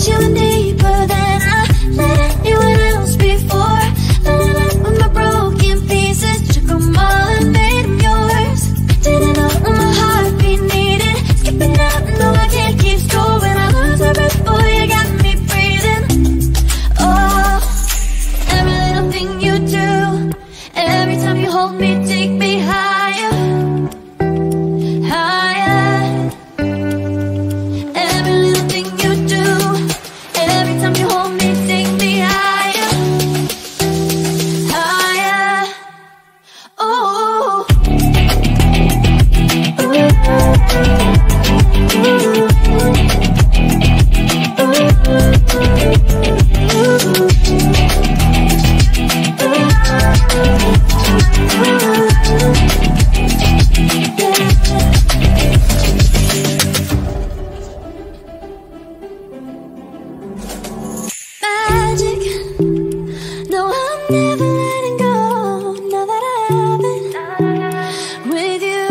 let you in deeper than I let anyone else before. Fell in love with my broken pieces, took them all and made them yours. Didn't know what my heartbeat needed, skipping out, no I can't keep score. When I lose my breath, boy, you got me breathing. Oh, every little thing you do, every time you hold me, take me higher, higher. Every little thing you do, every time you hold me, take me higher, higher. Oh, magic. No, I'm never letting go. Now that I have it with you.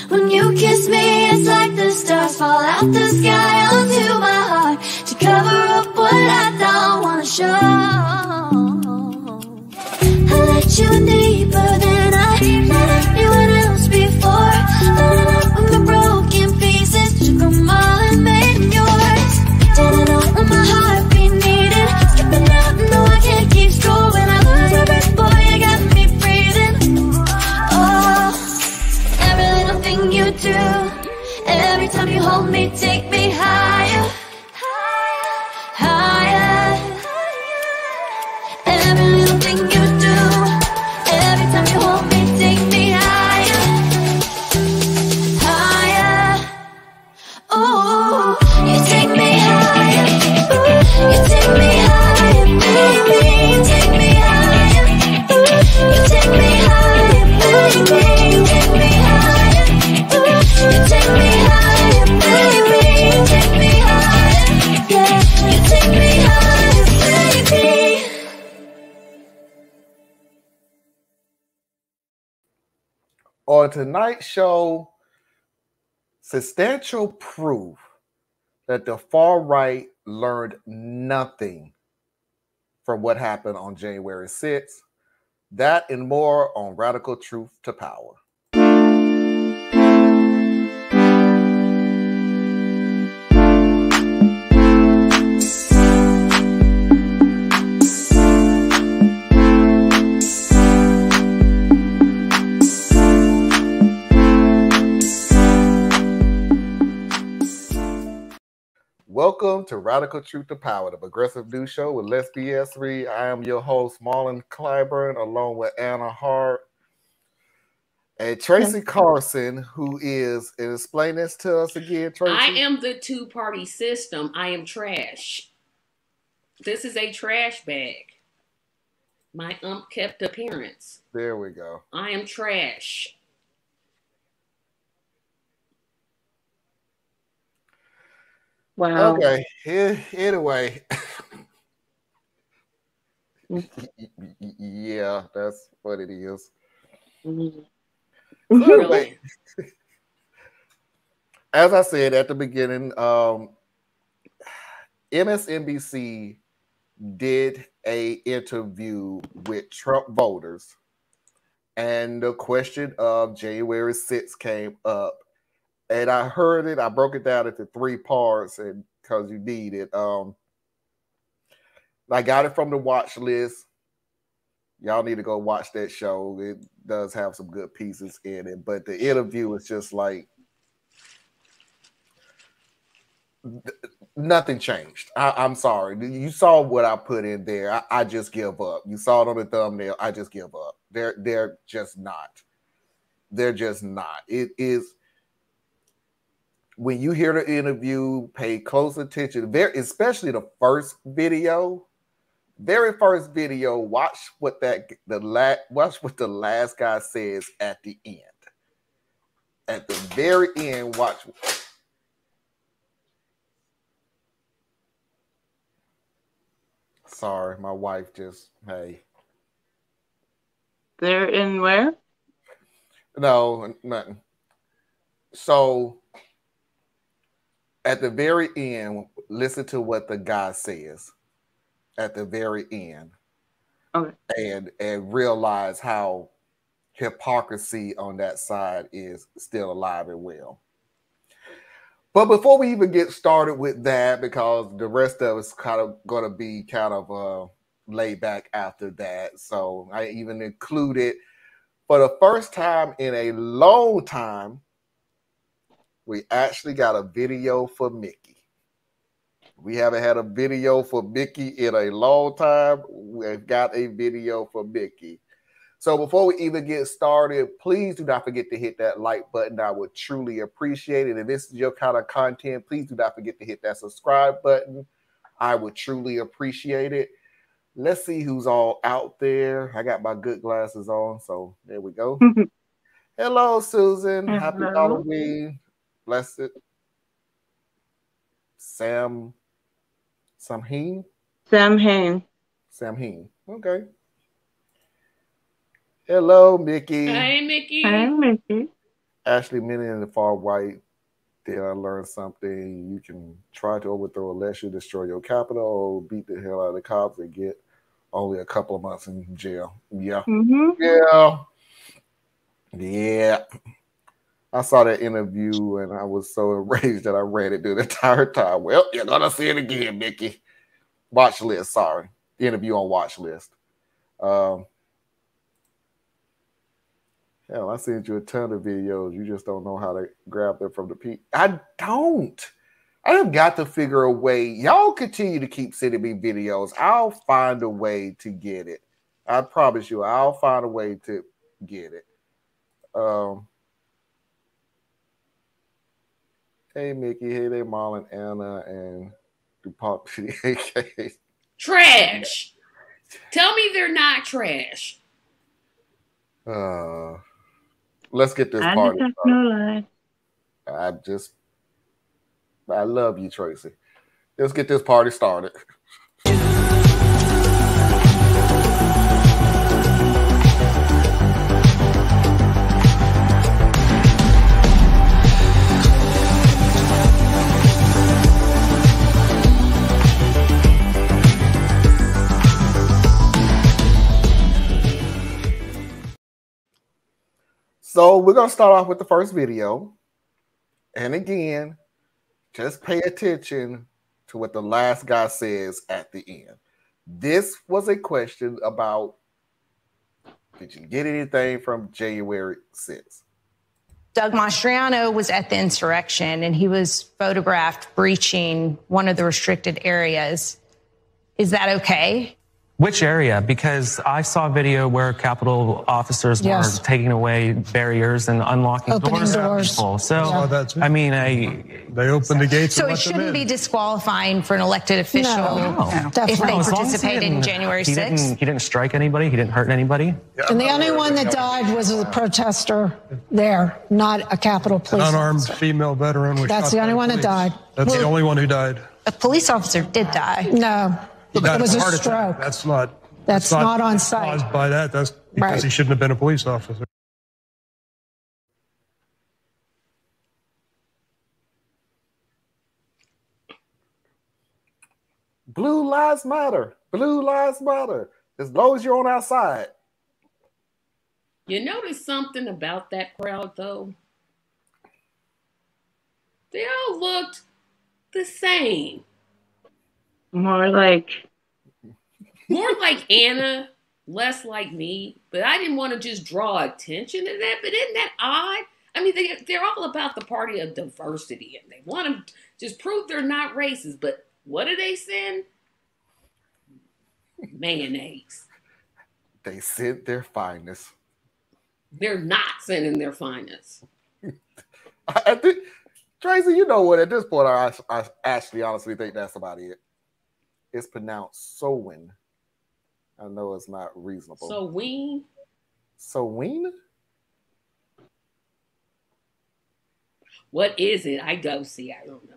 When you kiss me, it's like the stars fall out the sky onto my heart to cover up what I don't wanna show. I let you in deeper than I let anyone else before. Fell in love with my broken pieces, took them all and made them yours. Didn't know what my heartbeat needed, skipping out, no I can't keep score. When I lose my breath, boy, you got me breathing. Oh, every little thing you do, every time you hold me, take me higher, higher. Every little thing you do, every time you hold me, take me higher, higher. Oh, you take me higher, you take me higher, baby, you take me higher, you take me higher, baby, you take me higher, you take me higher, baby, you take me higher, yeah, you take me higher, baby. On tonight's show, substantial proof that the far right learned nothing from what happened on January 6th. That and more on Radical Truth to Power. Welcome to Radical Truth to Power, the progressive news show with Let's BS3. I am your host, Marlon Clyburn, along with Anna Hart and Tracy Carson, who is, and explain this to us again, Tracy. I am the two-party system. I am trash. This is a trash bag. My kept appearance. There we go. I am trash. Wow. Okay. Anyway. Yeah, that's what it is. Mm-hmm. So anyway, as I said at the beginning, MSNBC did an interview with Trump voters, and the question of January 6th came up. And I heard it. I broke it down into 3 parts, and because you need it. I got it from the watch list. Y'all need to go watch that show. It does have some good pieces in it, but the interview is just like nothing changed. I'm sorry. You saw what I put in there. I just give up. You saw it on the thumbnail. I just give up. They're just not. They're just not. It is. When you hear the interview, pay close attention. Especially the first video, very first video. Watch what the last guy says at the end. At the very end, watch. Sorry, my wife just hey. They're in where? No, nothing. So at the very end, listen to what the guy says at the very end, Okay. and realize how hypocrisy on that side is still alive and well. But before we even get started with that, because the rest of us kind of going to be kind of laid back after that, so I even included, for the first time in a long time, we actually got a video for Mickey. We haven't had a video for Mickey in a long time. We've got a video for Mickey. So before we even get started, please do not forget to hit that like button. I would truly appreciate it. If this is your kind of content, please do not forget to hit that subscribe button. I would truly appreciate it. Let's see who's all out there. I got my good glasses on, so there we go. Hello, Susan. Hello. Happy Halloween. Blessed. Samheen. Samheen. Okay. Hello, Mickey. Hey, Mickey. Hey, Mickey. Ashley Minnie in the far right. Did I learn something? You can try to overthrow unless you destroy your capital or beat the hell out of the cops and get only a couple of months in jail. Yeah. Yeah. I saw that interview and I was so enraged that I read it the entire time. Well, you're going to see it again, Mickey. Watch list, sorry. The interview on watch list. Hell, I sent you a ton of videos. You just don't know how to grab them from the peak. I don't. I have got to figure a way. Y'all continue to keep sending me videos. I'll find a way to get it. I promise you, I'll find a way to get it. Hey, Mickey. Hey there, Marlon, Anna, and DuPont. Trash. Tell me they're not trash. Let's get this party started. No lie. I love you, Tracy. Let's get this party started. So we're going to start off with the first video. And again, just pay attention to what the last guy says at the end. This was a question about, did you get anything from January 6th? Doug Mastriano was at the insurrection and he was photographed breaching one of the restricted areas. Is that okay? Which area? Because I saw a video where Capitol officers were taking away barriers and unlocking doors for people. So, I mean, they opened the gates. So it shouldn't be disqualifying for an elected official if they participated in January 6th? He didn't strike anybody. He didn't hurt anybody. And the only one that died was a protester there, not a Capitol police An unarmed officer. female veteran was That's shot the by only one police. that died. That's the only one who died. A police officer did die. No, He died it was of a heart attack. stroke. That's not on site. Caused by that. That's because Right. he shouldn't have been a police officer. Blue lives matter. Blue lives matter. As long as you're on our side. You notice something about that crowd, though? They all looked the same. More like Anna, less like me. But I didn't want to just draw attention to that. But isn't that odd? I mean, they're all about the party of diversity. And they want to just prove they're not racist. But what do they send? Mayonnaise. They sent their finest. They're not sending their finest. I think, Tracy, you know what? At this point, I actually honestly think that's about it. It's pronounced Sowin. I know it's not reasonable. Sowin? Sowin? What is it? I don't see. I don't know.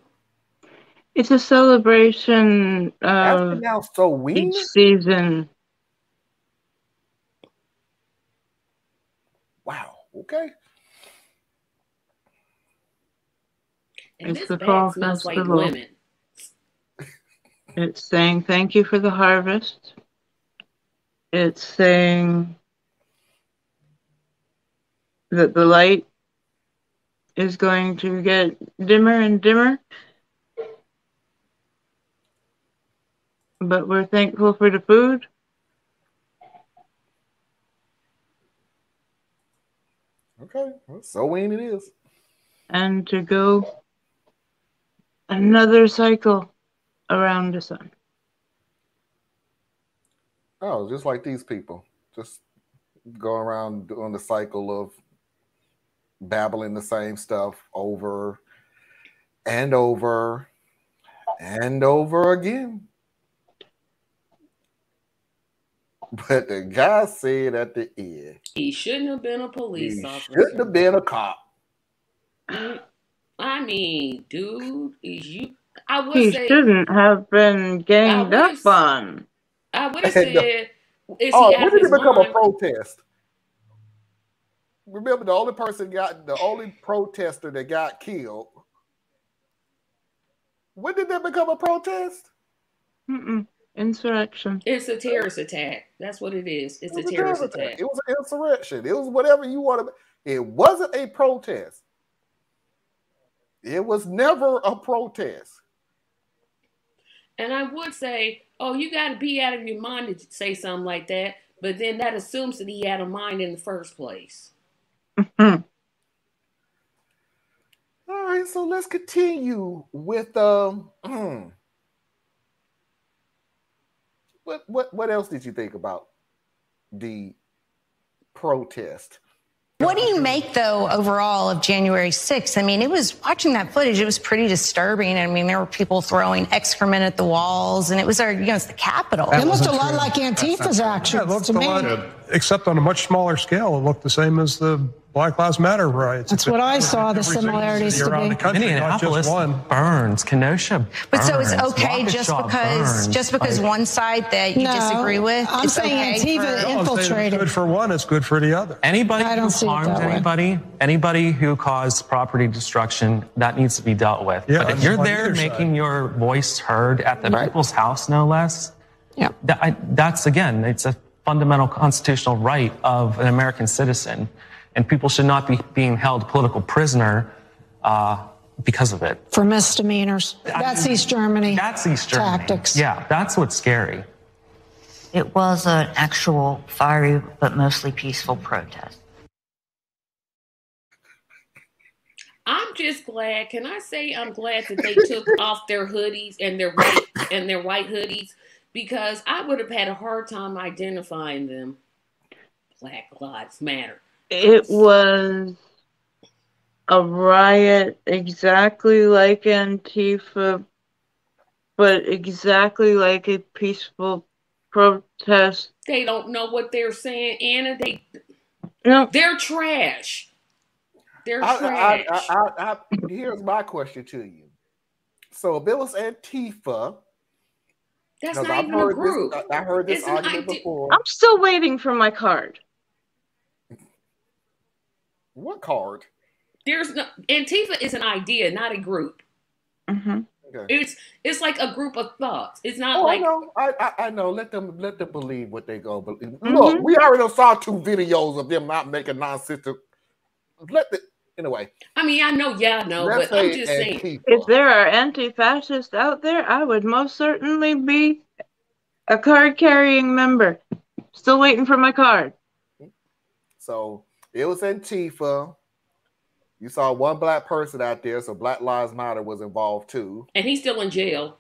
it's a celebration That's of pronounced Sowin? each season. Wow. Okay. And It's this the bag fall smells like festival. lemon. It's saying thank you for the harvest. It's saying that the light is going to get dimmer and dimmer. But we're thankful for the food. Okay, well, so it is. And to go another cycle around the sun. Oh, just like these people. Just go around doing the cycle of babbling the same stuff over and over and over again. But the guy said at the end, he shouldn't have been a police officer. Shouldn't have been a cop. I mean, dude, I would He say shouldn't have been ganged up on. I would have said, is he when out of did his it become mind? a protest? Remember, the only protester that got killed. When did that become a protest? Insurrection. It's a terrorist attack. That's what it is. It's a terrorist attack. It was an insurrection. It was whatever you want to. It wasn't a protest. It was never a protest. And I would say, oh, you got to be out of your mind to say something like that. But then that assumes that he had a mind in the first place. All right, so let's continue with what else did you think about the protest? What do you make, though, overall of January 6th? I mean, watching that footage, it was pretty disturbing. I mean, there were people throwing excrement at the walls, and it was it's the Capitol. It looked a lot like Antifa's actions. Yeah, it looked a lot, except on a much smaller scale. It looked the same as the Black Lives Matter riots. That's what I saw, the similarities to around the be. country, Minneapolis burns, Kenosha burns. But so it's okay Waukesha just because one side that you disagree with? I'm saying Antifa infiltrated. It's good for one, it's good for the other. Anybody who harmed anybody who caused property destruction, that needs to be dealt with. Yeah, but if you're there making your voice heard at the people's house, no less, that's, again, it's a fundamental constitutional right of an American citizen. And people should not be being held political prisoner because of it. For misdemeanors. That's East Germany. That's East Germany. Tactics. Yeah, that's what's scary. It was an actual fiery but mostly peaceful protest. I'm just glad. Can I say I'm glad that they took off their hoodies and their white hoodies, because I would have had a hard time identifying them. Black Lives Matter. It was a riot exactly like Antifa, but exactly like a peaceful protest. They don't know what they're saying, Anna. They're trash. They're trash. Here's my question to you. So if it was Antifa, that's not even a group. I heard this argument before. I'm still waiting for my card. What card? Antifa is an idea, not a group. Mm-hmm. Okay. It's like a group of thoughts. It's not like I know. Let them believe what they go believe. Mm-hmm. Look, we already saw 2 videos of them not making nonsense. Anyway. I mean, I know, but I'm just saying. If there are anti-fascists out there, I would most certainly be a card-carrying member. Still waiting for my card. So it was Antifa. You saw one black person out there, so Black Lives Matter was involved too. And he's still in jail.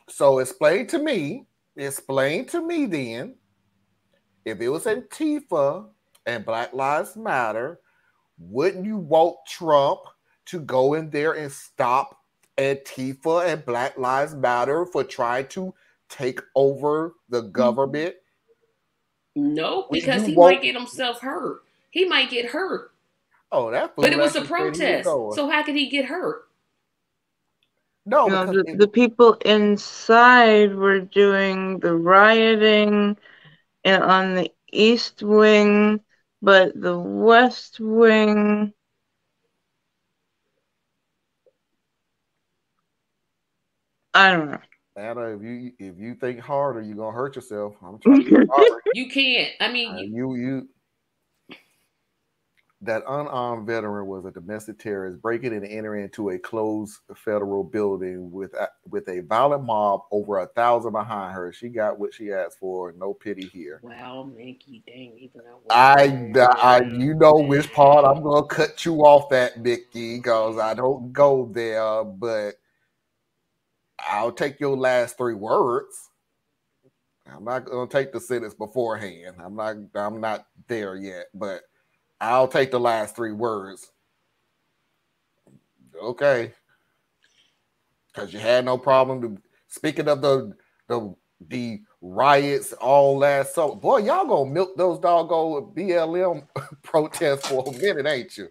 So explain to me then, if it was Antifa and Black Lives Matter, wouldn't you want Trump to go in there and stop Antifa and Black Lives Matter for trying to take over the government? No, because he might get himself hurt. He might get hurt. Oh, that fool. But it was a protest. So how could he get hurt? No, the people inside were doing the rioting on the East Wing, but the West Wing I don't know. Anna, if you think harder, you're gonna hurt yourself. I'm trying to be sorry. You can't. I mean, you that unarmed veteran was a domestic terrorist breaking and entering into a closed federal building with a violent mob, over 1,000 behind her. She got what she asked for. No pity here. wow, Mickey, dang, even I you know which part I'm gonna cut you off at, Mickey, because I don't go there, but I'll take your last 3 words. I'm not gonna take the sentence beforehand. I'm not there yet, but I'll take the last 3 words. Okay. Because you had no problem. Speaking of the riots all last summer, boy, y'all gonna milk those doggone BLM protests for a minute, ain't you?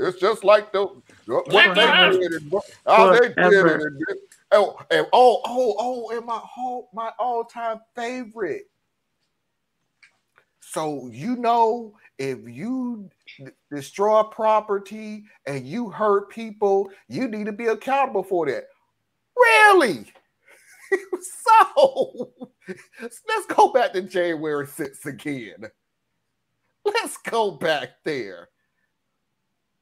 It's just like what they did. How they did it. And my all-time favorite. So if you destroy property and you hurt people, you need to be accountable for that. Really? So let's go back to January 6th again. Let's go back there.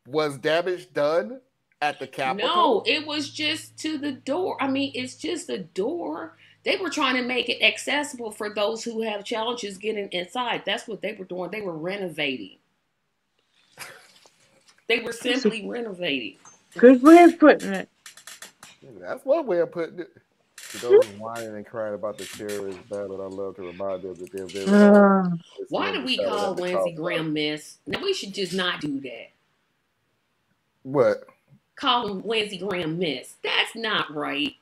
Was damage done at the Capitol? No, it was just to the door. I mean, it's just a door. They were trying to make it accessible for those who have challenges getting inside. That's what they were doing. They were renovating. They were simply renovating. Good way of putting it. That's one way of putting it. To those whining and crying about the terrorist battle, I love to remind them that they're why do we call Lindsey Graham Miss? Now, we should just not do that. What? Call him Lindsey Graham Miss. That's not right.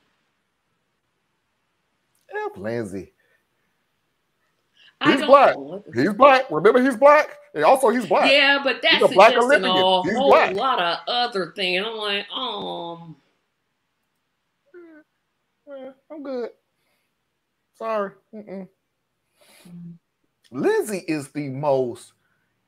Lindsey. He's black. He's black. Remember, he's black. And also, he's black. Yeah, but that's suggesting a whole lot of other things. I'm like, I'm good. Sorry. Lindsey is the most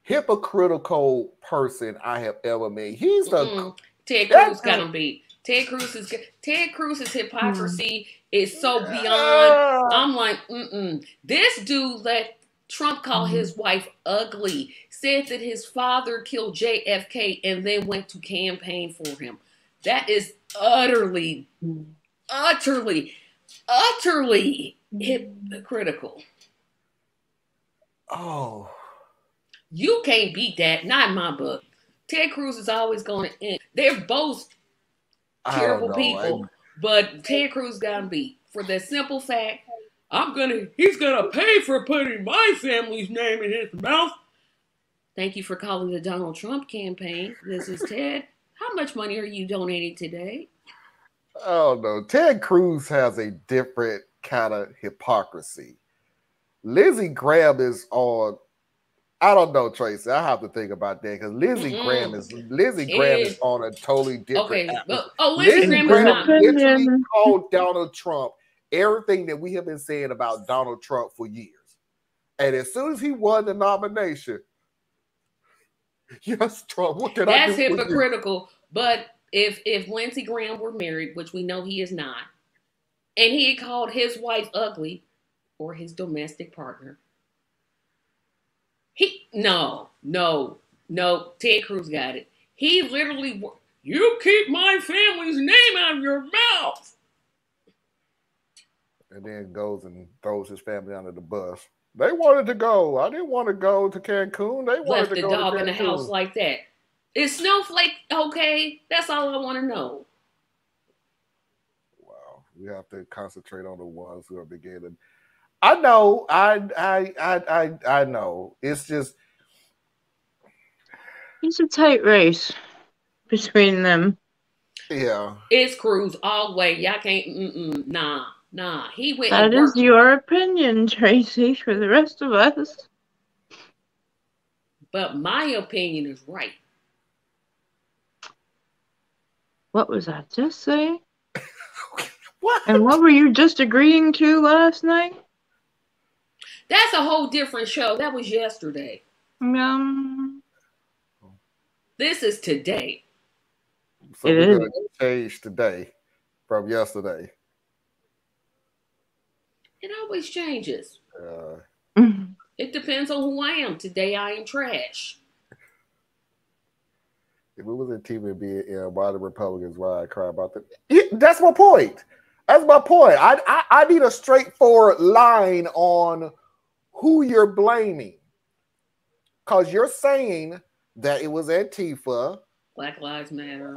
hypocritical person I have ever met. He's the Ted Cruz got him beat. Ted Cruz's hypocrisy is so beyond. I'm like, This dude let Trump call his wife ugly, said that his father killed JFK, and then went to campaign for him. That is utterly hypocritical. Oh. You can't beat that. Not in my book. Ted Cruz is always going to end. They're both terrible people, but Ted Cruz got him beat for the simple fact, he's gonna pay for putting my family's name in his mouth. Thank you for calling the Donald Trump campaign. This is Ted. How much money are you donating today? Oh no, Ted Cruz has a different kind of hypocrisy. Lindsey Graham is on. I don't know, Tracy. I have to think about that because Lindsey Graham is on a totally different. Lindsey Graham literally called Donald Trump everything that we have been saying about Donald Trump for years, and as soon as he won the nomination, yes, Trump. What can I do? That's hypocritical. But if Lindsey Graham were married, which we know he is not, and he had called his wife ugly or his domestic partner. No, Ted Cruz got it. He literally, you keep my family's name out of your mouth. And then goes and throws his family under the bus. They wanted to go. I didn't want to go to Cancun. They wanted to go to Cancun. Left the dog in the house like that. Is Snowflake okay? That's all I want to know. Wow. We have to concentrate on the ones who are beginning. I know. I know. It's just it's a tight race between them. Yeah. It's Cruz all the way. Y'all can't. Nah. He went. That is your opinion, Tracy. For the rest of us. But my opinion is right. What was I just saying? What? And what were you just agreeing to last night? That's a whole different show. That was yesterday. This is today. So we're going to change today from yesterday. It always changes. Mm-hmm. It depends on who I am. Today I am trash. If it was in TV, why the Republicans, why I cry about that? Yeah, that's my point. That's my point. I need a straightforward line on who you're blaming. Because you're saying that it was Antifa. Black Lives Matter.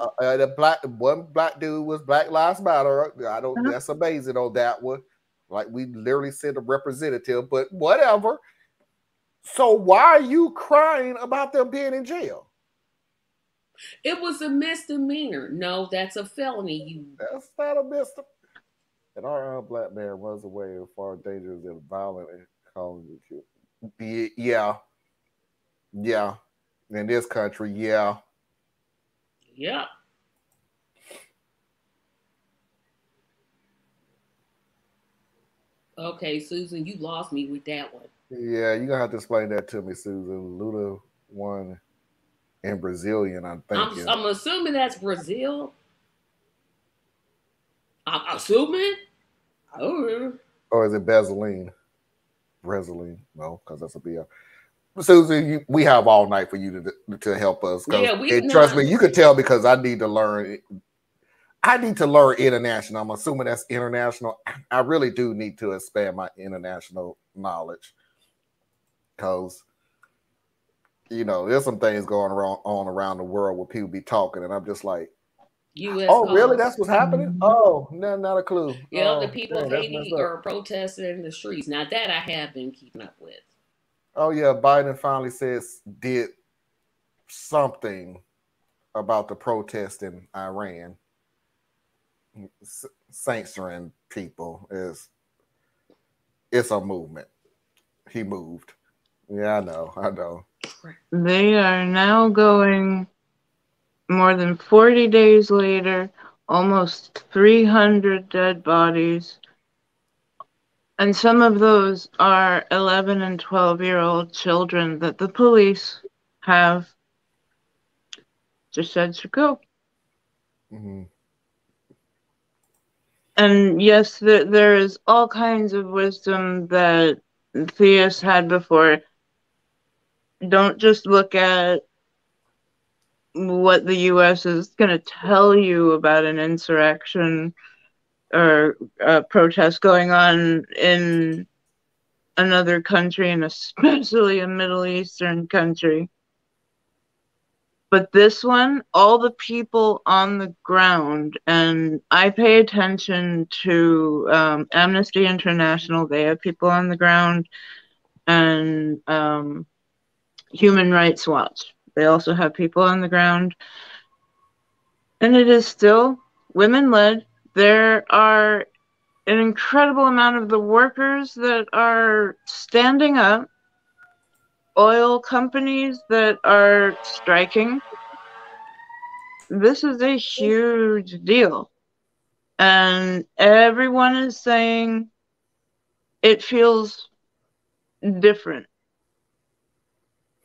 One black dude was Black Lives Matter. I don't. That's amazing on that one. Like we literally sent a representative, but whatever. So why are you crying about them being in jail? It was a misdemeanor. No, that's a felony. That's not a misdemeanor. And our black man runs away as far dangerous and violent and calling you cute. Yeah. Yeah. In this country, yeah. Yeah. Okay, Susan, you lost me with that one. Yeah, you're gonna have to explain that to me, Susan. Luda won in Brazilian, I'm thinking. I'm assuming that's Brazil. I'm assuming. Oh. Or is it Vaseline? Vaseline? No, because that's a BL. Susan, we have all night for you to help us. Yeah, trust me, you could tell because I need to learn. I need to learn international. I'm assuming that's international. I really do need to expand my international knowledge because, there's some things going on around the world where people be talking, and I'm just like, really? That's what's happening? Oh, not a clue. Yeah, the people of Haiti are protesting in the streets. Now that I have been keeping up with. Oh yeah, Biden finally did something about the protest in Iran. Censoring people it's a movement. He moved. Yeah, I know. They are now going more than 40 days later, almost 300 dead bodies. And some of those are 11 and 12-year-old children that the police have just said should go. Mm-hmm. And yes, there is all kinds of wisdom that theists had before. Don't just look at what the U.S. is going to tell you about an insurrection or a protest going on in another country, and especially a Middle Eastern country. But this one, all the people on the ground, and I pay attention to Amnesty International. They have people on the ground, and Human Rights Watch. They also have people on the ground. And it is still women-led. There are an incredible amount of the workers that are standing up, oil companies that are striking. This is a huge deal. And everyone is saying it feels different.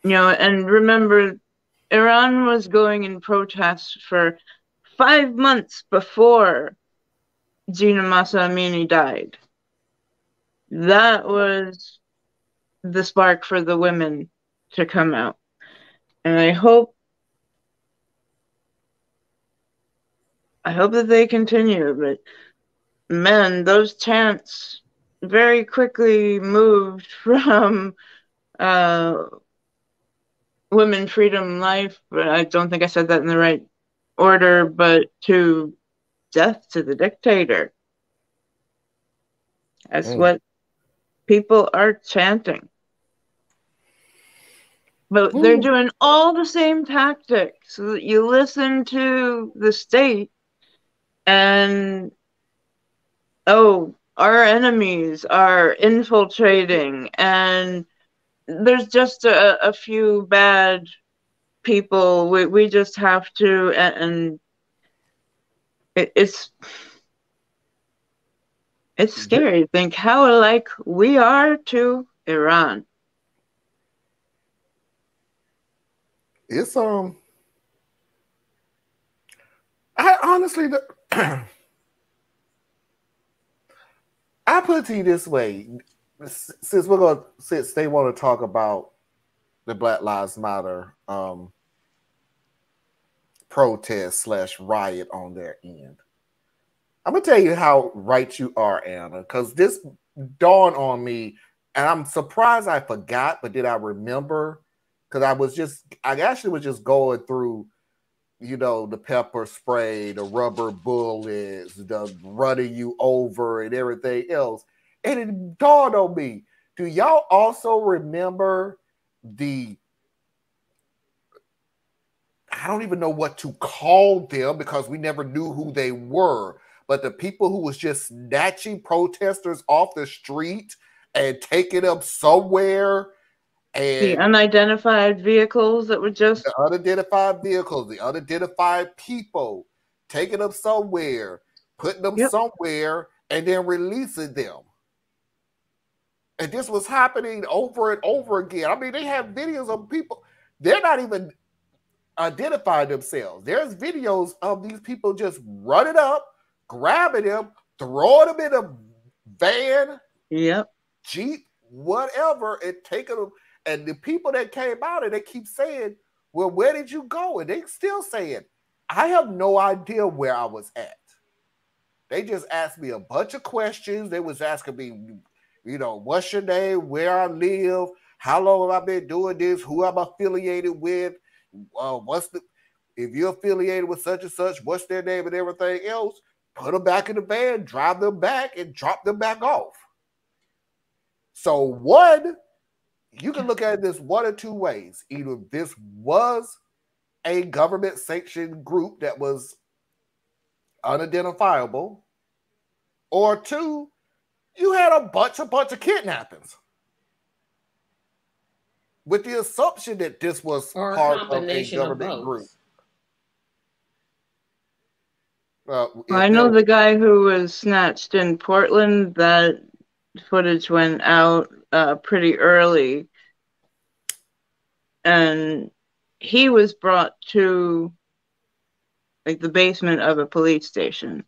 And remember, Iran was going in protest for 5 months before Gina Massa Amini died. That was the spark for the women to come out. And I hope that they continue, but man, those chants very quickly moved from women, freedom, life, but I don't think I said that in the right order, but to death to the dictator. That's what people are chanting. But they're doing all the same tactics. You listen to the state and, our enemies are infiltrating, and there's just a few bad people. We just have to, and it's scary to think how alike we are to Iran. It's I honestly I put it to you this way: since they want to talk about the Black Lives Matter protest / riot on their end, I'm gonna tell you how right you are, Anna, because this dawned on me, and I'm surprised I forgot, but did I remember? Because I actually was just going through, the pepper spray, the rubber bullets, the running you over, and everything else, and it dawned on me: do y'all also remember I don't even know what to call them because we never knew who they were, but the people who was just snatching protesters off the street and taking them somewhere, The and unidentified vehicles that were just... the unidentified vehicles, the unidentified people, taking them somewhere, putting them somewhere, and then releasing them. And this was happening over and over again. I mean, they have videos of people, they're not even identify themselves. There's videos of these people just running up, grabbing them, throwing them in a van, Jeep, whatever, and taking them. And the people that came out and they keep saying, well, where did you go? And they still saying, I have no idea where I was at. They just asked me a bunch of questions. They was asking me, what's your name, where I live, how long have I been doing this, who I'm affiliated with, if you're affiliated with such and such, what's their name and everything else. Put them back in the van, drive them back, and drop them back off. So one, you can look at it this one or two ways. Either this was a government sanctioned group that was unidentifiable, or two, you had a bunch of kidnappings, with the assumption that this was part of a government group. I know the guy who was snatched in Portland, that footage went out pretty early. And he was brought to the basement of a police station.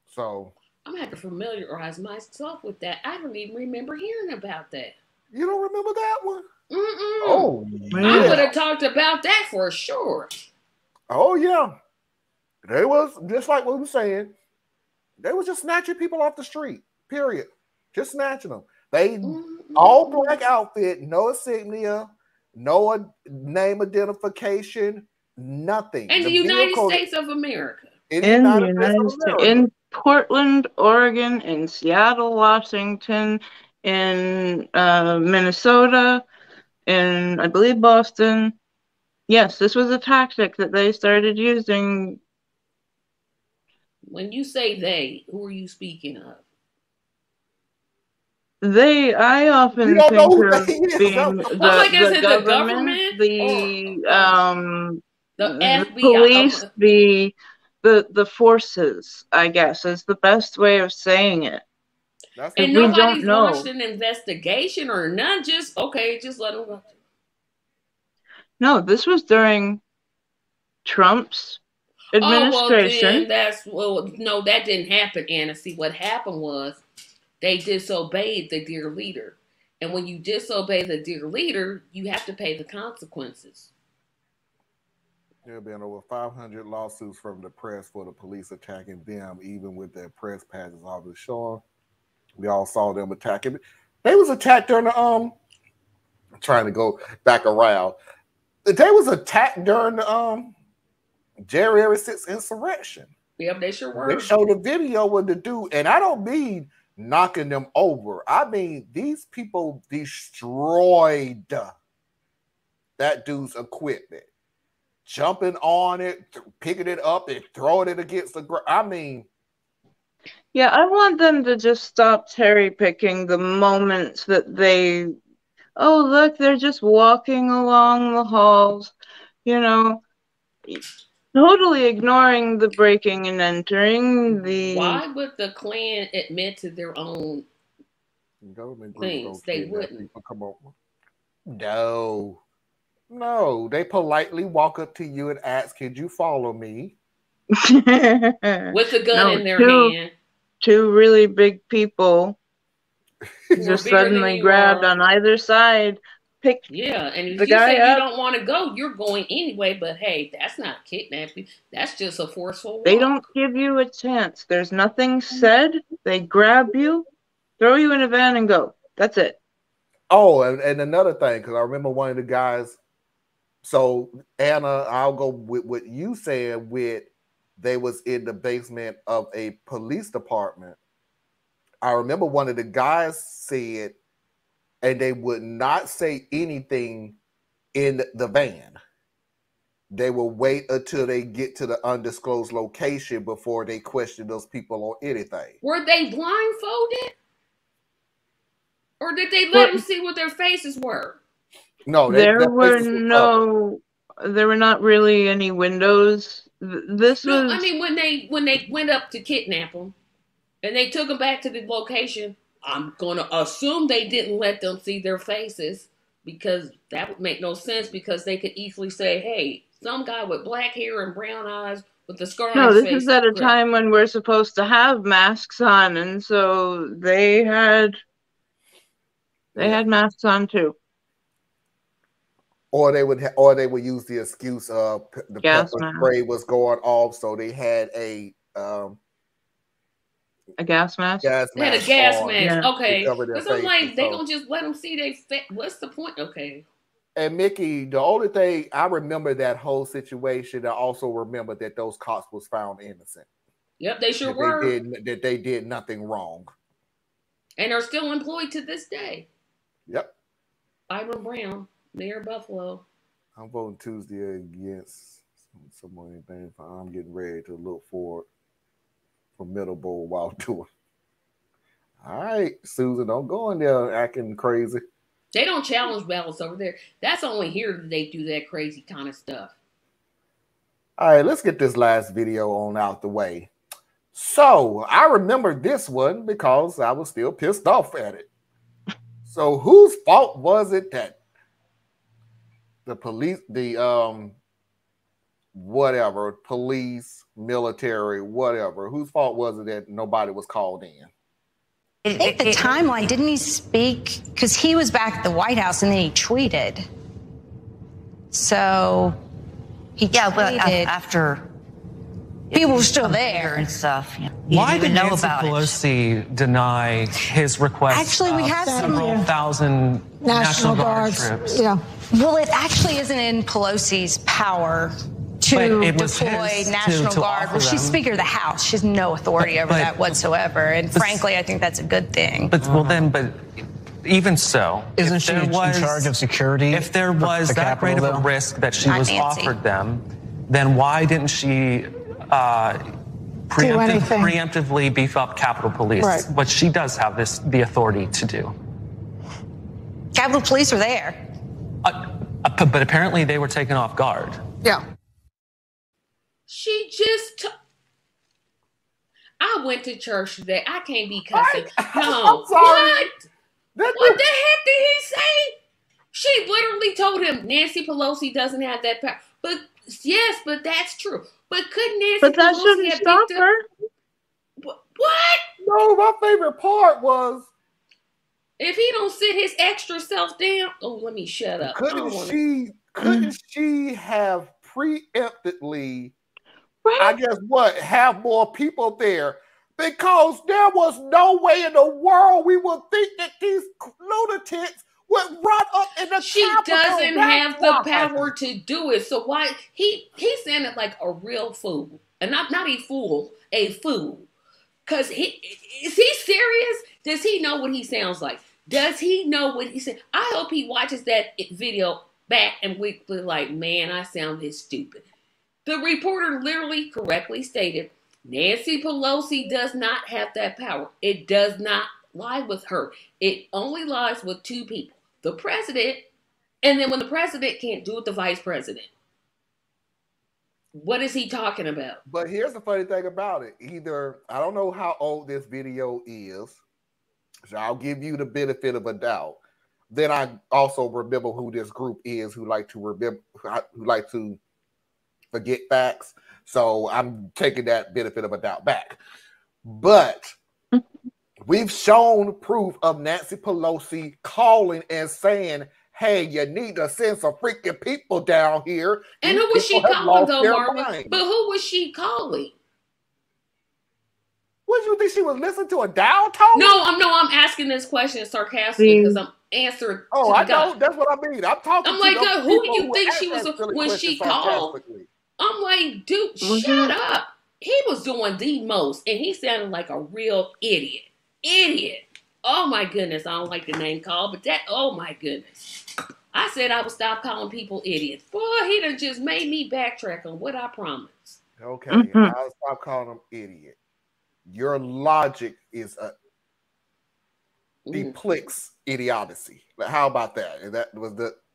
So I'm gonna have to familiarize myself with that. I don't even remember hearing about that. You don't remember that one? Oh, I would have talked about that for sure. Oh yeah, they was just like what we were saying. They was just snatching people off the street. Period. Just snatching them. They all black outfit, no insignia, no name identification, nothing. And the United States of America. In the United States. In Portland, Oregon, in Seattle, Washington, in Minnesota, in, I believe, Boston. Yes, this was a tactic that they started using. When you say they, who are you speaking of? I often think of being the government, the police, the forces, I guess, is the best way of saying it. And nobody's launched an investigation or none, just let them go. No, this was during Trump's administration. No, that didn't happen, Anna. See, what happened was they disobeyed the dear leader. And when you disobey the dear leader, you have to pay the consequences. There have been over 500 lawsuits from the press for the police attacking them, even with their press passes always showing. We all saw them attacking. They was attacked during the trying to go back around. They was attacked during the January 6th insurrection. Yep, they sure were. They showed a video with the dude, and I don't mean knocking them over. I mean, these people destroyed that dude's equipment, jumping on it, picking it up, and throwing it against the ground. I mean, yeah, I want them to just stop cherry picking the moments that they, oh, look, they're just walking along the halls, totally ignoring the breaking and entering. Why would the Klan admit to their own things? They wouldn't. Come on. No, they politely walk up to you and ask, "Could you follow me?" with a gun in their hand. Two really big people Who just are bigger than suddenly you grabbed are. on either side, picked and if the you guy say you up. don't want to go, you're going anyway. But hey, that's not kidnapping. That's just a forceful walk. They don't give you a chance. There's nothing said. They grab you, throw you in a van, and go. That's it. Oh, and another thing, because I remember one of the guys. So Anna, I'll go with what you said. With they was in the basement of a police department. I remember one of the guys said, and they would not say anything in the van. They will wait until they get to the undisclosed location before they question those people on anything. Were they blindfolded? Or did they let them see what their faces were? No, there were not really any windows. I mean, when they went up to kidnap them and they took them back to the location, I'm gonna assume they didn't let them see their faces, because that would make no sense, because they could easily say, hey, some guy with black hair and brown eyes with the scar on his face. No, this is at a time when we're supposed to have masks on, and so they had masks on too. Or they would use the excuse of the gas pepper mask. spray was going off, so they had a gas mask. They had a gas mask. Okay, because I'm like, they gonna just let them see their face. What's the point? Okay. And Mickey, the only thing I remember that whole situation, I also remember that those cops was found innocent. Yep, they sure were. They did nothing wrong, and are still employed to this day. Yep. Ivan Brown, Mayor of Buffalo. I'm voting Tuesday against someone. I'm getting ready to look for formidable while doing. All right, Susan, don't go in there acting crazy. They don't challenge ballots over there. That's only here that they do that crazy kind of stuff. All right, let's get this last video on out the way. So I remember this one because I was still pissed off at it. So whose fault was it that the police, whatever, police, military, whatever, whose fault was it that nobody was called in? I think the timeline, didn't he speak? Because he was back at the White House and then he tweeted. So he tweeted. But after people were still there and stuff. Why did Nancy Pelosi deny his request? Actually, we have several thousand National Guard troops. Yeah. Well, it actually isn't in Pelosi's power to deploy National Guard. Well, she's Speaker of the House. She has no authority over that whatsoever. And frankly, I think that's a good thing. But even so, isn't she in charge of security? If there was that great of a risk that she was offered them, then why didn't she preemptively beef up Capitol Police? Right. What she does have the authority to do. Capitol Police are there. But apparently they were taken off guard. Yeah. She just I went to church today. I can't be cussing. No. What? What the heck did he say? She literally told him Nancy Pelosi doesn't have that power. But yes, but that's true. But couldn't Nancy But that Pelosi shouldn't have stop beefed up? her. What? No, my favorite part was if he don't sit his extra self down. Oh, let me shut up. Couldn't she have preemptively, I guess have more people there? Because there was no way in the world we would think that these lunatics would run up in the She doesn't have the power to do it. So why he sounded like a real fool. And not a fool, a fool. Because is he serious? Does he know what he sounds like? Does he know what he said? I hope he watches that video back and we be like, man, I sounded stupid. The reporter literally correctly stated, Nancy Pelosi does not have that power. It does not lie with her. It only lies with two people, the president, and then when the president can't do it, the vice president. What is he talking about? But here's the funny thing about it. I don't know how old this video is, so I'll give you the benefit of a doubt. Then I also remember who this group is who like to forget facts. So I'm taking that benefit of a doubt back. But we've shown proof of Nancy Pelosi calling and saying, hey, you need to send some freaking people down here. And who was she calling though, Marvin? But who was she calling? What do you think she was listening to a dial tone? No, I'm asking this question sarcastically because I'm answering. Oh, I know. That's what I mean. I'm talking. I'm like, who do you think she was when she called? I'm like, dude, shut up. He was doing the most, and he sounded like a real idiot. Idiot. Oh my goodness, I don't like the name call, but that. Oh my goodness. I said I would stop calling people idiots. Boy, he done just made me backtrack on what I promised. Okay, I'll stop calling him idiot. Your logic is depicts idiocy. How about that?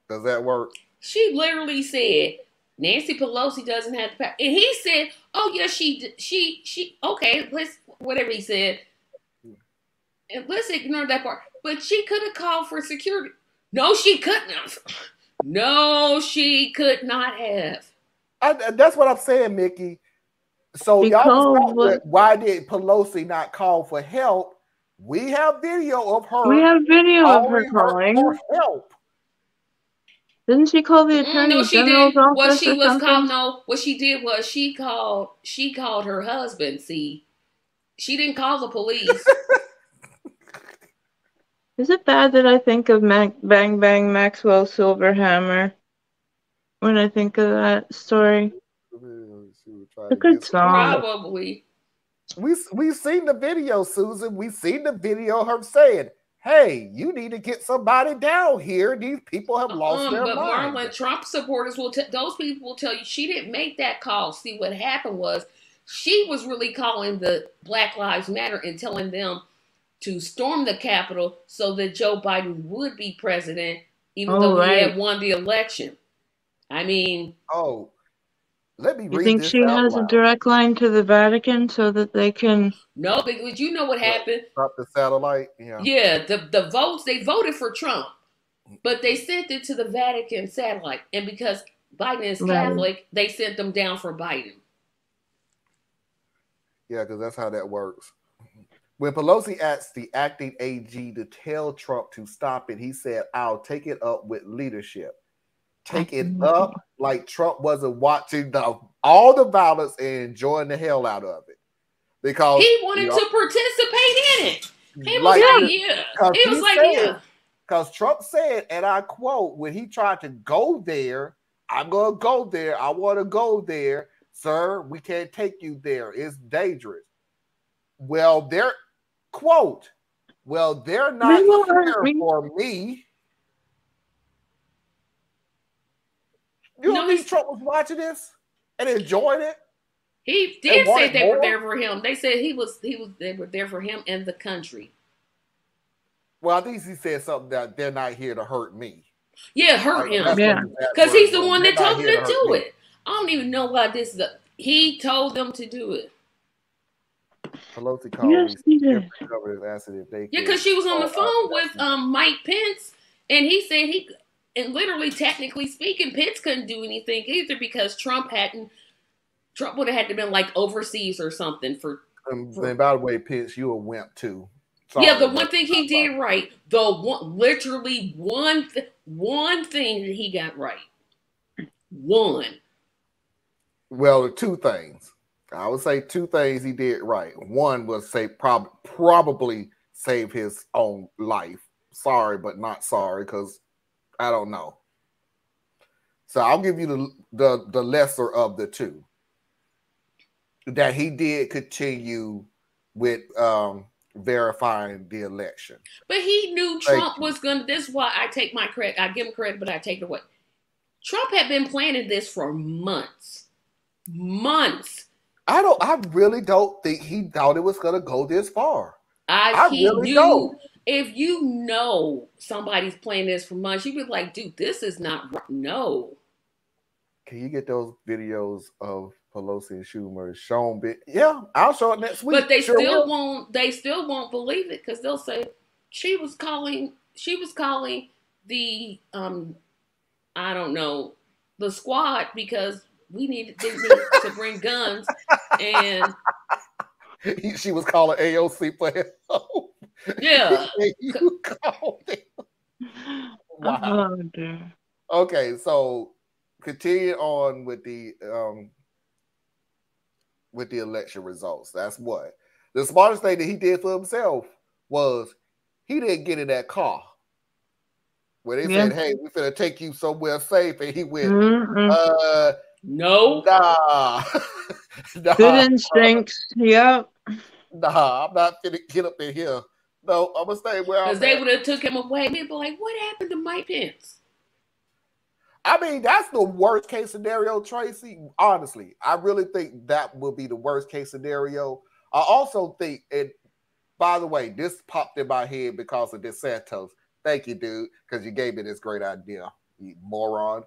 Does that work? She literally said Nancy Pelosi doesn't have the power, and he said, "Oh yeah, she okay, let's whatever he said, and let's ignore that part." But she could have called for security. No, she couldn't have. No, she could not have. That's what I'm saying, Mickey. So y'all, why did Pelosi not call for help? We have video of her. We have video of her calling for help. Didn't she call the attorney general's office? What she was called? No, what she did was she called her husband. See, she didn't call the police. Is it bad that I think of Bang Bang Maxwell Silverhammer when I think of that story? A good song. Probably. We've seen the video, Susan. We've seen the video of her saying, hey, you need to get somebody down here. These people have lost their mind. But Marlon, Trump supporters those people will tell you she didn't make that call. See, what happened was she was really calling the Black Lives Matter and telling them to storm the Capitol so that Joe Biden would be president, even though he had won the election. I mean, let me read this. You think she has a direct line to the Vatican so that they can? No, because you know what happened. Drop the satellite. Yeah. Yeah, the votes, they voted for Trump, but they sent it to the Vatican satellite, and because Biden is Catholic, they sent them down for Biden. Yeah, because that's how that works. When Pelosi asked the acting AG to tell Trump to stop it, he said, I'll take it up with leadership. Take it up like Trump wasn't watching all the violence and enjoying the hell out of it. Because he wanted to participate in it. He was like, yeah. He was like, yeah. Because Trump said, and I quote, when he tried to go there, I'm going to go there. I want to go there. Sir, we can't take you there. It's dangerous. Well, they're not here for me. You don't think Trump was watching this and enjoying it? He did say they were there for him. They said they were there for him and the country. Well, I think he said something that they're not here to hurt me. Yeah, hurt him. Yeah. Because he's the one that told them to do it. I don't even know why he told them to do it. Pelosi called me. Yeah, because she was on the phone with Mike Pence, and he said and literally, technically speaking, Pence couldn't do anything either because Trump would have had to been like overseas or something for. And by the way, Pence, you a wimp too. Sorry, yeah, the one thing he did right, literally one thing that he got right. One. Well, two things. I would say two things he did right. One was probably save his own life. Sorry, but not sorry, because I don't know. So I'll give you the lesser of the two. That he did continue with verifying the election. But he knew Trump was going to, this is why I take my credit. I give him credit, but I take it away. Trump had been planning this for months. Months. I really don't think he thought it was going to go this far. I really don't. If you know somebody's playing this for months, you'd be like, dude, this is not right. No. Can you get those videos of Pelosi and Schumer shown? Yeah, I'll show it next week. But they still won't believe it because they'll say she was calling the I don't know, the squad because they need to bring guns. And she was calling AOC for help. Yeah. You called him. Wow. Oh, dear. Okay, so continue on with the election results. That's what the smartest thing that he did for himself was he didn't get in that car where they said, "Hey, we're gonna take you somewhere safe," and he went, "No, nah, good instincts." Yep. Nah, I'm not gonna get up in here. No, I'm gonna stay where I'm at. Because they would have took him away. They'd be like, "What happened to Mike Pence?" I mean, that's the worst case scenario, Tracy. Honestly, I really think that would be the worst case scenario. I also think, and by the way, this popped in my head because of DeSantis. Thank you, dude, because you gave me this great idea, you moron.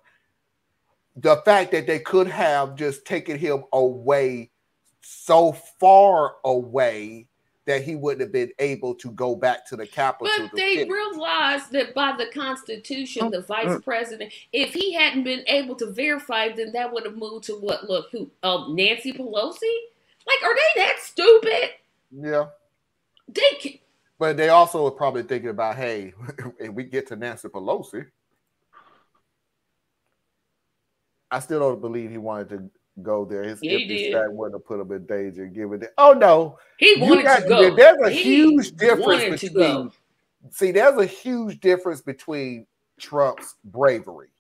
The fact that they could have just taken him away so far away that he wouldn't have been able to go back to the Capitol. But they realized that by the Constitution, the vice president, if he hadn't been able to verify, then that would have moved to what? Look, who? Nancy Pelosi? Like, are they that stupid? Yeah. They. But they also were probably thinking about, hey, if we get to Nancy Pelosi, I still don't believe he wanted to go there. His empty sack wouldn't have put him in danger. Given that, oh no, he wanted to go. There's a huge difference between. See, there's a huge difference between Trump's bravery.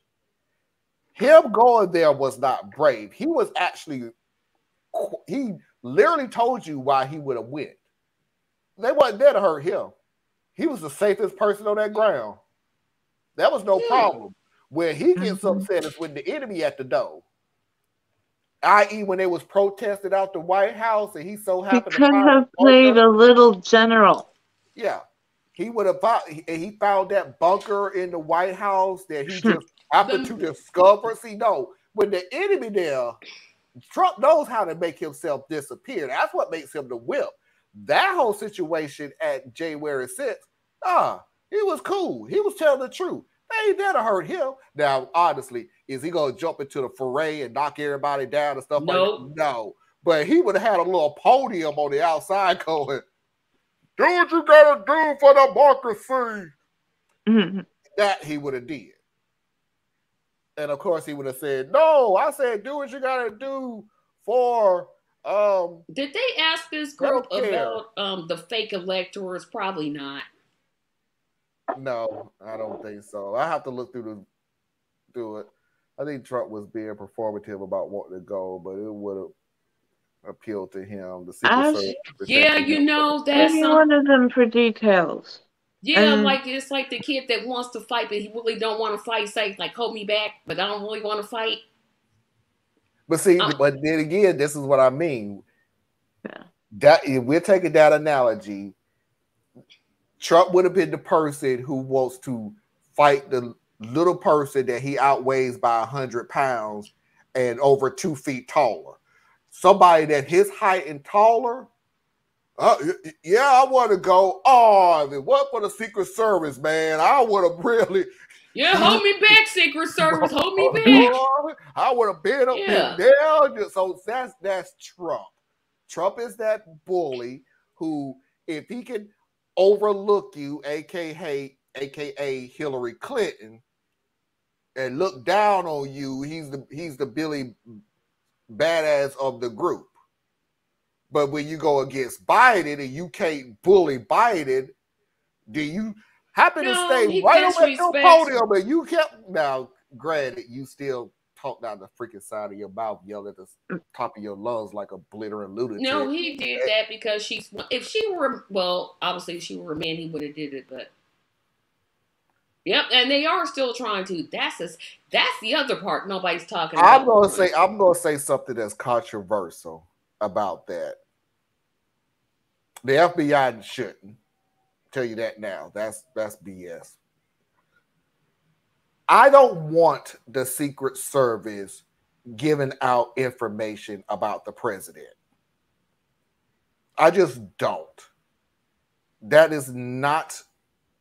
Him going there was not brave. He was actually. He literally told you why he would have went. They wasn't there to hurt him. He was the safest person on that ground. That was no problem. Where he gets upset is when the enemy at the door. I.e., when they was protested out the White House, and he so happened to have played a little general. Yeah, he would have found. He found that bunker in the White House that he just happened to discover. See, no, when the enemy there, Trump knows how to make himself disappear. That's what makes him the whip. That whole situation at January 6th, he was cool. He was telling the truth. They ain't there to hurt him. Now, honestly, is he going to jump into the foray and knock everybody down and stuff like that? No. But he would have had a little podium on the outside going, do what you got to do for democracy. That he would have did. And, of course, he would have said, no, I said do what you got to do for... Did they ask this group about the fake electors? Probably not. No, I don't think so. I have to look through it. I think Trump was being performative about wanting to go, but it would have appealed to him. The Secret Service. Yeah, you know, that's one of them for details. Yeah, like it's like the kid that wants to fight, but he really don't want to fight. Say like, hold me back, but I don't really want to fight. But see, but then again, this is what I mean. Yeah. That if we're taking that analogy, Trump would have been the person who wants to fight the little person that he outweighs by 100 pounds and over 2 feet taller. Somebody that his height and taller. Yeah, I want to go. Oh, if it wasn't for the Secret Service, man, I would have really. Yeah, hold me back, Secret Service. Hold me back. I would have been up and down. So that's Trump. Trump is that bully who, if he can overlook you, aka Hillary Clinton, and look down on you, he's the Billy badass of the group. But when you go against Biden and you can't bully Biden, do you happen to stay right on that podium and you kept now? Granted, you still talk down the freaking side of your mouth, yell at the top of your lungs like a blittering lunatic. No, he did that because if she were, well, obviously if she were a man, he would have did it, but yep, and they are still trying to. That's the other part nobody's talking about. I'm gonna say something that's controversial about that. The FBI shouldn't tell you that now. That's BS. I don't want the Secret Service giving out information about the president. I just don't. That is not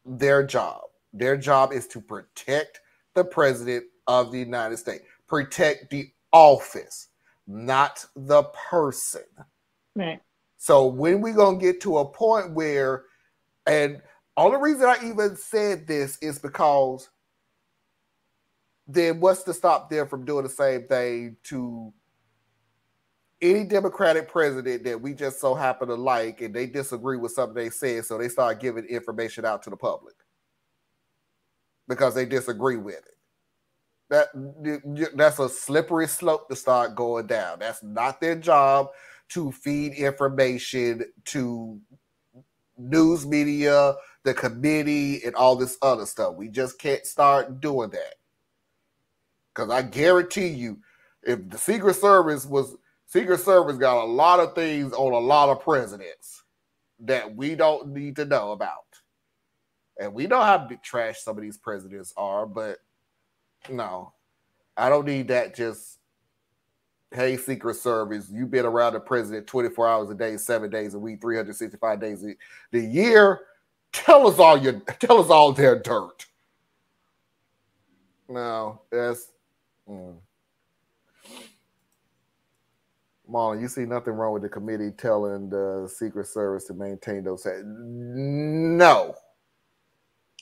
their job. Their job is to protect the president of the United States, protect the office, not the person. Right. So when we gonna get to a point where, and only reason I even said this is because then what's to stop them from doing the same thing to any Democratic president that we just so happen to like and they disagree with something they said, so they start giving information out to the public because they disagree with it. That's a slippery slope to start going down. That's not their job to feed information to news media, the committee, and all this other stuff. We just can't start doing that. Because I guarantee you, if the Secret Service got a lot of things on a lot of presidents that we don't need to know about. And we know how big trash some of these presidents are, but no, I don't need that just, hey, Secret Service, you've been around the president 24 hours a day, 7 days a week, 365 days the year. Tell us all their dirt. No, that's Marlon, you see nothing wrong with the committee telling the Secret Service to maintain those. No.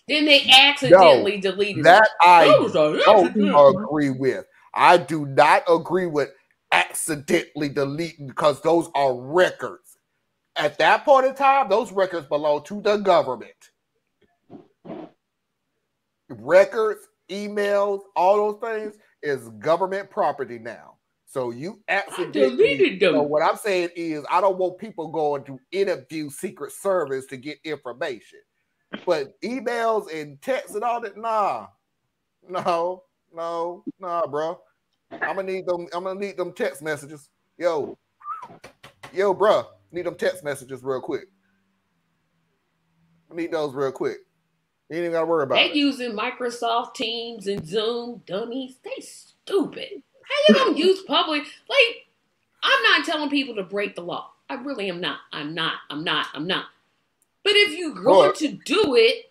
Then they accidentally deleted that. I don't agree with. I do not agree with accidentally deleting because those are records. At that point in time, those records belong to the government. Records, emails, all those things is government property now. So you accidentally. So what I'm saying is, I don't want people going to interview Secret Service to get information, but emails and texts and all that, no, bro. I'm gonna need them text messages. Yo, bro, need them text messages real quick. I need those real quick. You ain't even gotta worry about it. They using Microsoft Teams and Zoom, dummies. They stupid. How you gonna use public? Like, I'm not telling people to break the law. I really am not. I'm not. But if you're going to do it,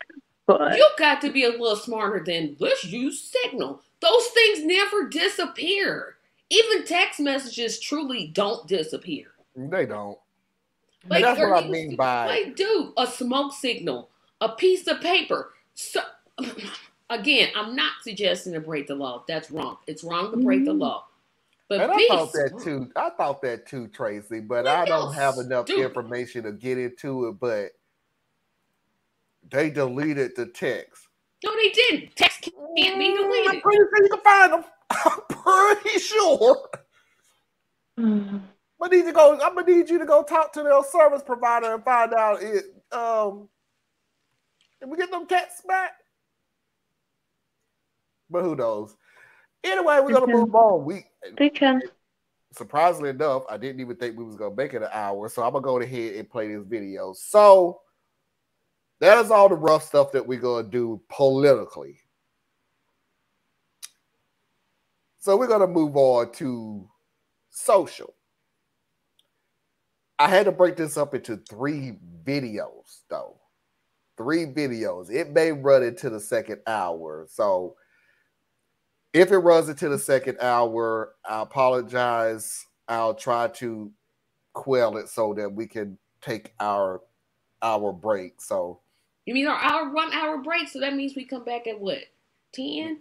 you got to be a little smarter than let's use Signal. Those things never disappear. Even text messages truly don't disappear. They don't. Like, that's what I mean by like, dude, a smoke signal, a piece of paper. So again, I'm not suggesting to break the law. That's wrong. It's wrong to break the law. But and I thought that too, Tracy. But I don't have enough information to get into it. But they deleted the text. No, they didn't. Text can't be deleted. I'm pretty sure you can find them. I'm pretty sure. I'm gonna need you to go talk to their service provider and find out if we get them texts back. But who knows? Anyway, we're gonna move on. We can. Surprisingly enough, I didn't even think we was gonna make it an hour, so I'm gonna go ahead and play this video. So that is all the rough stuff that we're gonna do politically. So we're gonna move on to social. I had to break this up into 3 videos, though. 3 videos. It may run into the second hour, so. If it runs into the second hour, I apologize. I'll try to quell it so that we can take our break. So you mean our 1 hour break? So that means we come back at what? 10?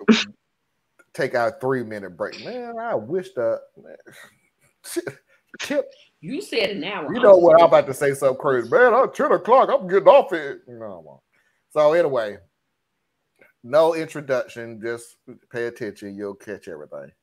Take our 3-minute break. Man, I wish Chip. You said an hour. You know what? I'm about to say something crazy. Man, at 10 o'clock, I'm getting off it. No. So anyway. No introduction, just pay attention. You'll catch everything.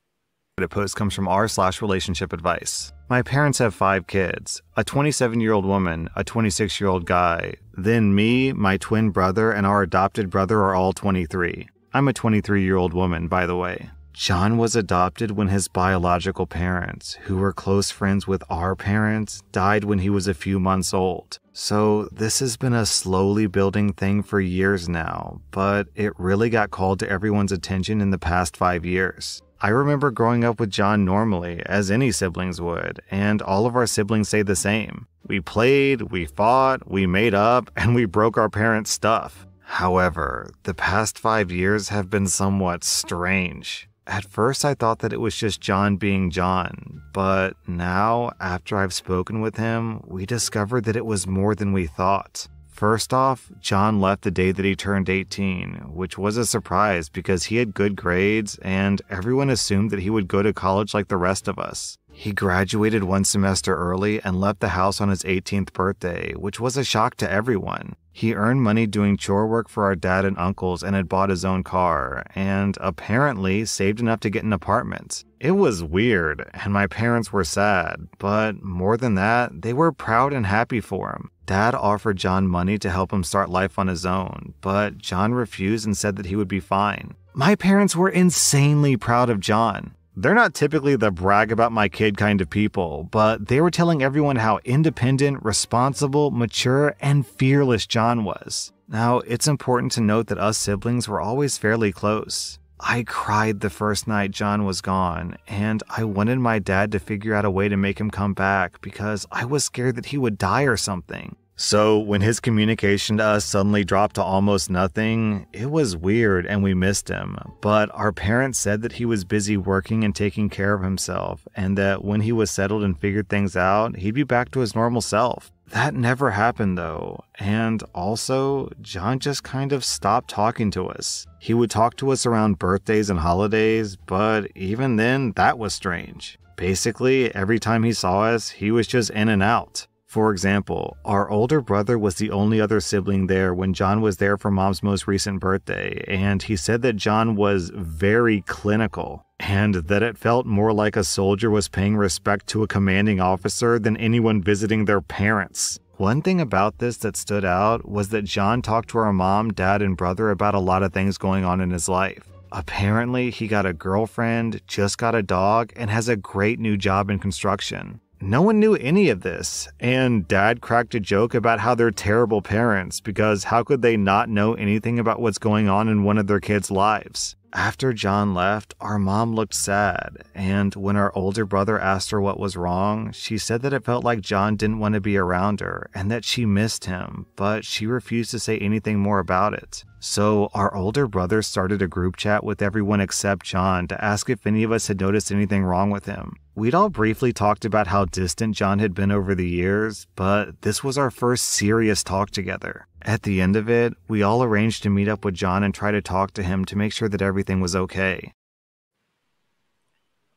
The post comes from r/relationship advice. My parents have 5 kids, a 27-year-old woman, a 26-year-old guy. Then me, my twin brother, and our adopted brother are all 23. I'm a 23-year-old woman, by the way. John was adopted when his biological parents, who were close friends with our parents, died when he was a few months old. So this has been a slowly building thing for years now, but it really got called to everyone's attention in the past 5 years. I remember growing up with John normally, as any siblings would, and all of our siblings say the same. We played, we fought, we made up, and we broke our parents' stuff. However, the past 5 years have been somewhat strange. At first I thought that it was just John being John, but now, after I've spoken with him, we discovered that it was more than we thought. First off, John left the day that he turned 18, which was a surprise because he had good grades and everyone assumed that he would go to college like the rest of us. He graduated one semester early and left the house on his 18th birthday, which was a shock to everyone. He earned money doing chore work for our dad and uncles and had bought his own car, and apparently saved enough to get an apartment. It was weird, and my parents were sad, but more than that, they were proud and happy for him. Dad offered John money to help him start life on his own, but John refused and said that he would be fine. My parents were insanely proud of John. They're not typically the brag about my kid kind of people, but they were telling everyone how independent, responsible, mature, and fearless John was. Now, it's important to note that us siblings were always fairly close. I cried the first night John was gone, and I wanted my dad to figure out a way to make him come back because I was scared that he would die or something. So when his communication to us suddenly dropped to almost nothing, it was weird and we missed him. But our parents said that he was busy working and taking care of himself, and that when he was settled and figured things out, he'd be back to his normal self. That never happened though, and also, John just kind of stopped talking to us. He would talk to us around birthdays and holidays, but even then, that was strange. Basically, every time he saw us, he was just in and out. For example, our older brother was the only other sibling there when John was there for Mom's most recent birthday, and he said that John was very clinical, and that it felt more like a soldier was paying respect to a commanding officer than anyone visiting their parents. One thing about this that stood out was that John talked to our mom, dad, and brother about a lot of things going on in his life. Apparently, he got a girlfriend, just got a dog, and has a great new job in construction. No one knew any of this, and Dad cracked a joke about how they're terrible parents because how could they not know anything about what's going on in one of their kids' lives? After John left, our mom looked sad, and when our older brother asked her what was wrong, she said that it felt like John didn't want to be around her and that she missed him, but she refused to say anything more about it. So our older brother started a group chat with everyone except John to ask if any of us had noticed anything wrong with him. We'd all briefly talked about how distant John had been over the years, but this was our first serious talk together. At the end of it, we all arranged to meet up with John and try to talk to him to make sure that everything was okay.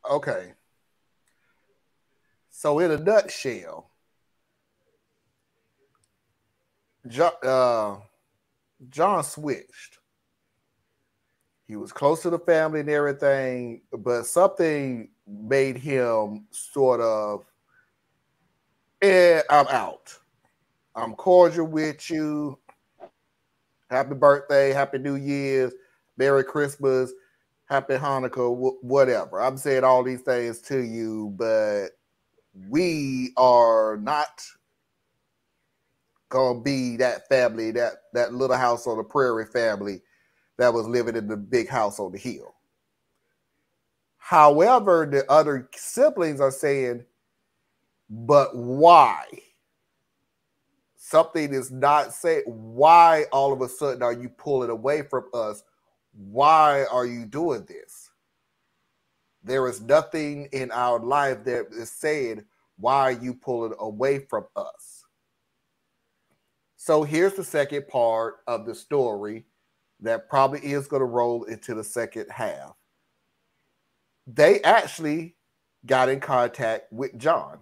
Okay. So in a nutshell, John switched. He was close to the family and everything, but something made him sort of, I'm out. I'm cordial with you. Happy birthday, Happy New Year's, Merry Christmas, Happy Hanukkah, whatever. I'm saying all these things to you, but we are not going to be that family, that little house on the prairie family that was living in the big house on the hill. However, the other siblings are saying, but why? Something is not saying, why all of a sudden are you pulling away from us? Why are you doing this? There is nothing in our life that is saying, why are you pulling away from us? So here's the second part of the story that probably is going to roll into the second half. They actually got in contact with John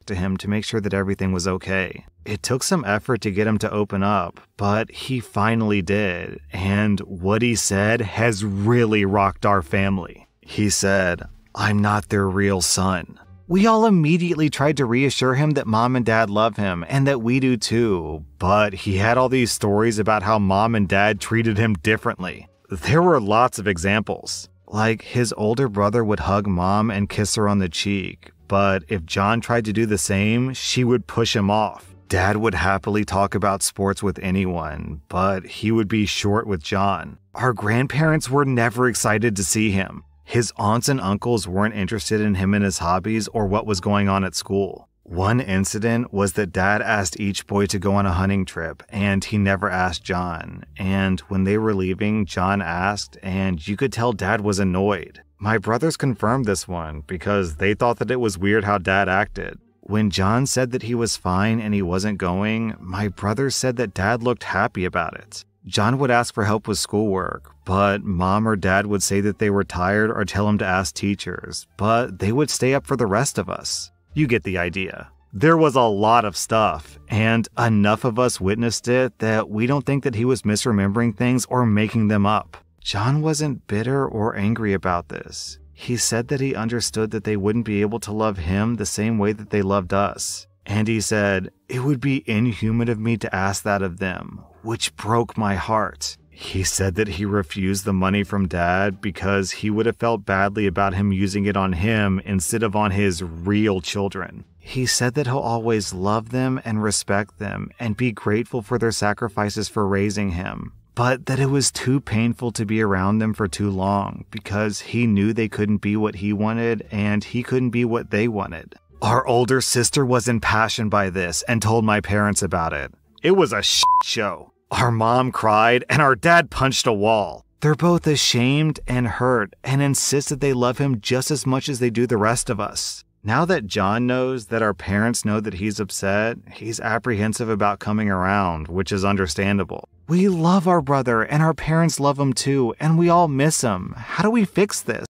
to him to make sure that everything was okay. It took some effort to get him to open up, but he finally did, and what he said has really rocked our family. He said, "I'm not their real son." We all immediately tried to reassure him that Mom and Dad love him and that we do too, but he had all these stories about how Mom and Dad treated him differently. There were lots of examples. Like, his older brother would hug Mom and kiss her on the cheek, but if John tried to do the same, she would push him off. Dad would happily talk about sports with anyone, but he would be short with John. Our grandparents were never excited to see him. His aunts and uncles weren't interested in him and his hobbies or what was going on at school. One incident was that Dad asked each boy to go on a hunting trip, and he never asked John. And when they were leaving, John asked, and you could tell Dad was annoyed. My brothers confirmed this one because they thought that it was weird how Dad acted. When John said that he was fine and he wasn't going, my brothers said that Dad looked happy about it. John would ask for help with schoolwork, but Mom or Dad would say that they were tired or tell him to ask teachers, but they would stay up for the rest of us. You get the idea. There was a lot of stuff, and enough of us witnessed it that we don't think that he was misremembering things or making them up. John wasn't bitter or angry about this. He said that he understood that they wouldn't be able to love him the same way that they loved us. And he said, it would be inhuman of me to ask that of them, which broke my heart. He said that he refused the money from Dad because he would have felt badly about him using it on him instead of on his real children. He said that he'll always love them and respect them and be grateful for their sacrifices for raising him, but that it was too painful to be around them for too long because he knew they couldn't be what he wanted and he couldn't be what they wanted. Our older sister was impassioned by this and told my parents about it. It was a shit show. Our mom cried and our dad punched a wall. They're both ashamed and hurt and insist that they love him just as much as they do the rest of us. Now that John knows that our parents know that he's upset, he's apprehensive about coming around, which is understandable. We love our brother and our parents love him too, and we all miss him. How do we fix this?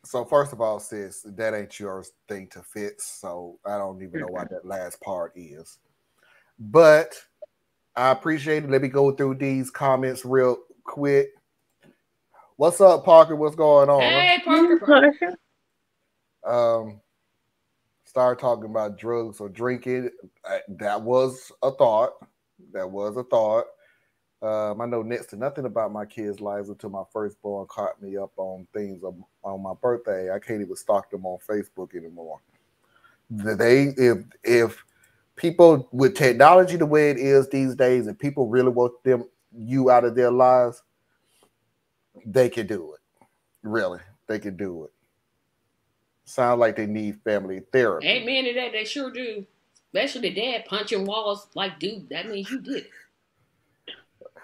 So first of all, sis, that ain't your thing to fix, so I don't even know why that last part is. But I appreciate it. Let me go through these comments real quick. What's up, Parker? What's going on? Hey, Parker. Start talking about drugs or drinking. That was a thought. I know next to nothing about my kids' lives until my firstborn caught me up on things on my birthday. I can't even stalk them on Facebook anymore. If people with technology the way it is these days, and people really want you out of their lives, they can do it. Really, they can do it. Sound like they need family therapy. Amen to that. They sure do. Especially the dad punching walls. Like, dude, that means you did it.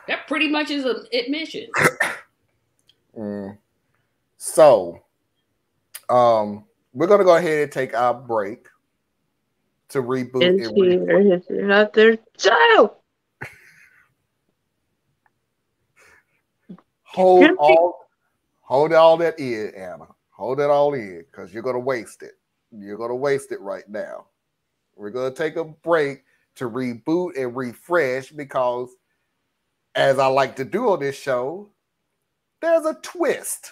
That pretty much is an admission. So, we're gonna go ahead and take our break to reboot. You're not their child. Hold all that in, Anna. Hold it all in, because you're gonna waste it. You're gonna waste it right now. We're gonna take a break to reboot and refresh because, as I like to do on this show, there's a twist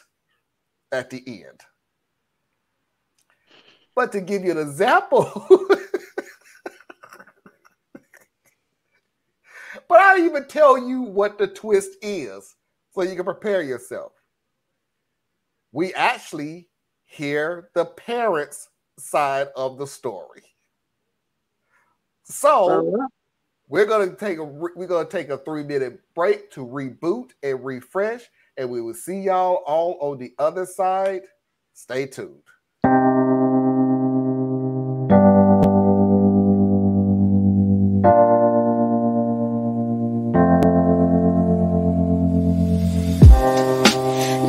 at the end. But to give you an example, but I didn't even tell you what the twist is so you can prepare yourself. We actually hear the parents' side of the story. So we're gonna take a 3-minute break to reboot and refresh, and we will see y'all all on the other side. Stay tuned.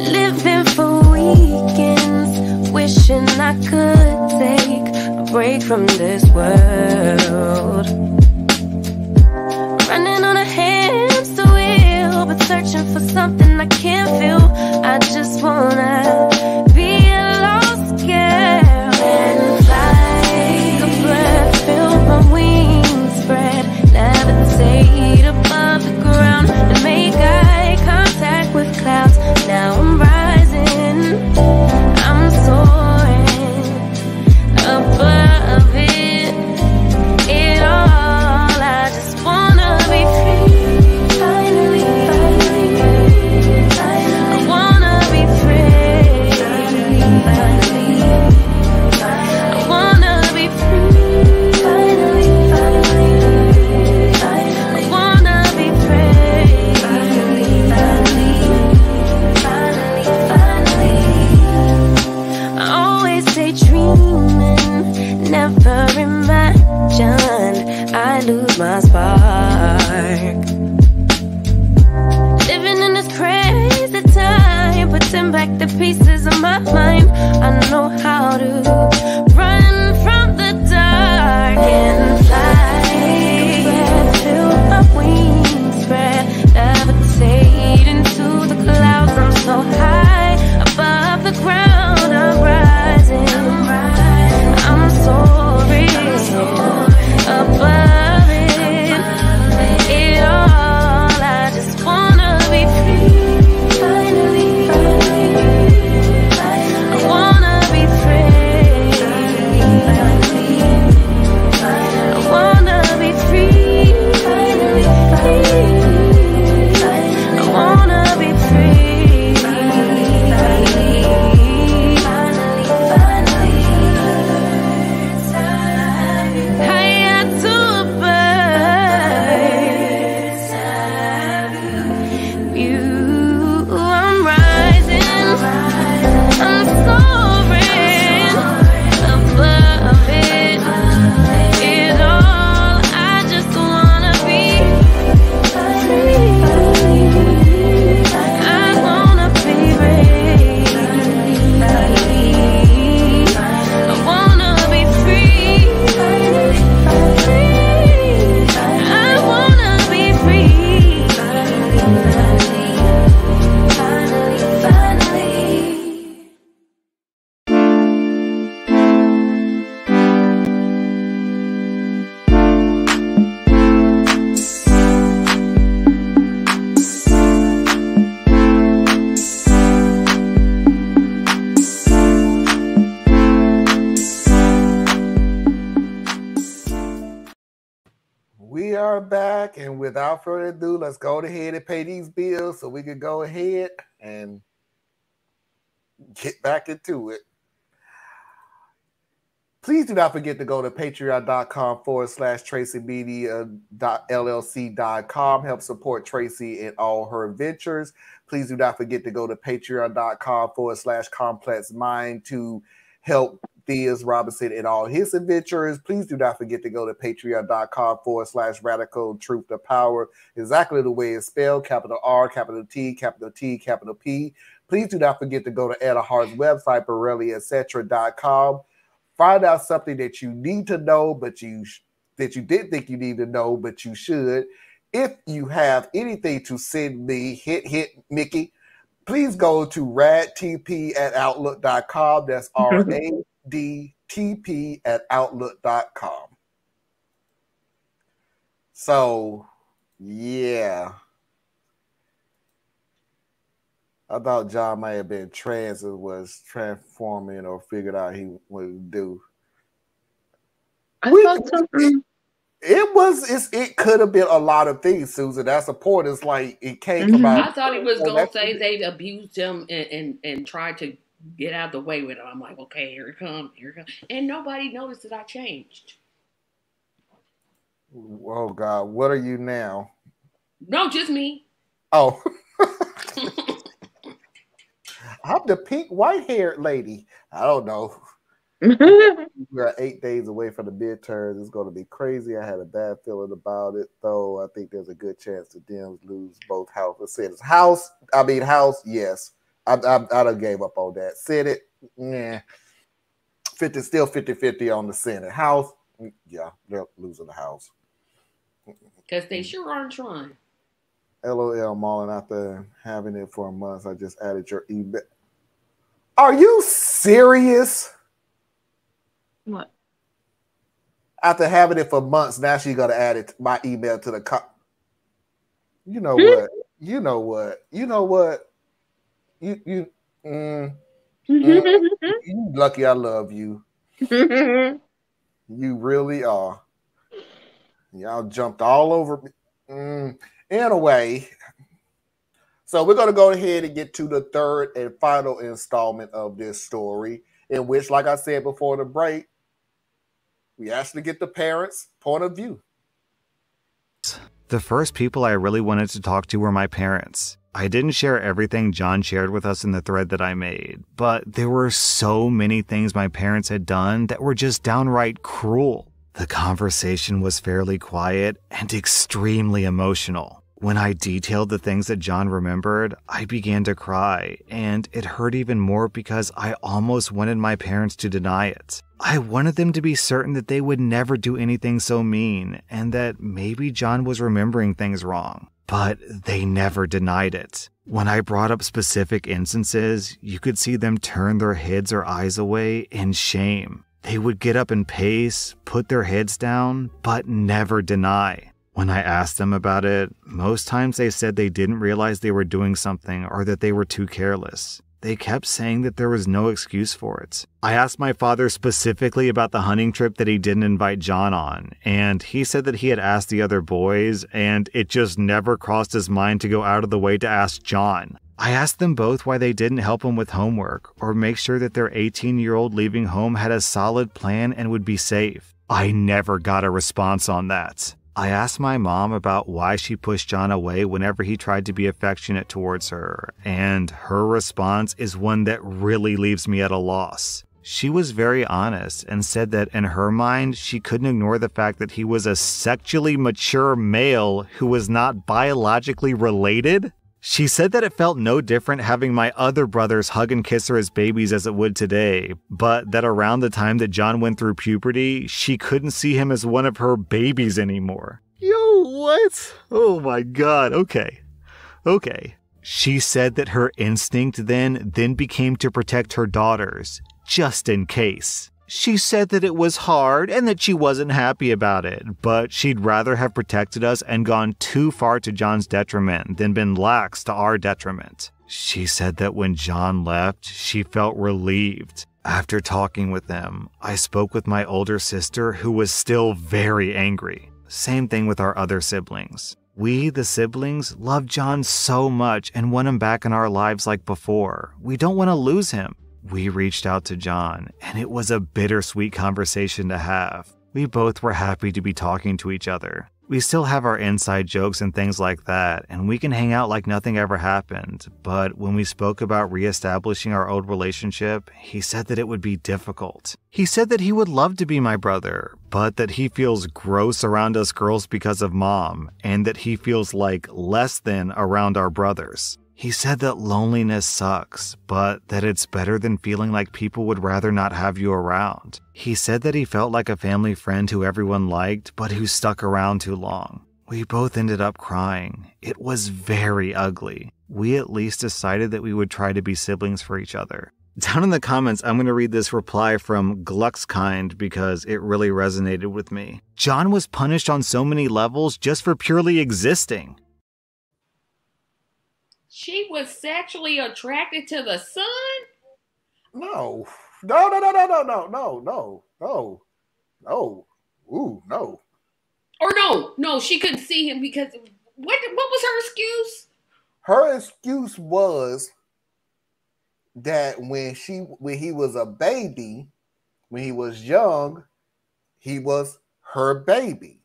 Living for weekends, wishing I could take a break from this world. Running on a hamster wheel, but searching for something I can't feel. I just wanna be a lost girl and fly. Take a breath, feel my wings spread, levitate above the ground and make eye contact with clouds. Now I'm rising, I'm soaring above it all. I just wanna be free, finally. I wanna be free. always daydreaming, never imagine I lose my spark. Living in this crazy time, putting back the pieces of my mind. I know how to run from the dark and fly. Feel my wings spread, levitate into the clouds. I'm so high above the ground. I'm rising. I'm soaring above it. It all. I just wanna be free. Finally, I wanna be free. I wanna be free. I wanna be free. Higher to a bird. You, I'm rising. I'm soaring above it. It all. I just wanna be free. I wanna be free. I wanna be free. I wanna be free. We are back, and without further ado, let's go ahead and pay these bills so we can go ahead and get back into it. Please do not forget to go to patreon.com/TracyMedia.LLC.com. Help support Tracy in all her ventures. Please do not forget to go to patreon.com/ComplexMind to help Theus Robinson in all his adventures. Please do not forget to go to patreon.com/Radical Truth to Power, exactly the way it's spelled, capital R, capital T, capital T, capital P. Please do not forget to go to AITAH's website, BorelliEtc.com. Find out something that you need to know, but that you didn't think you need to know, but you should. If you have anything to send me, hit Mickey, please go to radtp@outlook.com. That's RADTP@outlook.com. So, yeah. I thought John may have been trans and was transforming or figured out he would do. It could have been a lot of things, Susan. That's the point. It's like it came from I thought he was gonna say they'd abused him and tried to get out of the way with him. I'm like, okay, here it comes. And nobody noticed that I changed. Oh God, what are you now? No, just me. Oh. I'm the pink white-haired lady. I don't know. We're 8 days away from the midterms. It's going to be crazy. I had a bad feeling about it, though. I think there's a good chance the Dems lose both houses. House, yes. I done gave up on that. Senate, yeah. Still 50-50 on the Senate. House, yeah, they're losing the House. Because they sure aren't trying. LOL, Marlon, after having it for a month, I just added your email. Are you serious? What? After having it for months, now she's gonna add my email to the You know what? You know what? You know what? You lucky I love you. You really are. Y'all jumped all over me. Anyway, so we're going to go ahead and get to the third and final installment of this story, in which, like I said before the break, we actually get the parents' point of view. The first people I really wanted to talk to were my parents. I didn't share everything John shared with us in the thread that I made, but there were so many things my parents had done that were just downright cruel. The conversation was fairly quiet and extremely emotional. When I detailed the things that John remembered, I began to cry, and it hurt even more because I almost wanted my parents to deny it. I wanted them to be certain that they would never do anything so mean, and that maybe John was remembering things wrong. But they never denied it. When I brought up specific instances, you could see them turn their heads or eyes away in shame. They would get up and pace, put their heads down, but never deny. When I asked them about it, most times they said they didn't realize they were doing something or that they were too careless. They kept saying that there was no excuse for it. I asked my father specifically about the hunting trip that he didn't invite John on, and he said that he had asked the other boys, and it just never crossed his mind to go out of the way to ask John. I asked them both why they didn't help him with homework or make sure that their 18-year-old leaving home had a solid plan and would be safe. I never got a response on that. I asked my mom about why she pushed John away whenever he tried to be affectionate towards her, and her response is one that really leaves me at a loss. She was very honest and said that in her mind, she couldn't ignore the fact that he was a sexually mature male who was not biologically related. She said that it felt no different having my other brothers hug and kiss her as babies as it would today, but that around the time that John went through puberty, she couldn't see him as one of her babies anymore. Yo, what? Oh my god, okay. She said that her instinct then became to protect her daughters, just in case. She said that it was hard and that she wasn't happy about it, but she'd rather have protected us and gone too far to John's detriment than been lax to our detriment. She said that when John left, she felt relieved. After talking with them, I spoke with my older sister, who was still very angry. Same thing with our other siblings. We, the siblings, love John so much and want him back in our lives like before. We don't want to lose him. We reached out to John, and it was a bittersweet conversation to have. We both were happy to be talking to each other. We still have our inside jokes and things like that, and we can hang out like nothing ever happened. But when we spoke about reestablishing our old relationship, he said that it would be difficult. He said that he would love to be my brother, but that he feels gross around us girls because of Mom, and that he feels like less than around our brothers. He said that loneliness sucks, but that it's better than feeling like people would rather not have you around. He said that he felt like a family friend who everyone liked, but who stuck around too long. We both ended up crying. It was very ugly. We at least decided that we would try to be siblings for each other. Down in the comments, I'm going to read this reply from Gluckskind because it really resonated with me. John was punished on so many levels just for purely existing. She was sexually attracted to the son? No. Ooh, no. Or no, she couldn't see him because what was her excuse? Her excuse was that when he was a baby, when he was young, he was her baby.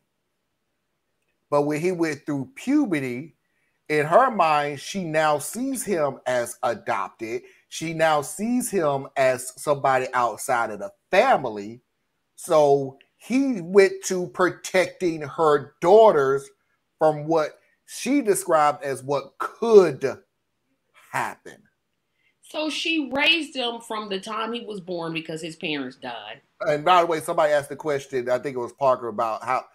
But when he went through puberty, in her mind, she now sees him as adopted. She now sees him as somebody outside of the family. So he went to protecting her daughters from what she described as what could happen. So she raised him from the time he was born because his parents died. And by the way, somebody asked the question, I think it was Parker, about how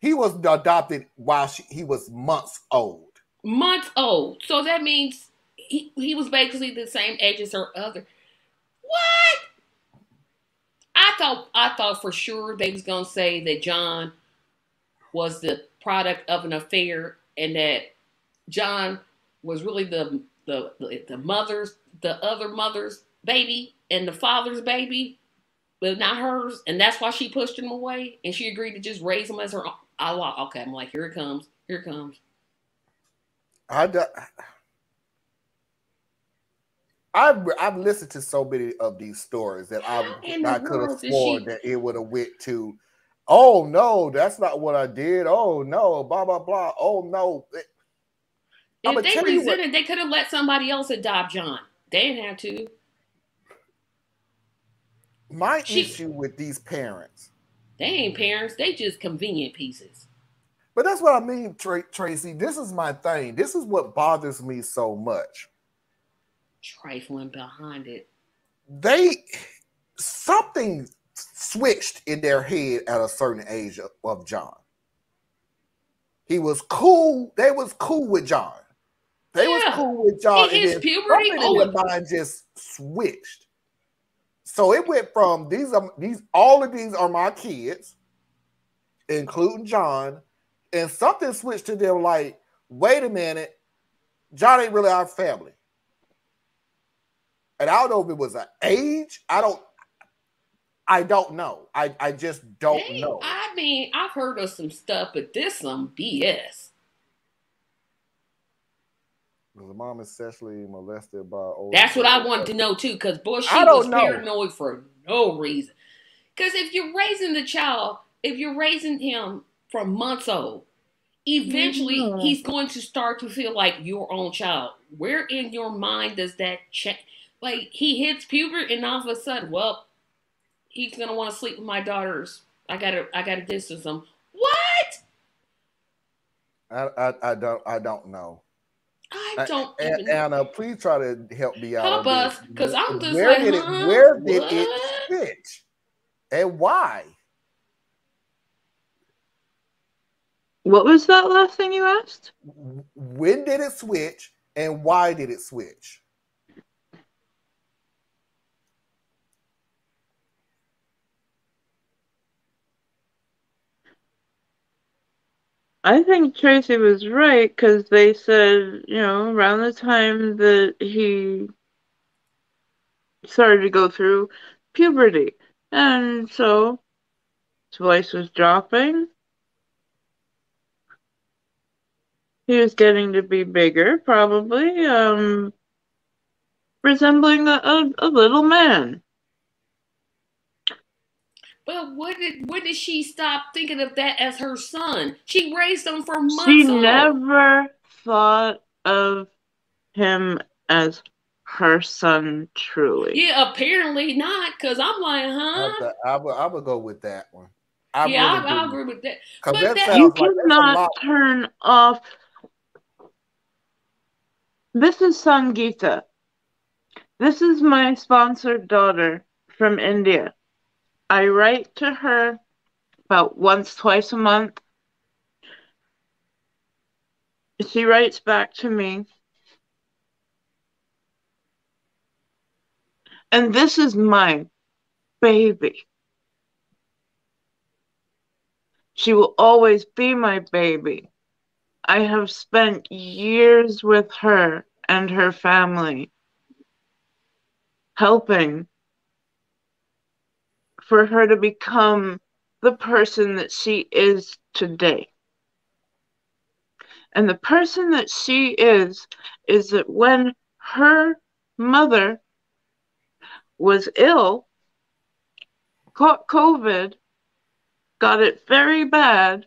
he was adopted while he was months old. So that means he was basically the same age as her other. What? I thought for sure they was gonna say that John was the product of an affair and that John was really the other mother's baby and the father's baby, but not hers, and that's why she pushed him away and she agreed to just raise him as her own. Okay, I'm like, here it comes. I've listened to so many of these stories that I could have sworn that it would have went to, oh no, that's not what I did. Oh no, blah blah blah. Oh no. If they resented, they could have let somebody else adopt John. They didn't have to. My issue with these parents. They ain't parents. They just convenient pieces. But that's what I mean, Tracy. This is my thing. This is what bothers me so much. Trifling behind it. Something switched in their head at a certain age of John. He was cool. They was cool with John. They was cool with John. And his puberty, in their mind just switched. So it went from all of these are my kids, including John, and something switched to them like, wait a minute, John ain't really our family. And I don't know if it was an age. I don't know. I just don't know. I mean, I've heard of some stuff, but this some BS. Was the mom is sexually molested by older? That's what I wanted to know too, because boy, she was paranoid for no reason. Because if you're raising the child, if you're raising him from months old, eventually he's going to start to feel like your own child. Where in your mind does that change? Like he hits puberty, and all of a sudden, well, he's gonna want to sleep with my daughters. I gotta distance him. What? I don't know. I don't even know. Anna, please try to help me out. Help us, because I'm just where did it switch? And why? What was that last thing you asked? When did it switch and why did it switch? I think Tracy was right because they said, around the time that he started to go through puberty. And so his voice was dropping. He was getting to be bigger, probably, resembling a little man. But when did she stop thinking of that as her son? She raised him for months. She never thought of him as her son, truly. Yeah, apparently not, because I'm like, huh? I would go with that one. I agree with that. But you cannot turn off. This is Sangeeta. This is my sponsored daughter from India. I write to her about once, twice a month. She writes back to me. And this is my baby. She will always be my baby. I have spent years with her and her family, helping for her to become the person that she is today. And the person that she is that when her mother was ill, caught COVID, got it very bad,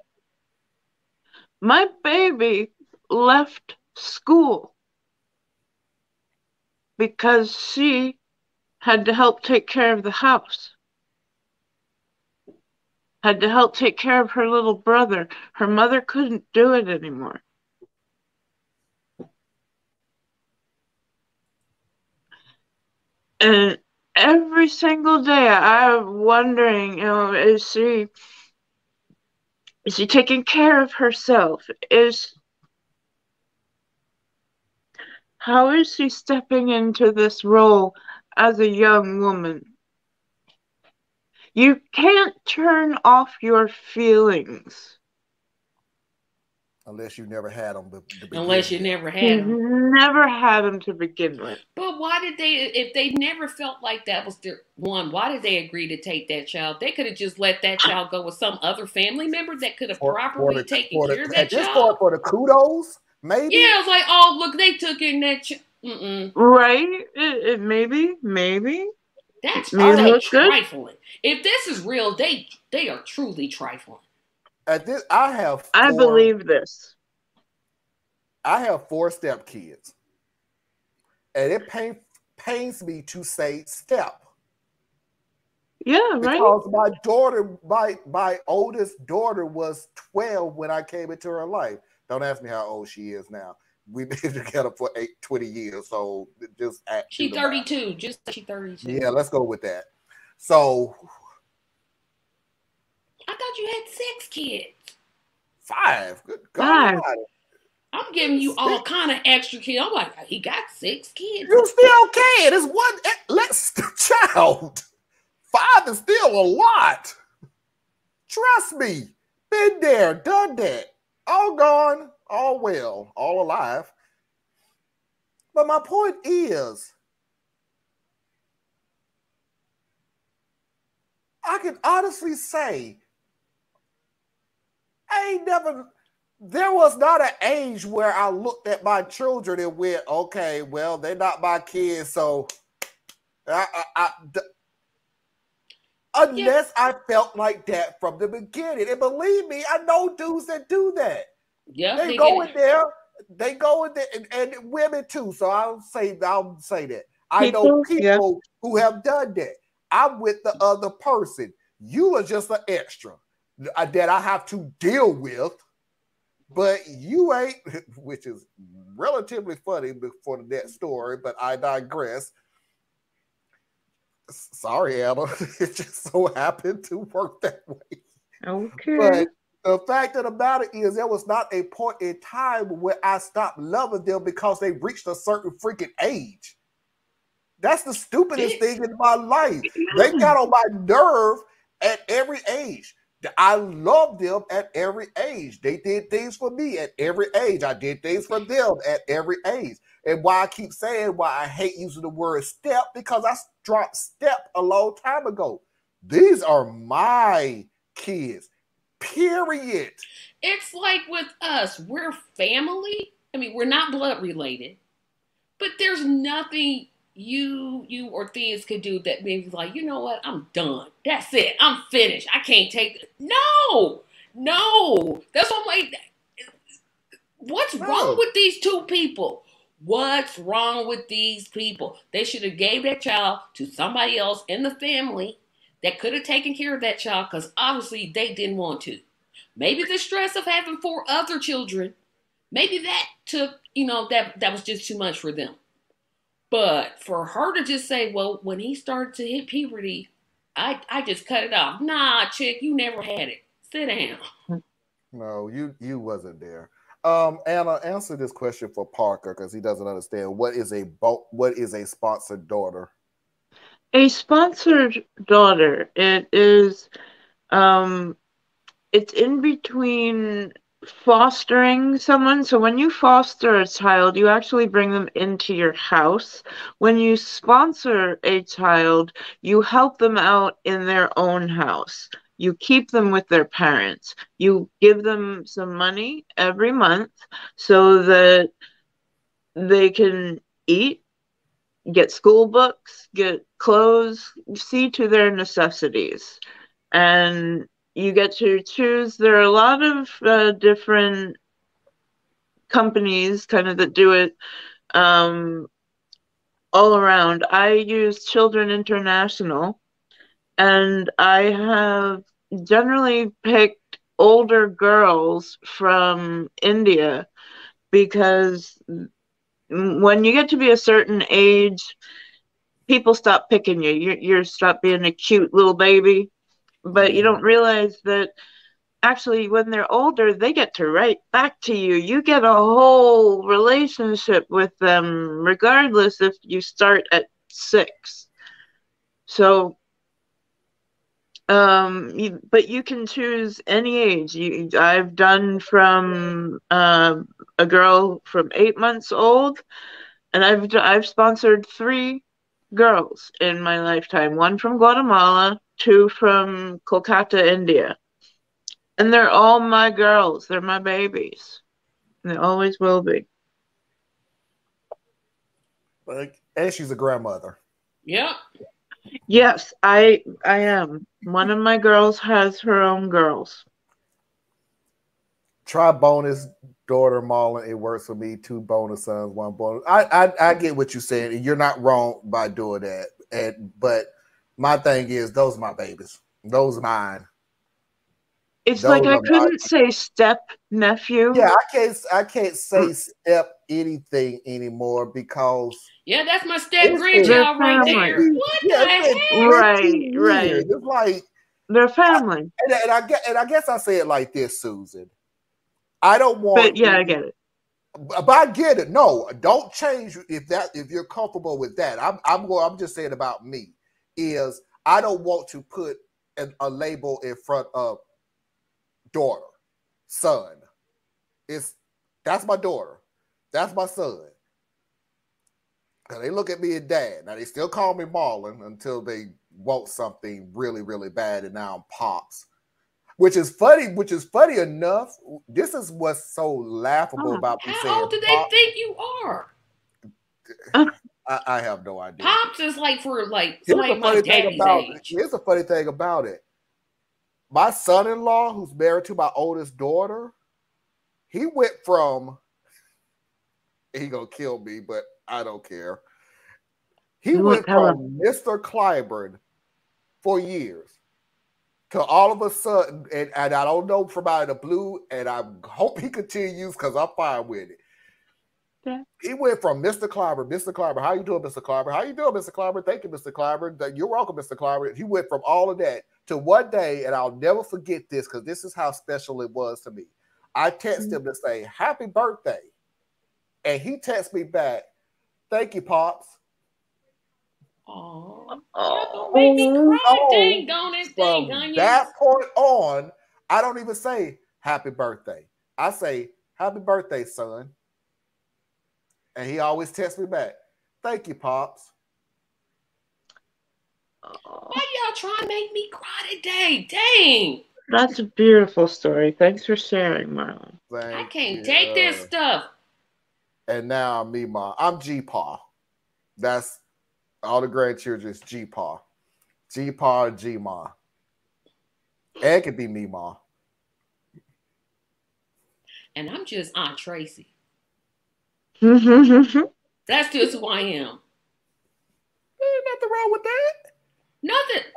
my baby left school because she had to help take care of the house. Had to help take care of her little brother. Her mother couldn't do it anymore. And every single day I'm wondering, is she taking care of herself? How is she stepping into this role as a young woman? You can't turn off your feelings. Unless you never had them. Unless you never had them. Never had them to begin with. But why did if they never felt like that was their one, why did they agree to take that child? They could have just let that child go with some other family member that could have properly taken care of that child. For the kudos, maybe? Yeah, it's like, oh, look, they took in that child. Right? Maybe. That's trifling. If this is real, they are truly trifling. At this, I believe this. I have 4 stepkids, and it pains me to say step. Yeah, right. Because my daughter, my oldest daughter was 12 when I came into her life. Don't ask me how old she is now. We've been together for 20 years, so just she's 32. Just she's 32. Yeah, let's go with that. So I thought you had 6 kids. 5. Good God. I'm giving you all kind of extra kids. I'm like, he got 6 kids. You still can. It's one less child. 5 is still a lot. Trust me. Been there, done that. All gone, all well, all alive. But my point is, I can honestly say, there was not an age where I looked at my children and went, okay, well, they're not my kids, so unless I felt like that from the beginning. And believe me, I know dudes that do that. Yeah, they go in there, and women too. So I'll say that. I know people who have done that. I'm with the other person. You are just an extra that I have to deal with, but you ain't, which is relatively funny for the next story, but I digress. Sorry, Anna. It just so happened to work that way. Okay. But the fact of the matter is, there was not a point in time where I stopped loving them because they reached a certain freaking age. That's the stupidest thing in my life. They got on my nerve at every age. I love them at every age. They did things for me at every age. I did things for them at every age. And why I keep saying why I hate using the word step, because I dropped step a long time ago. These are my kids, period. It's like with us, we're family. I mean, we're not blood related, but there's nothing you or things could do that maybe like, you know what, I'm done. That's it. I'm finished. I can't take it. No. That's what I'm like. What's wrong with these 2 people? What's wrong with these people? They should have gave that child to somebody else in the family that could have taken care of that child, because obviously they didn't want to. Maybe the stress of having 4 other children, maybe that took, that was just too much for them. But for her to just say, well, when he started to hit puberty, I just cut it off. Nah, chick, you never had it. Sit down. No, you wasn't there. Anna, answer this question for Parker, because he doesn't understand. What is a sponsored daughter? A sponsored daughter. It is it's in between fostering someone. So when you foster a child, you actually bring them into your house. When you sponsor a child, you help them out in their own house. You keep them with their parents. You give them some money every month so that they can eat, get school books, get clothes, see to their necessities. And you get to choose. There are a lot of different companies kind of that do it all around. I use Children International, and I have generally picked older girls from India, because when you get to be a certain age, people stop picking you. You stop being a cute little baby. But you don't realize that actually when they're older, they get to write back to you. You get a whole relationship with them, regardless if you start at 6. So, but you can choose any age. I've done from a girl from 8 months old, and I've sponsored 3 girls in my lifetime. 1 from Guatemala, 2 from Kolkata, India. And they're all my girls. They're my babies. They always will be. And she's a grandmother. Yeah. Yes, I am. One of my girls has her own girls. Try bonus daughter Marlon, it works for me. 2 bonus sons, 1 bonus. I get what you're saying, and you're not wrong by doing that. But my thing is, those are my babies. Those are mine. It's those like I couldn't say step nephew. Yeah, I can't say step anything anymore because that's my step grandchild right there. What the heck? Right. It's like they're family. And I guess I say it like this, Susan. I don't want. But I get it. But I get it. No, don't change if you're comfortable with that. I'm just saying about me is I don't want to put a label in front of daughter, son. That's my daughter. That's my son. They look at me as dad. Now they still call me Marlon until they want something really, really bad, and now I'm Pops. Which is funny enough. This is what's so laughable about me saying. How old do they think you are? I have no idea. Pops is like for like my daddy's age. Here's the funny thing about it. My son-in-law, who's married to my oldest daughter, he went from, he gonna kill me, but I don't care. He went from Mr. Clyburn for years to all of a sudden, and I don't know from out of the blue, and I hope he continues because I'm fine with it. Yeah. He went from Mr. Clyburn, how you doing, Mr. Clyburn? How you doing, Mr. Clyburn? Thank you, Mr. Clyburn. You're welcome, Mr. Clyburn. He went from all of that to one day, and I'll never forget this because this is how special it was to me. I texted him to say, happy birthday. And he texted me back, thank you, Pops. Oh, don't make me cry. Dang on it, dang on you. That point on, I don't even say happy birthday. I say, happy birthday, son. And he always texts me back, thank you, Pops. Why y'all trying to make me cry today? Dang. That's a beautiful story. Thanks for sharing, Marlon. I can't take this stuff. And now I'm G-Paw. That's all the grandchildren is G-Paw. G-Paw and G-Ma. And it could be me-Ma. And I'm just Aunt Tracy. That's just who I am. Ain't nothing wrong with that. Nothing.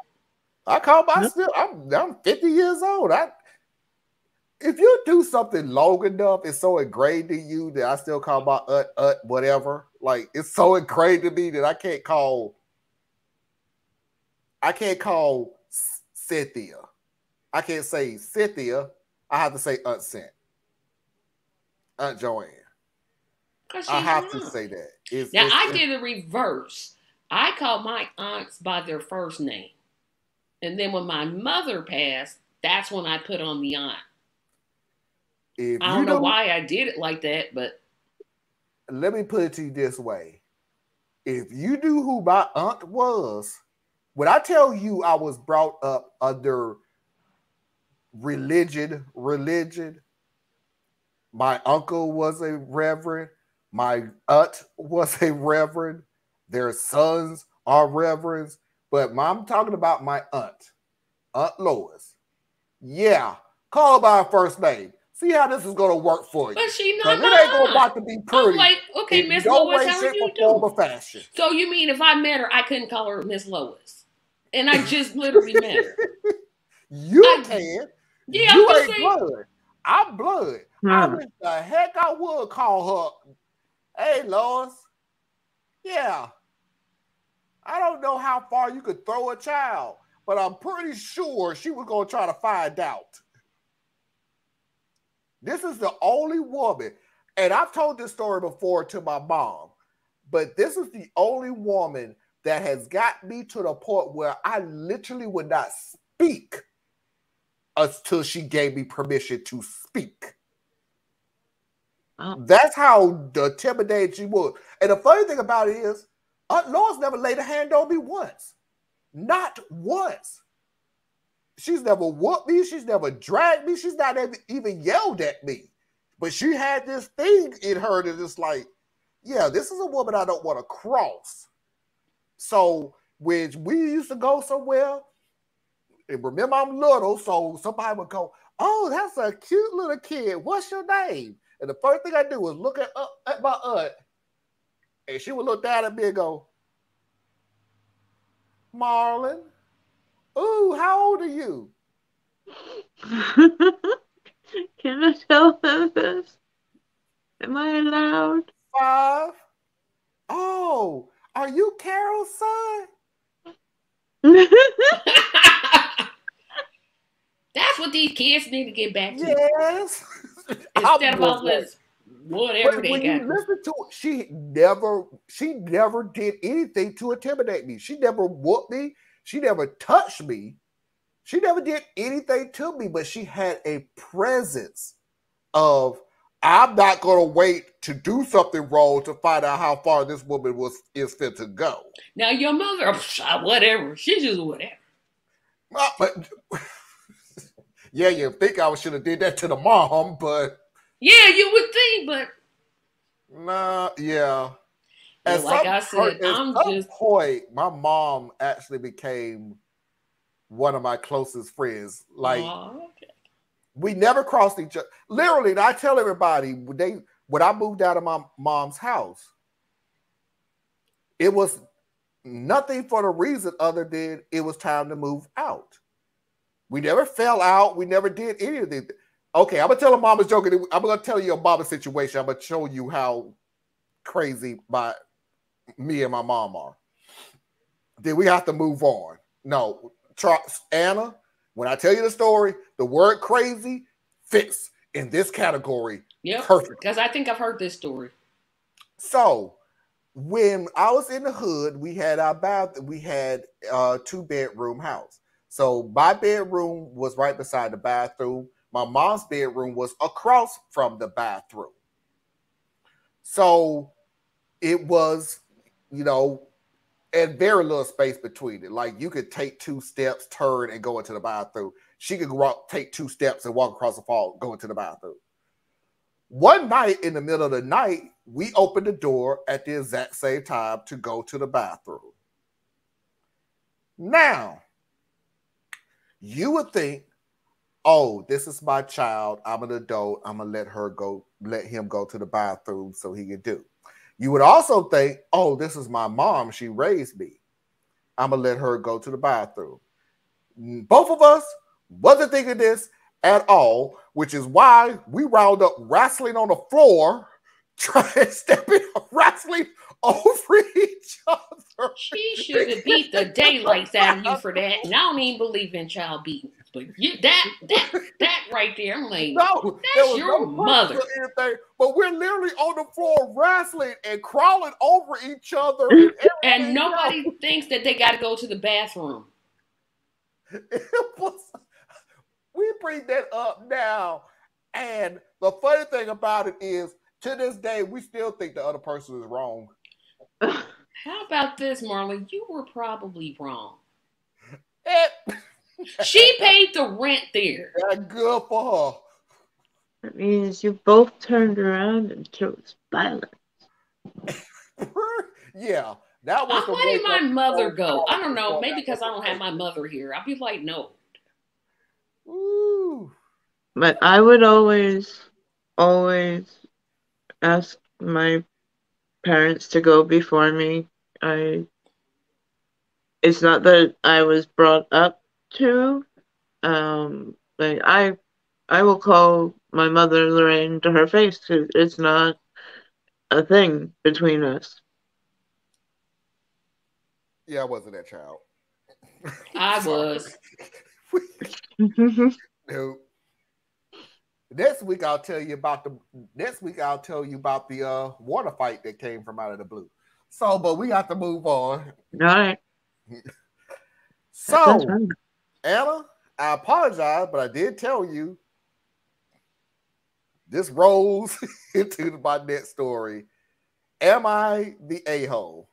I call myself, I'm 50 years old. If you do something long enough, it's so ingrained in you that I still call my whatever. Like, it's so ingrained to me that I can't call Cynthia. I can't say Cynthia. I have to say Aunt Cent. Aunt Joanne. I have to say that. I did the reverse. I called my aunts by their first name. And then when my mother passed, that's when I put on the aunt. I don't know why I did it like that, but. Let me put it to you this way. If you knew who my aunt was, when I tell you I was brought up under religion, my uncle was a reverend, my aunt was a reverend, their sons are reverends, but I'm talking about my aunt, Aunt Lois. Yeah, call her by her first name. See how this is going to work for you. But she not my aunt. It ain't going to be pretty. I'm like, okay, Miss Lois, how are you doing? Fashion. So you mean if I met her, I couldn't call her Miss Lois? And I just literally met her. You can. Yeah, you ain't blood. I'm blood. I wish the heck I would call her. Hey, Lois. Yeah. I don't know how far you could throw a child, but I'm pretty sure she was going to try to find out. This is the only woman, and I've told this story before to my mom, but this is the only woman that has got me to the point where I literally would not speak until she gave me permission to speak. Oh. That's how intimidated she was. And the funny thing about it is, Aunt Lois never laid a hand on me once. Not once. She's never whooped me. She's never dragged me. She's not even yelled at me. But she had this thing in her that is like, yeah, this is a woman I don't want to cross. So when we used to go somewhere, and remember I'm little, so somebody would go, oh, that's a cute little kid. What's your name? And the first thing I do was look at my aunt, and she would look down at me and go, Marlon, ooh, how old are you? Can I tell them this? Am I allowed? 5. Oh, are you Carol's son? That's what these kids need to get back to. Yes. Instead of all this whatever they when got. you listen to it, she never did anything to intimidate me. She never whooped me. She never touched me. She never did anything to me, but she had a presence of, I'm not going to wait to do something wrong to find out how far this woman is fit to go. Now your mother, whatever. She's just whatever. But yeah, you think I should have did that to the mom, but yeah, you would think, but nah, yeah. At like I said, point, my mom actually became one of my closest friends. Like, okay. We never crossed each other. Literally, I tell everybody when I moved out of my mom's house, it was nothing for the reason other than it was time to move out. We never fell out. We never did anything. Okay, I'm gonna tell a mama's joke. I'm gonna tell you a mama's situation. I'm gonna show you how crazy me and my mom are. Then we have to move on. No, Anna, when I tell you the story, the word crazy fits in this category. Yeah, perfect. Because I think I've heard this story. So when I was in the hood, we had our we had a 2-bedroom house. So my bedroom was right beside the bathroom. My mom's bedroom was across from the bathroom. So it was, and very little space between it. Like you could take 2 steps, turn, and go into the bathroom. She could take 2 steps and walk across the hall, go into the bathroom. One night in the middle of the night, we opened the door at the exact same time to go to the bathroom. Now, you would think, oh, this is my child. I'm an adult. I'm gonna let him go to the bathroom so he can do. You would also think, oh, this is my mom. She raised me. I'm gonna let her go to the bathroom. Both of us wasn't thinking this at all, which is why we wound up wrestling on the floor, wrestling over each other. She should have beat the daylights out of you for that. And I don't even believe in child beating. But that right there, I'm like, no, that's your mother. But we're literally on the floor wrestling and crawling over each other. And nobody thinks that they got to go to the bathroom. We bring that up now. And the funny thing about it is, to this day, we still think the other person is wrong. How about this, Marlon? You were probably wrong. She paid the rent there. That's good for her. That means you both turned around and chose violence. Yeah. That was why did my mother go? I don't know. Maybe because I don't have my mother here. I'll be like, no. Ooh. But I would always ask my parents to go before me. It's not that I was brought up to. Like I will call my mother Lorraine to her face because it's not a thing between us. Yeah, I wasn't that child. I was. Nope. Next week I'll tell you about the water fight that came from out of the blue. So, but we have to move on. All right. So, Anna, I apologize, but I did tell you this rolls into my next story. Am I the a-hole?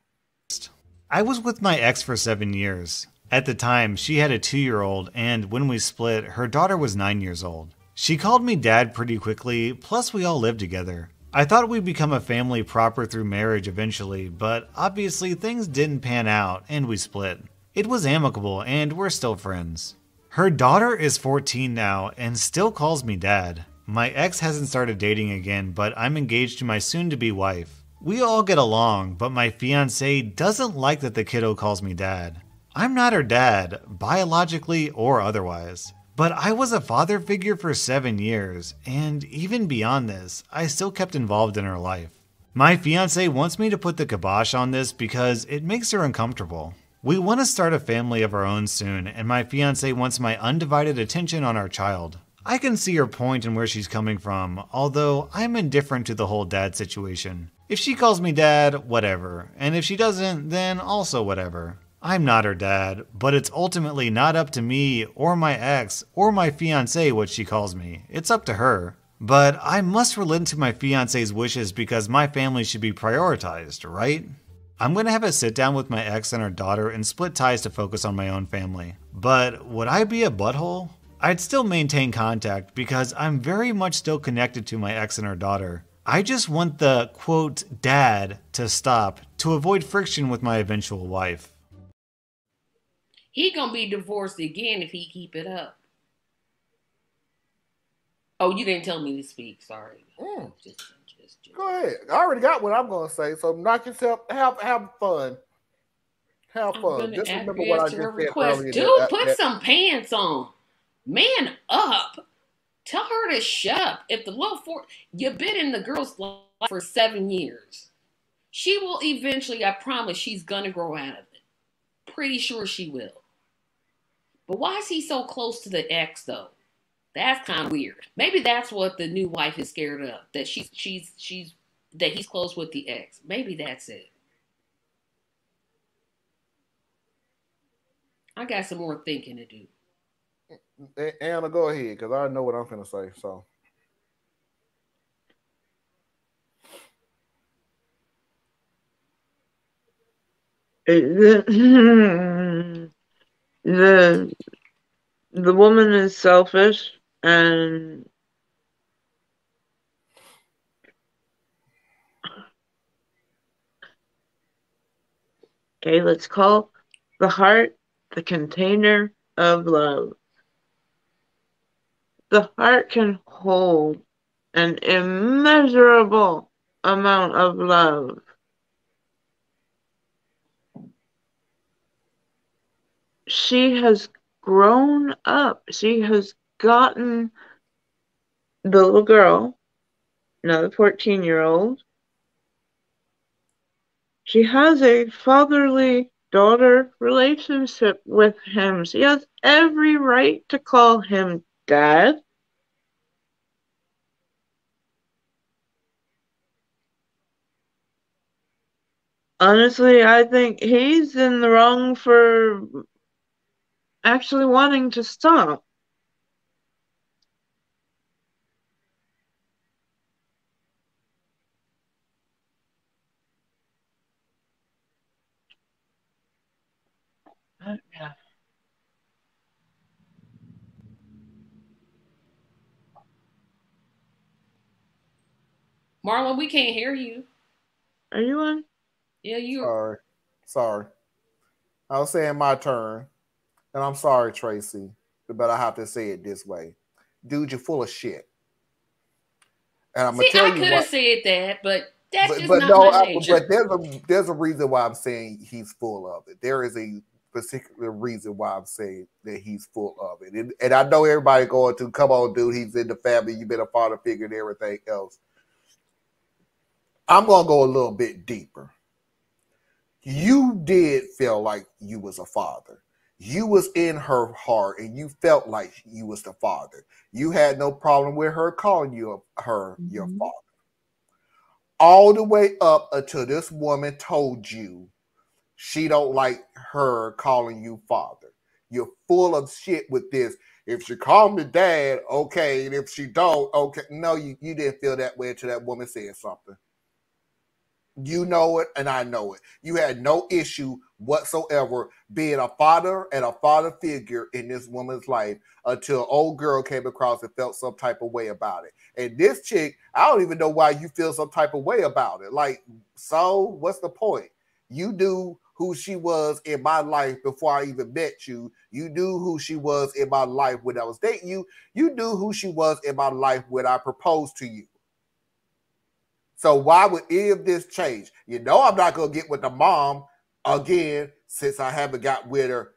I was with my ex for 7 years. At the time, she had a 2-year-old, and when we split, her daughter was 9 years old. She called me dad pretty quickly, plus we all lived together. I thought we'd become a family proper through marriage eventually, but obviously things didn't pan out, and we split. It was amicable, and we're still friends. Her daughter is 14 now, and still calls me dad. My ex hasn't started dating again, but I'm engaged to my soon-to-be wife. We all get along, but my fiancé doesn't like that the kiddo calls me dad. I'm not her dad, biologically or otherwise. But I was a father figure for 7 years, and even beyond this, I still kept involved in her life. My fiancé wants me to put the kibosh on this because it makes her uncomfortable. We want to start a family of our own soon, and my fiancé wants my undivided attention on our child. I can see her point and where she's coming from, although I'm indifferent to the whole dad situation. If she calls me dad, whatever, and if she doesn't, then also whatever. I'm not her dad, but it's ultimately not up to me or my ex or my fiancé what she calls me. It's up to her. But I must relent to my fiancé's wishes because my family should be prioritized, right? I'm going to have a sit down with my ex and her daughter and split ties to focus on my own family. But would I be a butthole? I'd still maintain contact because I'm very much still connected to my ex and her daughter. I just want the, quote, dad to stop to avoid friction with my eventual wife. He gonna be divorced again if he keep it up. Oh, you didn't tell me to speak. Sorry. Just. Go ahead. I already got what I'm gonna say. So knock yourself. Have fun. Have fun. Just remember what I just said earlier. Dude, put some pants on. Man up. Tell her to shut up. If the little you've been in the girl's life for 7 years, she will eventually. I promise. She's gonna grow out of it. Pretty sure she will. But why is he so close to the ex though? That's kind of weird. Maybe that's what the new wife is scared of. That that he's close with the ex. Maybe that's it. I got some more thinking to do. Anna, go ahead, because I know what I'm finna say. So the woman is selfish, and okay, let's call the heart the container of love. The heart can hold an immeasurable amount of love. She has grown up. She has gotten the little girl, now the 14-year-old. She has a fatherly daughter relationship with him. She has every right to call him dad. Honestly, I think he's in the wrong for actually wanting to stop. Yeah. Marlon, we can't hear you. Are you on? Yeah, you. Sorry. I was saying my turn, and I'm sorry, Tracy, but I have to say it this way, dude. You're full of shit. And I'm gonna tell you I could have said that, but that's just not my nature. But there's a reason why I'm saying he's full of it. There is a particular reason why I'm saying that he's full of it. And I know everybody going to, come on, dude, he's in the family, you've been a father figure and everything else. I'm going to go a little bit deeper. You did feel like you was a father. You was in her heart and you felt like you was the father. You had no problem with her calling you your father. All the way up until this woman told you she don't like her calling you father. You're full of shit with this. If she called me dad, okay. And if she don't, okay. No, you didn't feel that way until that woman said something. You know it, and I know it. You had no issue whatsoever being a father and a father figure in this woman's life until old girl came across and felt some type of way about it. And this chick, I don't even know why you feel some type of way about it. Like, so what's the point? You do who she was in my life before I even met you. You knew who she was in my life when I was dating you. You knew who she was in my life when I proposed to you. So why would any of this change? You know I'm not going to get with the mom again since I haven't got with her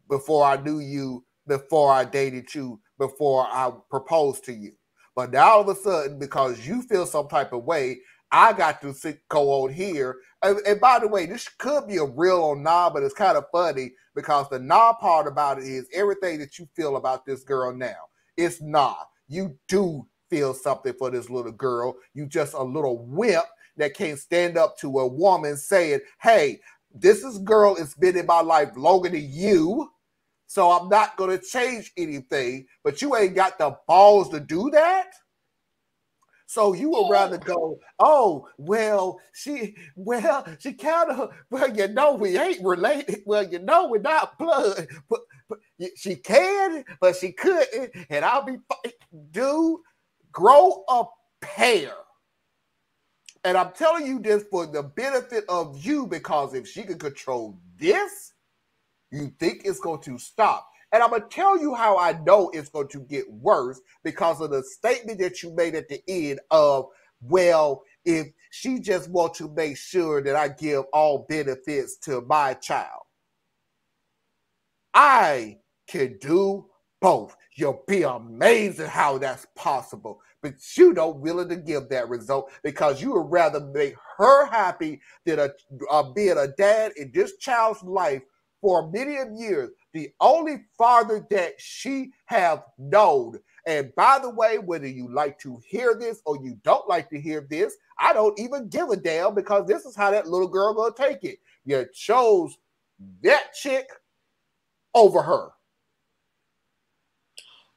before I knew you, before I dated you, before I proposed to you. But now all of a sudden, because you feel some type of way, I got to go on here. And by the way, this could be a real or nah, but it's kind of funny because the nah part about it is everything that you feel about this girl now. It's nah. You do feel something for this little girl. You just a little wimp that can't stand up to a woman saying, hey, this girl has been in my life longer than you, so I'm not going to change anything, but you ain't got the balls to do that? So you would rather go, oh, well, she kind of, well, you know, we ain't related. Well, you know, we're not blood. But she can, but she couldn't. And I'll be, dude, grow a pair. And I'm telling you this for the benefit of you, because if she can control this, you think it's going to stop. And I'm going to tell you how I know it's going to get worse, because of the statement that you made at the end of, well, if she just wants to make sure that I give all benefits to my child. I can do both. You'll be amazed at how that's possible. But you don't willing to give that result because you would rather make her happy than being a dad in this child's life for many of years. The only father that she have known. And by the way, whether you like to hear this or you don't like to hear this, I don't even give a damn, because this is how that little girl gonna take it. You chose that chick over her.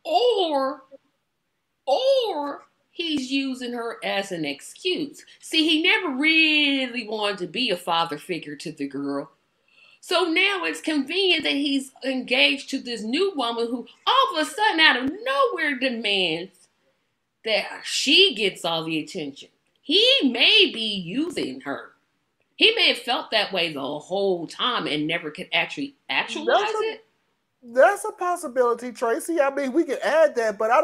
Or he's using her as an excuse. See, he never really wanted to be a father figure to the girl. So now it's convenient that he's engaged to this new woman who all of a sudden out of nowhere demands that she gets all the attention. He may be using her. He may have felt that way the whole time and never could actually actualize it. That's a possibility, Tracy. I mean, we can add that, but I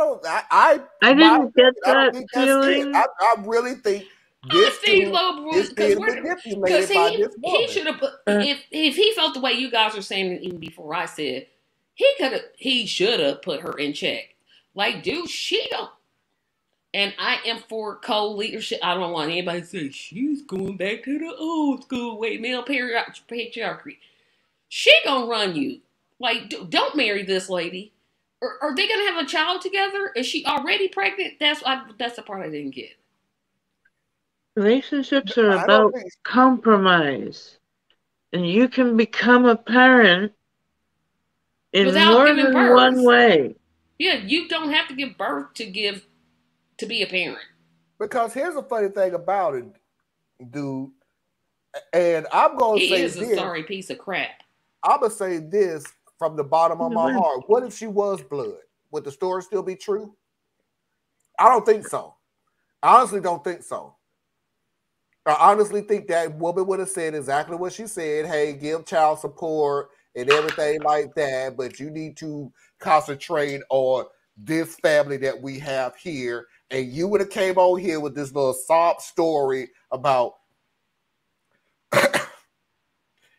didn't get that feeling. I really think this is being manipulated by this woman. He should have put, if he felt the way you guys were saying even before I said, he should have put her in check. Like, dude, she don't. And I am for co-leadership. I don't want anybody to say she's going back to the old school way, male patriarchy. She gonna run you. Like, don't marry this lady. Are they gonna have a child together? Is she already pregnant? That's the part I didn't get. Relationships are about compromise, and you can become a parent in more than one way. Yeah, you don't have to give birth to be a parent. Because here's the funny thing about it, dude. And I'm gonna say this. He is a sorry piece of crap. I'm gonna say this from the bottom of my heart. What if she was blood? Would the story still be true? I don't think so. I honestly don't think so. I honestly think that woman would have said exactly what she said. Hey, give child support and everything like that, but you need to concentrate on this family that we have here. And you would have came on here with this little sob story about,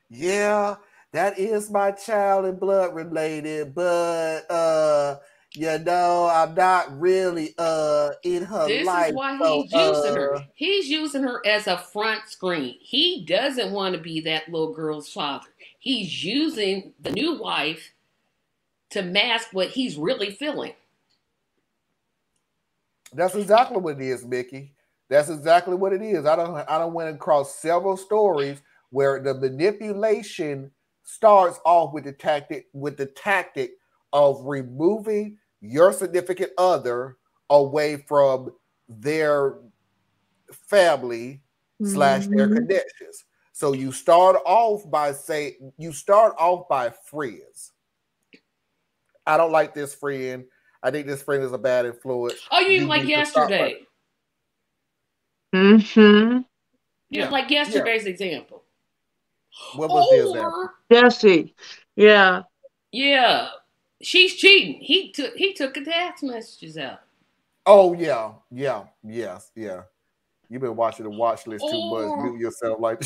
yeah, that is my child and blood related, but you know, I'm not really in her life. This is why he's using her. He's using her as a front screen. He doesn't want to be that little girl's father. He's using the new wife to mask what he's really feeling. That's exactly what it is, Mickey. That's exactly what it is. I don't went across several stories where the manipulation starts off with the tactic of removing your significant other away from their family / their connections. So you start off by friends. I don't like this friend. I think this friend is a bad influence. Oh, you mean like yesterday? Mm-hmm. Yeah, like yesterday's example. What was the example? Jesse. Yeah. Yeah. She's cheating. He took the text messages out. Oh yeah. You've been watching the watch list too much. Mute yourself like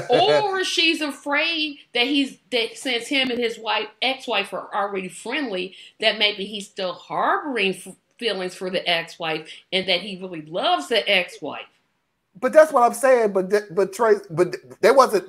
or she's afraid that since him and his ex-wife are already friendly, that maybe he's still harboring feelings for the ex-wife and that he really loves the ex-wife. But that's what I'm saying. But they wasn't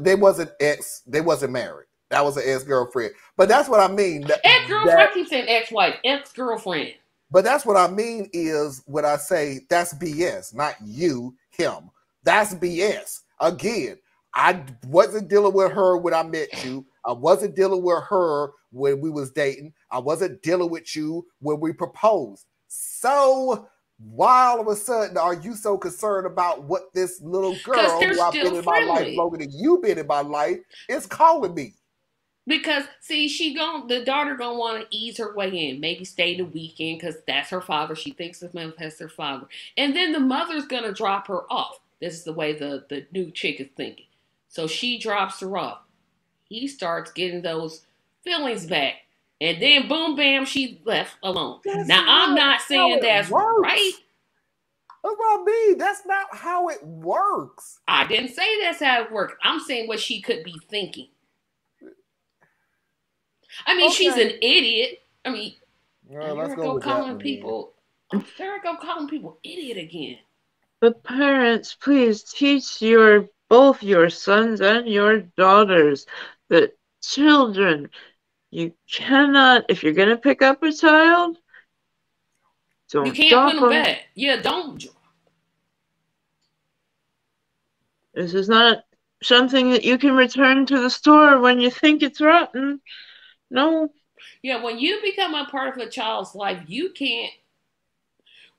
married. That was an ex-girlfriend. But that's what I mean. Ex-girlfriend. I keep saying ex-wife, ex-girlfriend. But that's what I mean is when I say that's BS, not you, him. That's BS. Again, I wasn't dealing with her when I met you. I wasn't dealing with her when we was dating. I wasn't dealing with you when we proposed. So why all of a sudden are you so concerned about what this little girl who I've been in my life longer than you've been in my life is calling me? Because see, the daughter gonna want to ease her way in, maybe stay the weekend because that's her father. She thinks of him as her father, and then the mother's gonna drop her off. This is the way the new chick is thinking. So she drops her off. He starts getting those feelings back, and then boom, bam, she left alone. I'm not saying that's right. That's what I mean. That's not how it works. I didn't say that's how it works. I'm saying what she could be thinking. I mean, she's an idiot. I mean, let's go calling people. There I go calling people idiot again. But parents, please teach both your sons and your daughters that children, you cannot, if you're going to pick up a child, don't you can't put them back. Yeah, don't. This is not something that you can return to the store when you think it's rotten. No. Yeah, when you become a part of a child's life, you can't.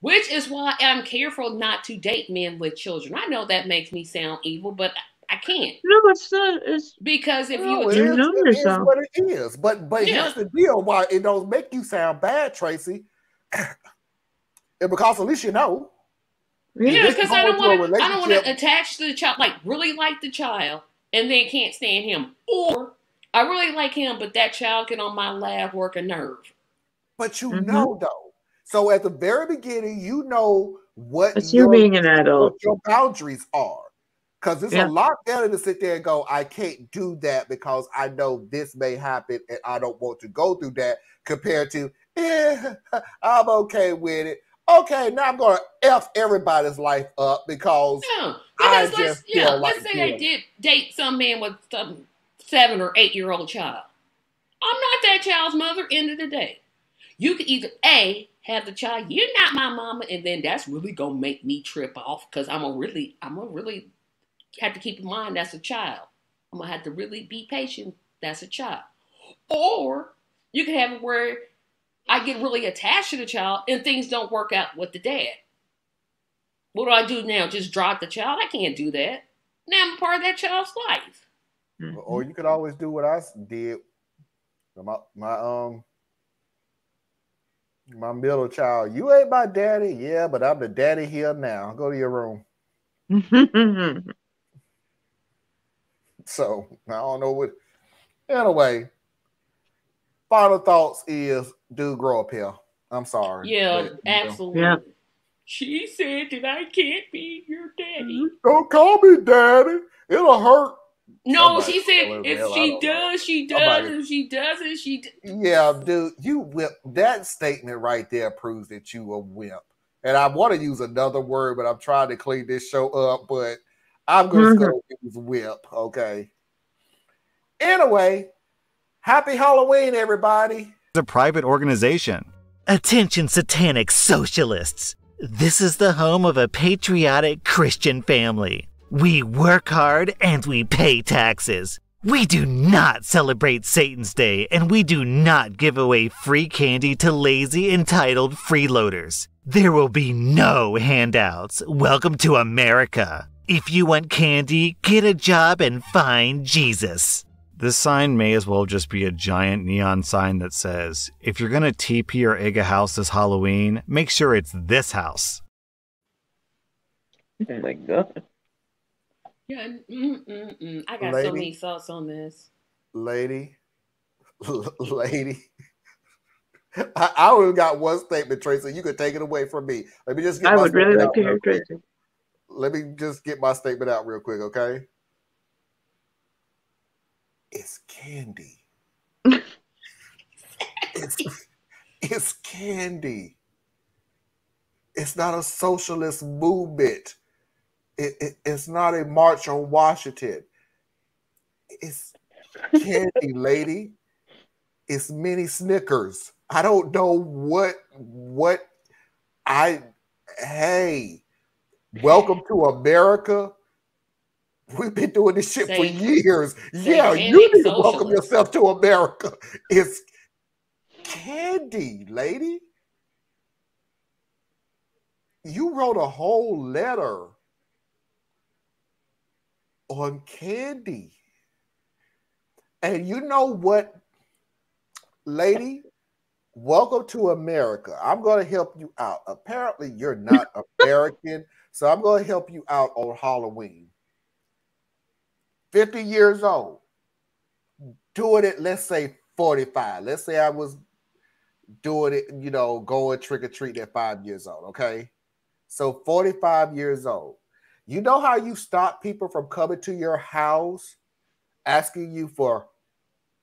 Which is why I'm careful not to date men with children. I know that makes me sound evil, but I can't. No, it's not. It's because if it is what it is. But here's the deal: why it don't make you sound bad, Tracy. And because at least you know. Yeah, because I don't want to attach to the child, like really like the child, and then can't stand him, or I really like him, but that child can on my lab work a nerve. But you know, though. So at the very beginning, you know what being an adult, what your boundaries are. Because it's a lot better to sit there and go, I can't do that because I know this may happen and I don't want to go through that, compared to, I'm okay with it. Okay, now I'm going to F everybody's life up because I just feel like let's say I did date some man with some 7 or 8 year old child. I'm not that child's mother. End of the day, you could either have the child, you're not my mama, and then that's really gonna make me trip off because I'm gonna really have to keep in mind that's a child. I'm gonna have to really be patient. That's a child. Or you can have it where I get really attached to the child and things don't work out with the dad. What do I do now? Just drop the child? I can't do that. Now I'm a part of that child's life. Or you could always do what I did. My middle child, you ain't my daddy. Yeah, but I'm the daddy here now. Go to your room. So I don't know what. Anyway, final thoughts is, dude, grow up here. I'm sorry. Yeah, but, absolutely. Yeah. She said that I can't be your daddy. Don't call me daddy. It'll hurt. No, she said if she does, she does. If she doesn't, she does. Yeah, dude, you whip. That statement right there proves that you a wimp. And I want to use another word, but I'm trying to clean this show up. But I'm going to use whip. Okay. Anyway, happy Halloween, everybody. It's a private organization. Attention, satanic socialists. This is the home of a patriotic Christian family. We work hard and we pay taxes. We do not celebrate Satan's Day, and we do not give away free candy to lazy, entitled freeloaders. There will be no handouts. Welcome to America. If you want candy, get a job and find Jesus. This sign may as well just be a giant neon sign that says, if you're gonna TP or egg a house this Halloween, make sure it's this house. Oh my God. Yeah, I got so many thoughts on this. Lady. I only got one statement, Tracy. You could take it away from me. Let me just get my statement out real quick. Let me just get my statement out real quick, okay? It's candy. It's candy. It's not a socialist movement. It's not a march on Washington. It's candy, lady. It's mini Snickers. I don't know hey, welcome to America. We've been doing this shit for years. Yeah, you need to welcome yourself to America. It's candy, lady. You wrote a whole letter on candy. And you know what, lady? Welcome to America. I'm going to help you out. Apparently, you're not American, so I'm going to help you out on Halloween. 50 years old. Doing it, let's say 45. Let's say I was doing it, going trick-or-treat at 5 years old, okay? So 45 years old. You know how you stop people from coming to your house asking you for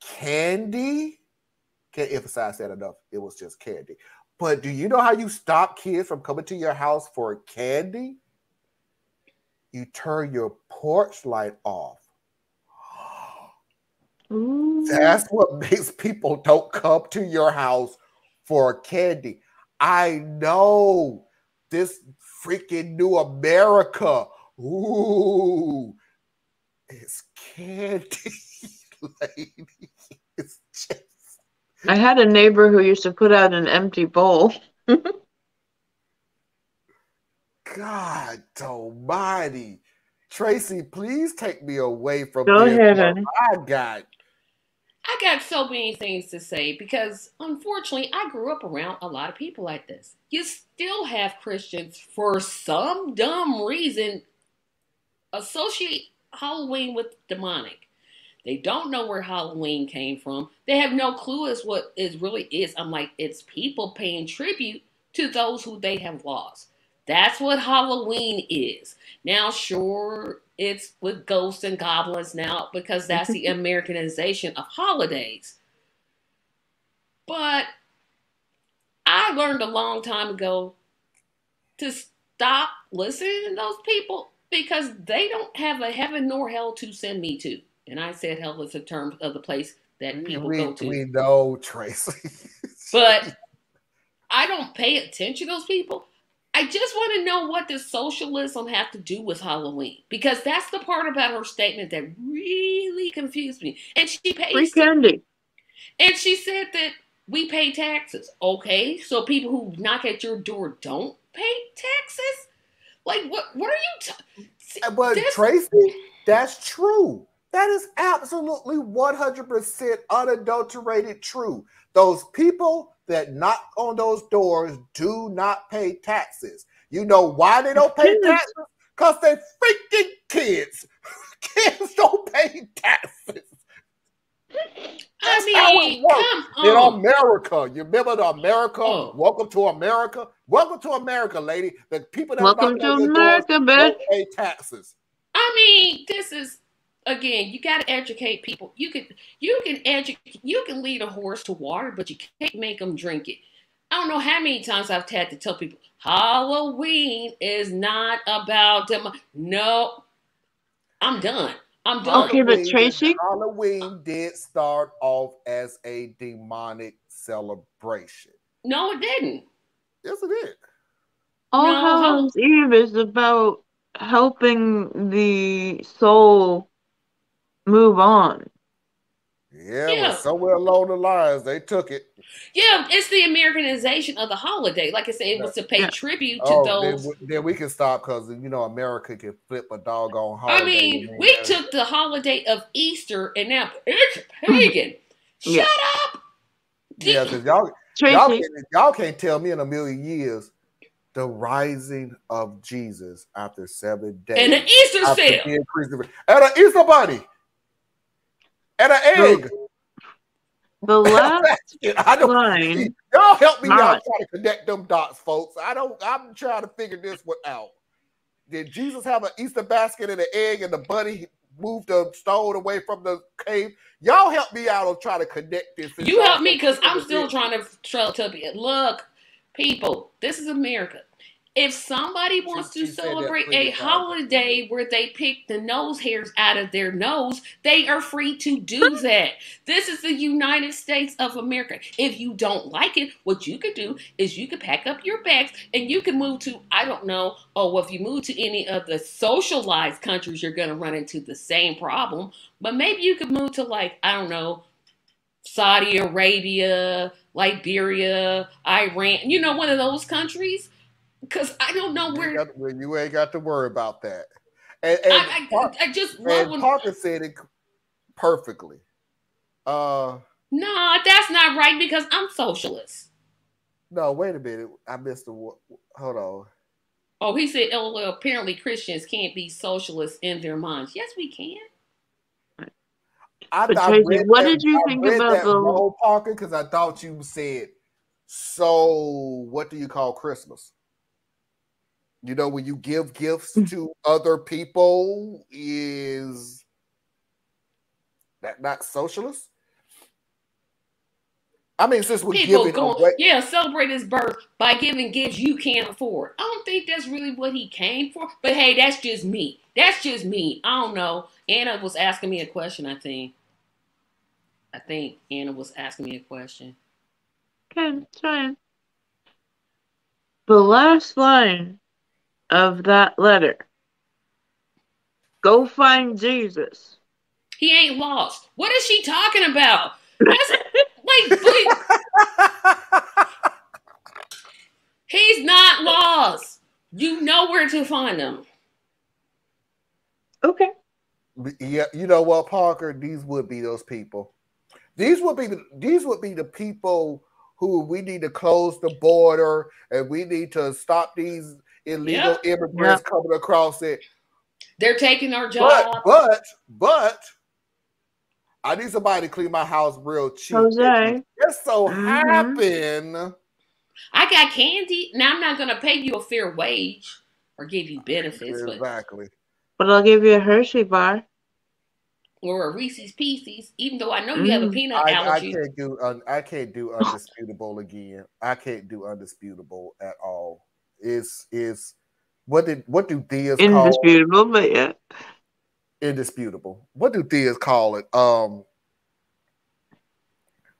candy? Can't emphasize that enough. It was just candy. But do you know how you stop kids from coming to your house for candy? You turn your porch light off. Ooh. That's what makes people don't come to your house for candy. I know this freaking new America. Ooh, it's candy, lady. It's just. I had a neighbor who used to put out an empty bowl. God almighty. Tracy, please take me away from Go this. ahead. I got so many things to say because, unfortunately, I grew up around a lot of people like this. You still have Christians, for some dumb reason, associate Halloween with demonic. They don't know where Halloween came from. They have no clue as what it really is. I'm like, it's people paying tribute to those who they have lost. That's what Halloween is. Now, sure, it's with ghosts and goblins now because that's the Americanization of holidays. But I learned a long time ago to stop listening to those people because they don't have a heaven nor hell to send me to. And I said hell is a term of the place that people go to. We know, Tracy. But I don't pay attention to those people. I just want to know what does socialism have to do with Halloween? Because that's the part about her statement that really confused me. And she pays free candy. And she said that we pay taxes. Okay, so people who knock at your door don't pay taxes? Like, what are you But Tracy, that's true. That is absolutely 100% unadulterated true. Those people that knock on those doors do not pay taxes. You know why they don't pay taxes? Because they're freaking kids. Kids don't pay taxes. That's how it works in America. You remember the America? Oh. Welcome to America. Welcome to America, lady. The people that welcome to America, bitch. Don't pay taxes. I mean, this is. Again, you got to educate people. You can lead a horse to water, but you can't make them drink it. I don't know how many times I've had to tell people Halloween is not about them. No, I'm done. I'm done. Okay, but Tracy, Halloween did start off as a demonic celebration. No, it didn't. Yes, it did. All Hallows Eve is about helping the soul move on. Yeah, but somewhere along the lines, they took it. Yeah, it's the Americanization of the holiday. Like I said, it was to pay tribute to those. Then we can stop because, America can flip a doggone holiday. I mean, we took the holiday of Easter and now it's pagan. Shut up! Yeah, because y'all can't tell me in a million years The rising of Jesus after 7 days. And an Easter sale. And an Easter bunny. And an egg. The last line. Y'all help me out trying to connect them dots, folks. I'm trying to figure this one out. Did Jesus have an Easter basket and an egg and the bunny moved the stone away from the cave? Y'all help me out on trying to connect this. You help me because I'm still trying to tell you. Look, people, this is America. If somebody wants to celebrate a holiday where they pick the nose hairs out of their nose, they are free to do that. This is the United States of America. If you don't like it, what you could do is you could pack up your bags and you can move to, I don't know, if you move to any of the socialized countries, you're going to run into the same problem. But maybe you could move to, like, I don't know, Saudi Arabia, Liberia, Iran, one of those countries. Because I don't know where you ain't got to worry about that. And I just love when Parker said it perfectly. No, that's not right because I'm socialist. No, wait a minute. I missed the. Hold on. Oh, he said, "Oh, well, apparently Christians can't be socialists in their minds." Yes, we can. What did you think about the Parker? Because I thought you said, so what do you call Christmas? When you give gifts to other people, is that not socialist? I mean, since we're giving away, celebrate his birth by giving gifts you can't afford. I don't think that's really what he came for. But hey, that's just me. I don't know. Anna was asking me a question, I think Anna was asking me a question. Okay, try. The last line of that letter. Go find Jesus. He ain't lost. What is she talking about? That's he's not lost. You know where to find him. Okay. Yeah, you know what, Parker? These would be those people. These would be the people who we need to close the border and we need to stop these illegal immigrants coming across it. They're taking our jobs. But I need somebody to clean my house real cheap. Jose. Just so happen. I got candy. Now I'm not gonna pay you a fair wage or give you benefits. Exactly. But I'll give you a Hershey bar. Or a Reese's Pieces, even though I know you have a peanut allergy. I can't do undisputable again. I can't do undisputable at all. Is what do Theas call indisputable, but yeah. Indisputable. What do Theas call it?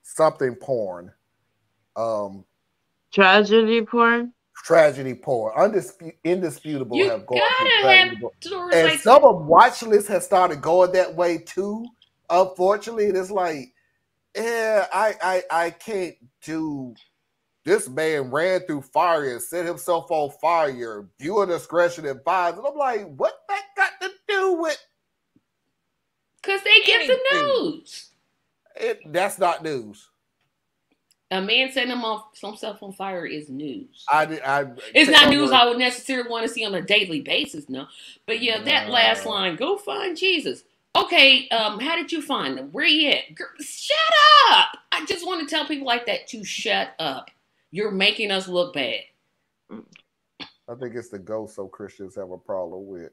Something porn. Tragedy porn. Tragedy porn. Indisputable you have gone to and like some of watch lists have started going that way too. Unfortunately, it's like, I can't do. This man ran through fire and set himself on fire. Viewer discretion advised. And I'm like, what that got to do with? Because they get the news. That's not news. A man setting himself on fire is news. It's not news I would necessarily want to see on a daily basis, no. But yeah, that last line, go find Jesus. Okay, how did you find him? Where you at? Girl, shut up! I just want to tell people like that to shut up. You're making us look bad. I think it's the ghost so Christians have a problem with.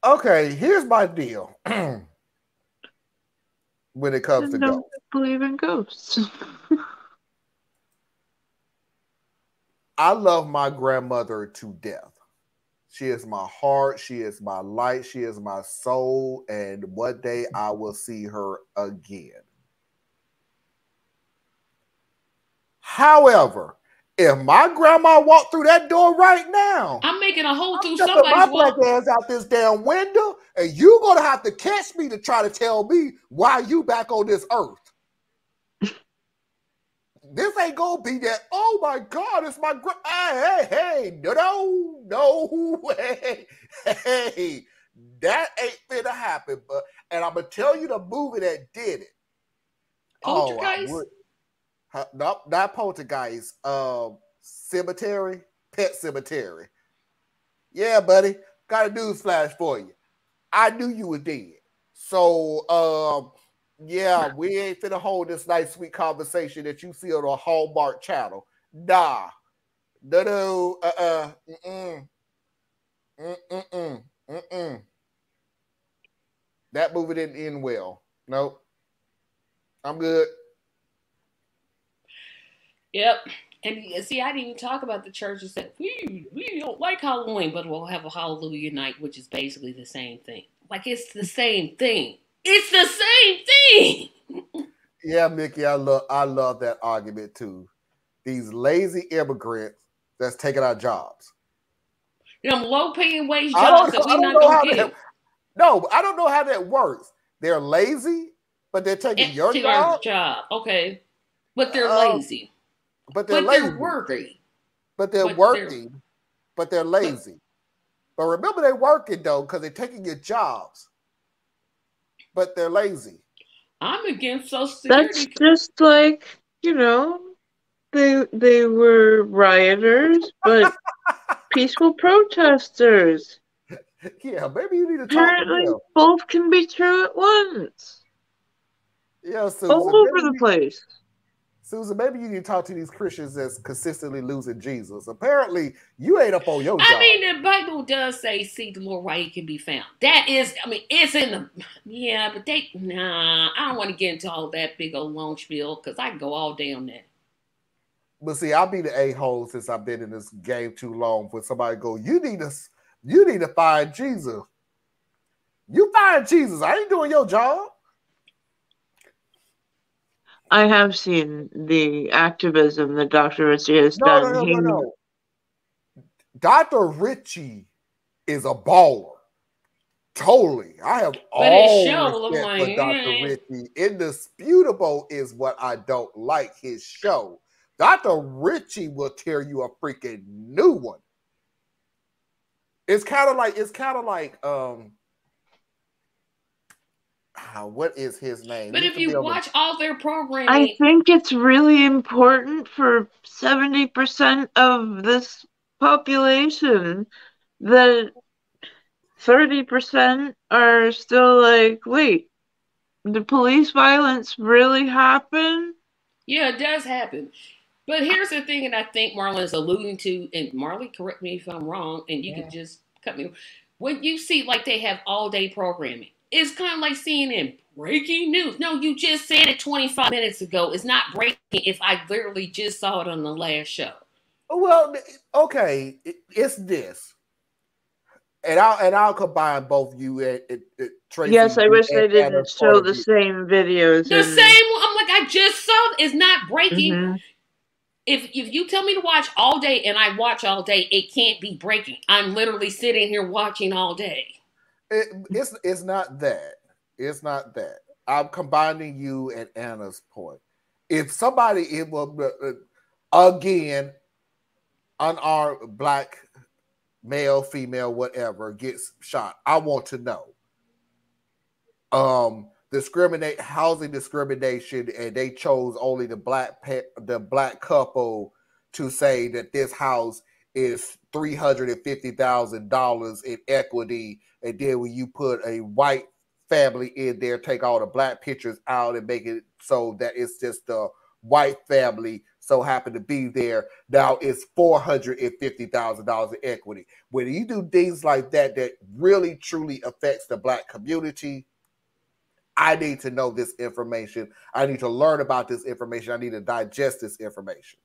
Okay, here's my deal. When it comes to ghosts. Believe in ghosts. I love my grandmother to death. She is my heart. She is my light. She is my soul. And one day I will see her again. However, if my grandma walked through that door right now, I'm making a hole through somebody's my black ass out this damn window, and you're gonna have to catch me to try to tell me why you back on this earth. This ain't gonna be that. Oh my God, it's my hey, no, hey, that ain't finna happen. But and I'm gonna tell you the movie that did it. Poltergeist. Nope, not Poltergeist. cemetery, pet cemetery. Yeah, buddy, got a news flash for you. I knew you were dead. So, yeah, we ain't finna hold this nice, sweet conversation that you see on a Hallmark channel. Nah. No, That movie didn't end well. Nope. I'm good. Yep. And see, I didn't even talk about the churches that we don't like Halloween, but we'll have a Hallelujah night, which is basically the same thing. Like, it's the same thing. It's the same thing. Yeah, Mickey, I love that argument too. These lazy immigrants that's taking our jobs. Them low-paying wage jobs that we're not going to get. No, I don't know how that works. They're lazy, but they're taking your job. Okay. But they're lazy. But they're lazy. They're working. But they're working. But they're lazy. But remember, they're working, though, because they're taking your jobs. But they're lazy. I'm against Social Security. That's just like, you know, they were rioters, but peaceful protesters. Yeah, maybe you need to talk to them. Apparently, both can be true at once. Yeah, Susan. All over the place. Susan, maybe you need to talk to these Christians that's consistently losing Jesus. Apparently, you ain't up on your job. I mean, the Bible does say, seek the Lord while he can be found. That is, I mean, it's in the, yeah, but I don't want to get into all that big old long spiel because I can go all day on that. But see, I'll be the a-hole since I've been in this game too long for somebody to go, you need to find Jesus. You find Jesus. I ain't doing your job. I have seen the activism that Dr. Ritchie has done. No. Dr. Ritchie is a baller. Totally. I have all respect for Dr. Ritchie. Indisputable is what I don't like, his show. Dr. Ritchie will tear you a freaking new one. It's kind of like what is his name? But if you watch all their programming, I think it's really important for 70% of this population that 30% are still like, wait, did police violence really happen? Yeah, it does happen. But here's the thing, and I think Marlon is alluding to, and Marley, correct me if I'm wrong, and you can just cut me. When you see like they have all day programming, it's kind of like seeing in breaking news. No, you just said it 25 minutes ago. It's not breaking if I literally just saw it on the last show. Well, okay, it's this. And I'll combine both you and Tracy. Yes, I wish they didn't show the same videos. The same one. I'm like, I just saw it. It's not breaking. Mm-hmm. If you tell me to watch all day and I watch all day, it can't be breaking. I'm literally sitting here watching all day. It's not that. It's not that. I'm combining you and Anna's point. If somebody, again, unarmed black male, female, whatever, gets shot, I want to know. Housing discrimination, and they chose only the black couple to say that this house is $350,000 in equity, and then when you put a white family in there, take all the black pictures out and make it so that it's just the white family so happen to be there. Now it's $450,000 in equity. When you do things like that, that really truly affects the black community, I need to know this information. I need to learn about this information. I need to digest this information.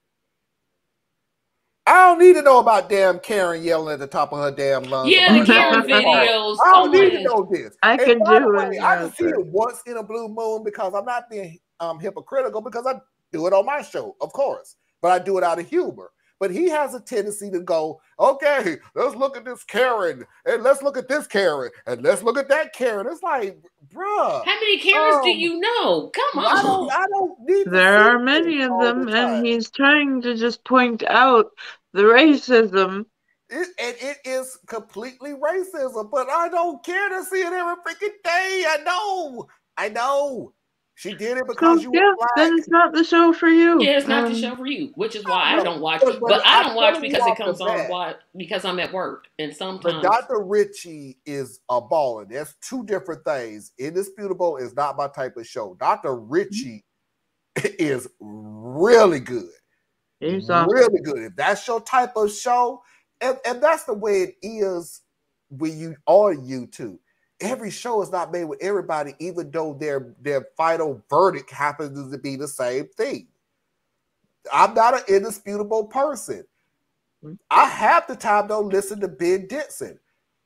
I don't need to know about damn Karen yelling at the top of her damn lungs. Yeah, the Karen videos. I don't need to know this. I can do it. I can see it once in a blue moon because I'm not being hypocritical, because I do it on my show, of course. But I do it out of humor. But he has a tendency to go, okay, let's look at this Karen, and let's look at this Karen, and let's look at that Karen. It's like, bruh. How many Karens do you know? Come on. I don't need There are many of them, and he's trying to just point out the racism. It is completely racism, but I don't care to see it every freaking day. I know. She did it because you were black. Then it's not the show for you. Yeah, it's not the show for you, which is why I don't watch. But I don't watch because it comes on because I'm at work, and sometimes. But Dr. Richie is a baller. There's two different things. Indisputable is not my type of show. Dr. Richie is really good. He's really good. If that's your type of show, and that's the way it is when you on YouTube. Every show is not made with everybody, even though their final verdict happens to be the same thing. I'm not an indisputable person. I half the time don't listen to Ben Dixon.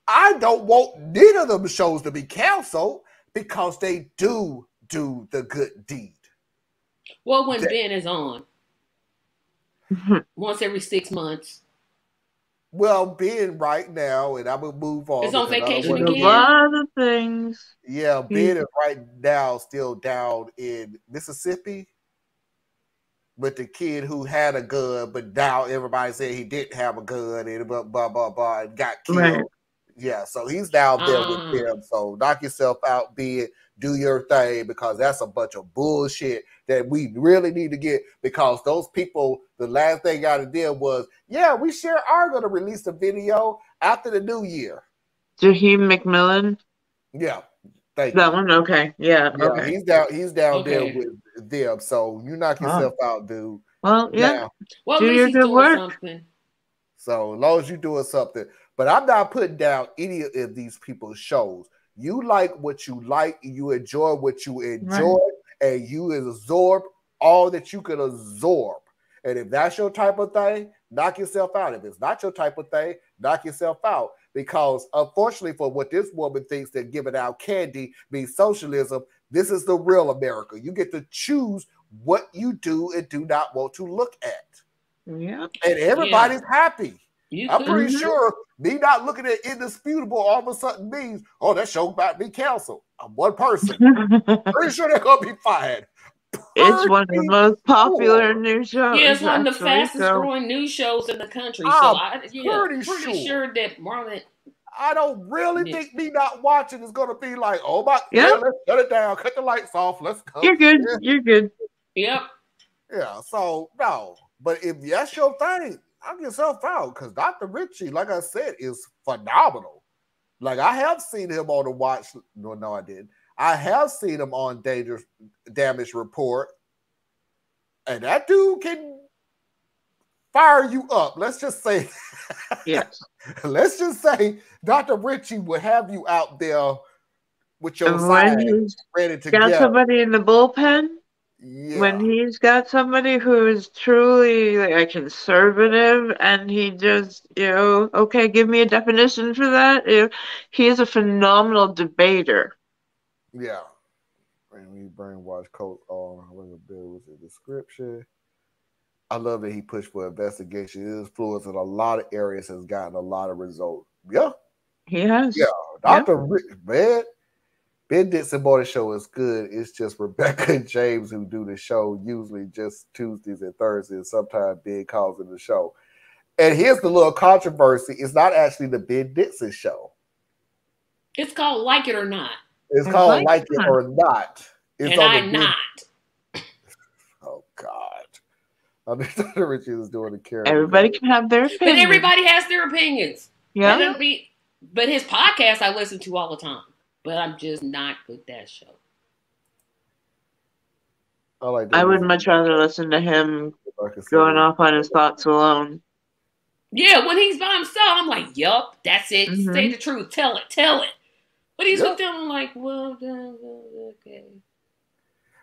I don't want neither of them shows to be canceled because they do the good deed. Well, when Ben is on, once every 6 months. Well, Ben right now, and I'm gonna move on. It's on vacation again. A lot of things. Yeah, Ben is right now still down in Mississippi with the kid who had a gun, but now everybody said he didn't have a gun and blah blah blah and got killed. Right. Yeah, so he's down there with them. So knock yourself out, Ben. Do your thing, because that's a bunch of bullshit that we really need to get, because those people, the last thing got to deal was, yeah, we sure are going to release a video after the new year. Jaheim McMillan? Yeah. Thank that you. One? Okay. Yeah. Okay. He's down there with them. So you knock yourself out, dude. Well, yeah. Now, well, do your good work. Something. So as long as you're doing something. But I'm not putting down any of these people's shows. You like what you like, you enjoy what you enjoy, and you absorb all that you can absorb. And if that's your type of thing, knock yourself out. If it's not your type of thing, knock yourself out. Because unfortunately for what this woman thinks that giving out candy means socialism, this is the real America. You get to choose what you do and do not want to look at. Yeah. And everybody's happy. I'm pretty sure me not looking at Indisputable all of a sudden means, oh, that show about to be canceled. I'm one person. Pretty sure they're going to be fired. It's one of the most popular news shows. Yeah, it's one of the fastest growing news shows in the country. I'm pretty sure that Marlon. I don't really think me not watching is going to be like, oh my, let's shut it down, cut the lights off, let's go. You're good. You're good. Yep. Yeah, so no. But if that's your thing, knock yourself out, because Dr. Richie, like I said, is phenomenal. Like, I have seen him on the watch. No, I didn't. I have seen him on Damage Report, and that dude can fire you up. Let's just say, yes. Let's just say Dr. Richie will have you out there with your side ready to got somebody in the bullpen. Yeah. When he's got somebody who is truly a conservative, and he just, okay, give me a definition for that. He is a phenomenal debater. Yeah. And we brainwash coach on was the description. I love that he pushed for investigation. His influence in a lot of areas has gotten a lot of results. Yeah. He has. Yeah. Dr. Rich, man. Ben Dixon Morning Show is good. It's just Rebecca and James who do the show, usually just Tuesdays and Thursdays. Sometimes Ben calls in the show. And here's the little controversy. It's not actually the Ben Dixon Show. It's called Like It or Not. It's called Like It or Not. It's and I'm not. Oh, God. I mean, Dr. Richie is doing the character. Everybody can have their opinion. But everybody has their opinions. Yeah. But his podcast I listen to all the time. But I'm just not with that show. I would much rather listen to him going off on his thoughts alone. Yeah, when he's by himself, I'm like, yup, that's it. Mm-hmm. Say the truth. Tell it. But he's with them, I'm like, well, okay.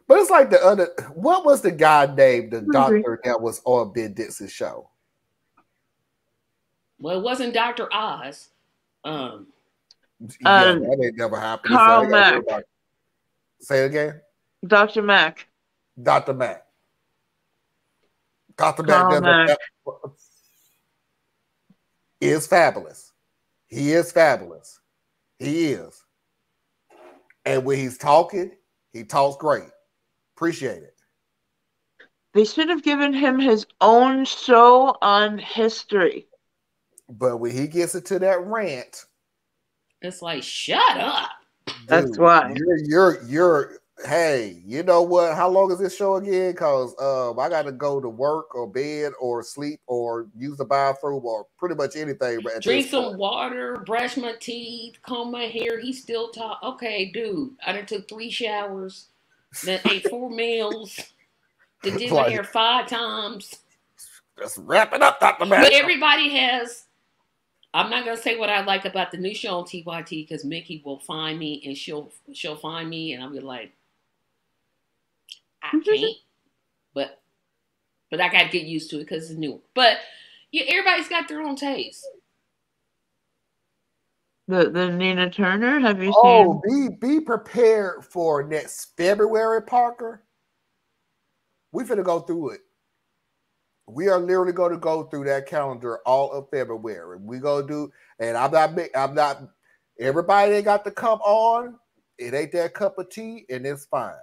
But it's like the other, what was the guy named, the doctor that was on Ben Dixon's show? Well, it wasn't Dr. Oz. That ain't never happened. Carl Mack. Say it again. Dr. Mack. Dr. Mack. Dr. Mack is fabulous. He is fabulous. He is. And when he's talking, he talks great. Appreciate it. They should have given him his own show on history. But when he gets into that rant, it's like, shut up. Dude, that's why. You're Hey, you know what? How long is this show again? Because I got to go to work or bed or sleep or use the bathroom or pretty much anything. But Drink some water, brush my teeth, comb my hair. He still talk. Okay, dude, I done took 3 showers, then ate 4 meals, then did my hair 5 times. Just wrap it up, Dr. But everybody has. I'm not gonna say what I like about the new show on TYT because Mickey will find me and she'll find me and I'll be like, I can't. But I gotta get used to it because it's new. But yeah, everybody's got their own taste. The Nina Turner, have you seen? Oh, be prepared for next February, Parker. We finna go through it. We are literally going to go through that calendar all of February. We gonna do, and I'm not. Everybody ain't got to come on. It ain't their cup of tea, and it's fine.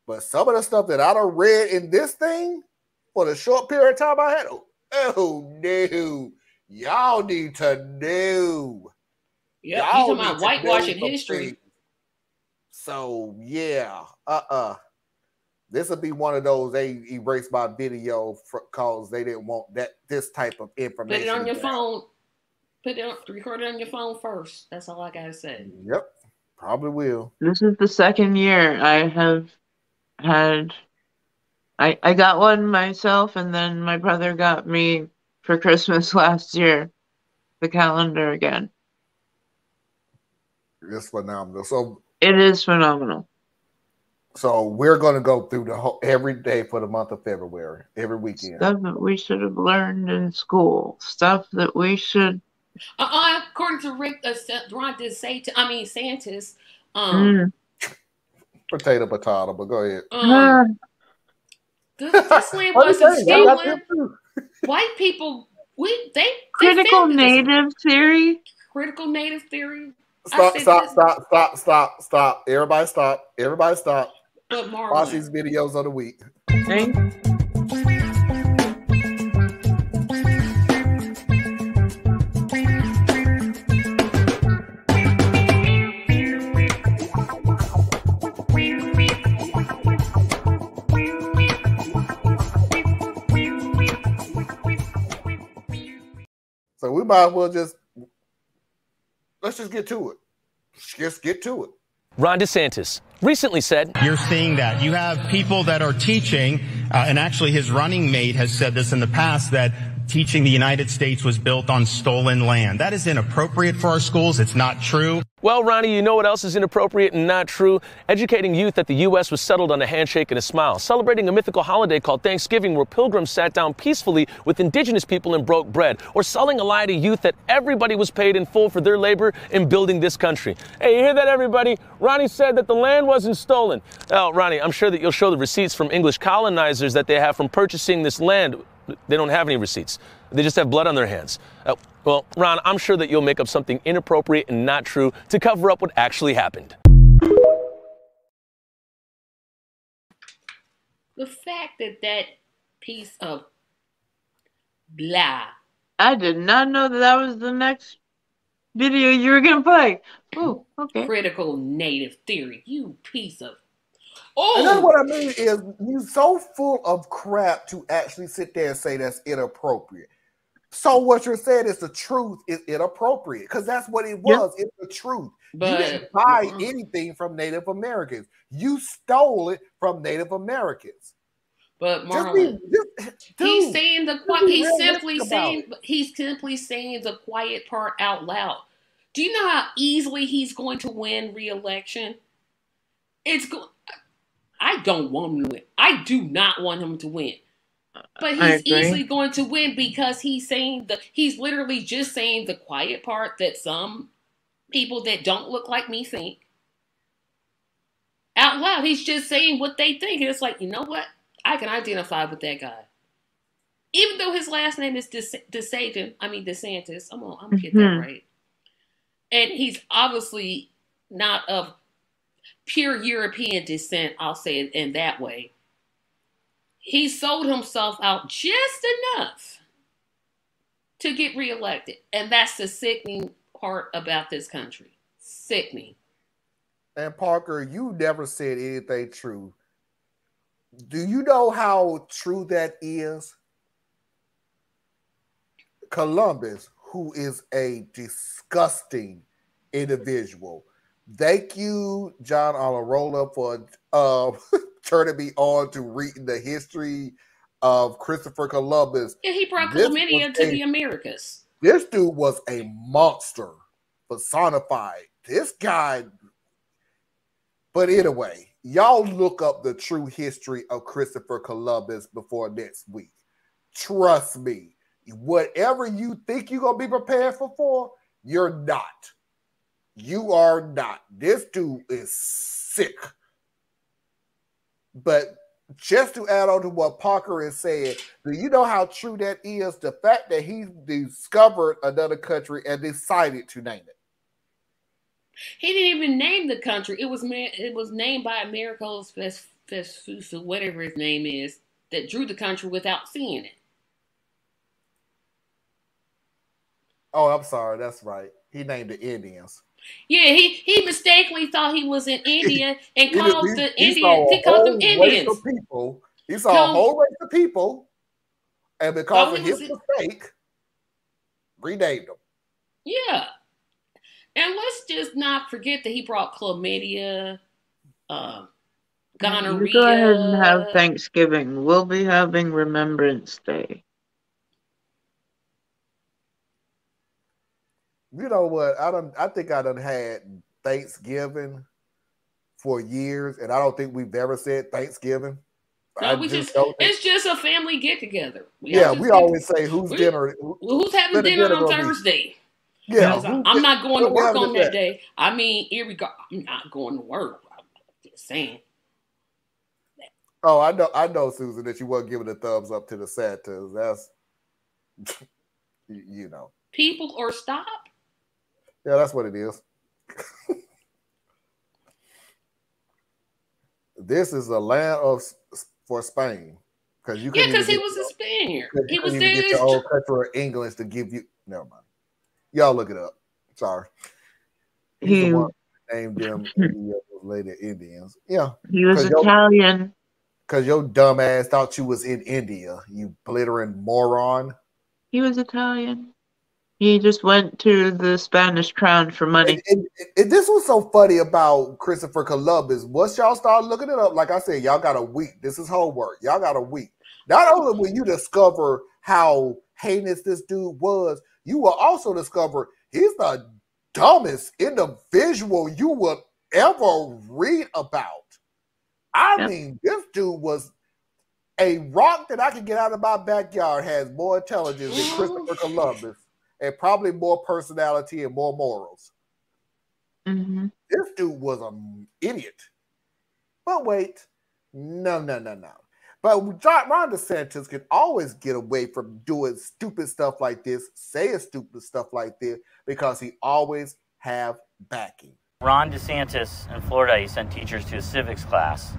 But some of the stuff that I done read in this thing for the short period of time I had, oh no, y'all need to know. Yeah, you talking about whitewashing history. So yeah, this will be one of those they erased my video because they didn't want this type of information. Put it on your phone. Record it on your phone first. That's all I gotta say. Yep, probably will. This is the second year I have had. I got one myself, and then my brother got me for Christmas last year the calendar again. It's phenomenal. So it is phenomenal. So we're going to go through the whole every day for the month of February, every weekend. Stuff that we should have learned in school. Stuff that we should. According to Rick, Ron DeSantis. Potato, but go ahead. This land wasn't stolen. White people, they critical native theory. Critical native theory. Stop. Everybody stop. But watch these videos of the week. Okay. So we might as well let's just get to it. Just get to it. Ron DeSantis recently said, "You're seeing that. You have people that are teaching, and actually his running mate has said this in the past, that teaching the United States was built on stolen land. That is inappropriate for our schools. It's not true." Well, Ronnie, you know what else is inappropriate and not true? Educating youth that the U.S. was settled on a handshake and a smile, celebrating a mythical holiday called Thanksgiving where pilgrims sat down peacefully with indigenous people and broke bread, or selling a lie to youth that everybody was paid in full for their labor in building this country. Hey, you hear that, everybody? Ronnie said that the land wasn't stolen. Oh, Ronnie, I'm sure that you'll show the receipts from English colonizers that they have from purchasing this land. They don't have any receipts. They just have blood on their hands. Well, Ron, I'm sure that you'll make up something inappropriate and not true to cover up what actually happened. The fact that piece of blah. I did not know that was the next video you were going to play. Oh, okay. Critical native theory. You piece of... And that's what I mean is you're so full of crap to actually sit there and say that's inappropriate. So what you're saying is the truth is inappropriate because that's what it was. Yep. It's the truth. But you didn't buy anything from Native Americans. You stole it from Native Americans. But Marlon, he's simply saying the quiet part out loud. Do you know how easily he's going to win re-election? I don't want him to win. I do not want him to win. But he's easily going to win because he's literally just saying the quiet part that some people that don't look like me think out loud. He's just saying what they think. And it's like, you know what? I can identify with that guy. Even though his last name is DeSantis. I'm gonna get that right. And he's obviously not of pure European descent, I'll say it in that way. He sold himself out just enough to get reelected. And that's the sickening part about this country. Sickening. And Parker, you never said anything true. Do you know how true that is? Columbus, who is a disgusting individual. Thank you, John Olarola, for turning me on to reading the history of Christopher Columbus. Yeah, he brought chlamydia to the Americas. This dude was a monster personified. This guy. But anyway, y'all look up the true history of Christopher Columbus before next week. Trust me, whatever you think you're going to be prepared for, you're not. You are not. This dude is sick. But just to add on to what Parker is saying, do you know how true that is? The fact that he discovered another country and decided to name it. He didn't even name the country. It was named by Amerigo's Vespucci, whatever his name is, that drew the country without seeing it. Oh, I'm sorry. That's right. He named the Indians. Yeah, he mistakenly thought he was in India and called the Indians. He called them Indians. He saw a whole race of people, and because of his mistake, renamed them. Yeah. And let's just not forget that he brought chlamydia, gonorrhea. You go ahead and have Thanksgiving. We'll be having Remembrance Day. You know what? I think I done had Thanksgiving for years, and I don't think we've ever said Thanksgiving. No, it's just a family get together. We always say who's having dinner on Thursday. Yeah, I'm not going to work on that day. I mean, I'm not going to work. I'm just saying. Oh, I know, Susan, that you weren't giving a thumbs up to the Santas. That's, you know. People or stop. Yeah, that's what it is. This is a land for Spain. Because he was a Spaniard. He was there. Get your old country of English to give you. Never mind. Y'all look it up. Sorry. He's the one who named them later Indians. Yeah. He was Italian. Because your dumb ass thought you was in India, you glittering moron. He was Italian. He just went to the Spanish crown for money. And this was so funny about Christopher Columbus. Once y'all start looking it up, like I said, y'all got a week. This is homework. Y'all got a week. Not only will you discover how heinous this dude was, you will also discover he's the dumbest individual you will ever read about. I mean, this dude was a rock that I could get out of my backyard has more intelligence than Christopher Columbus and probably more personality and more morals. Mm-hmm. This dude was an idiot. But wait, no. But Ron DeSantis can always get away from doing stupid stuff like this, saying stupid stuff like this, because he always have backing. Ron DeSantis in Florida, he sent teachers to a civics class,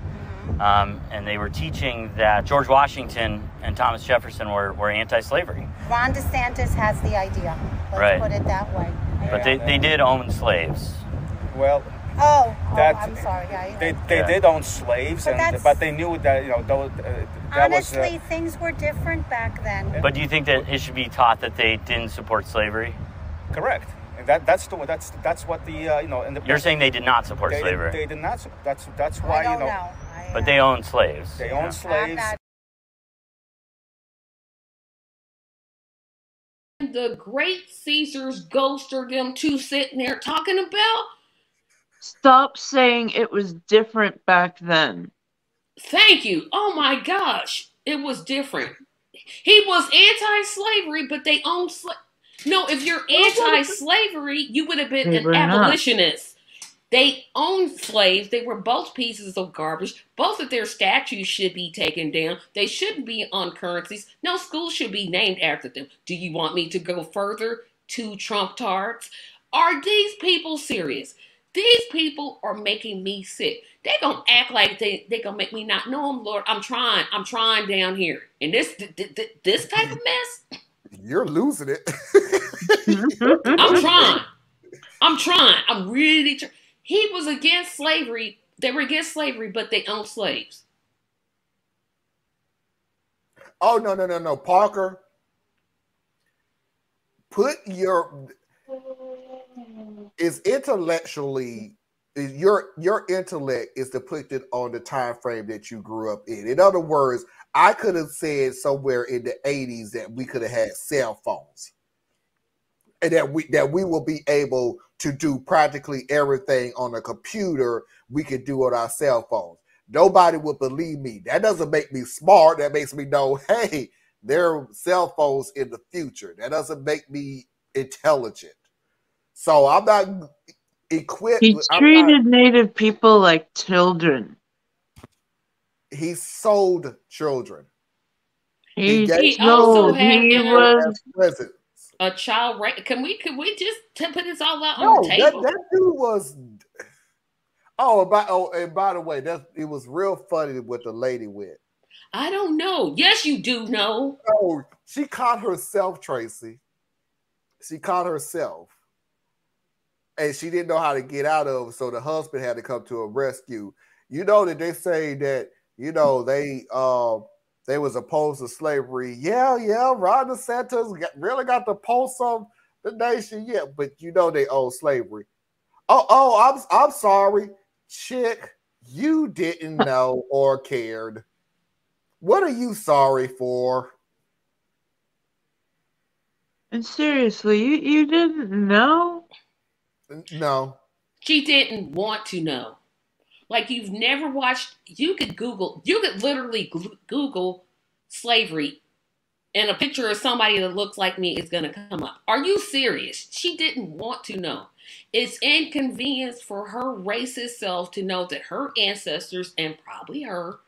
and they were teaching that George Washington and Thomas Jefferson were anti-slavery. Ron DeSantis has the idea. Let's put it that way. But they did own slaves. Well, I'm sorry. They did own slaves, but they knew that honestly, things were different back then. But do you think that it should be taught that they didn't support slavery? Correct. And that's what the You're saying they did not support slavery. They did not. That's why I don't know. But they owned slaves. They owned slaves. The great Caesar's ghost or them two sitting there talking about? Stop saying it was different back then. Thank you. Oh my gosh. It was different. He was anti-slavery, but they owned slaves. No, if you're anti-slavery, you would have been an abolitionist. They owned slaves. They were both pieces of garbage. Both of their statues should be taken down. They shouldn't be on currencies. No school should be named after them. Do you want me to go further to Trump tards? Are these people serious? These people are making me sick. They're going to act like they're going to make me not know them, Lord. I'm trying down here. And this type of mess? You're losing it. I'm trying. I'm really trying. He was against slavery. They were against slavery, but they owned slaves. Oh, no. Parker, is intellectually, your intellect is depicted on the time frame that you grew up in. In other words, I could have said somewhere in the 80s that we could have had cell phones. And that we will be able to do practically everything on a computer we could do on our cell phones. Nobody would believe me. That doesn't make me smart. That makes me know, hey, there are cell phones in the future. That doesn't make me intelligent. So I'm not equipped. He treated Native people like children. He sold children. He also had a child rape. Can we just put this all out on the table? That dude was. And by the way, it was real funny what the lady with. I don't know. Yes, you do know. Oh, she caught herself, Tracy. She caught herself. And she didn't know how to get out of it, so the husband had to come to a rescue. You know that they say that, they was opposed to slavery. Yeah, Ron DeSantis really got the pulse of the nation. Yeah, but they owe slavery. I'm sorry. Chick, you didn't know or cared. What are you sorry for? And seriously, you didn't know? No. She didn't want to know. Like, you've never watched, you could literally Google slavery and a picture of somebody that looks like me is going to come up. Are you serious? She didn't want to know. It's inconvenience for her racist self to know that her ancestors, and probably her,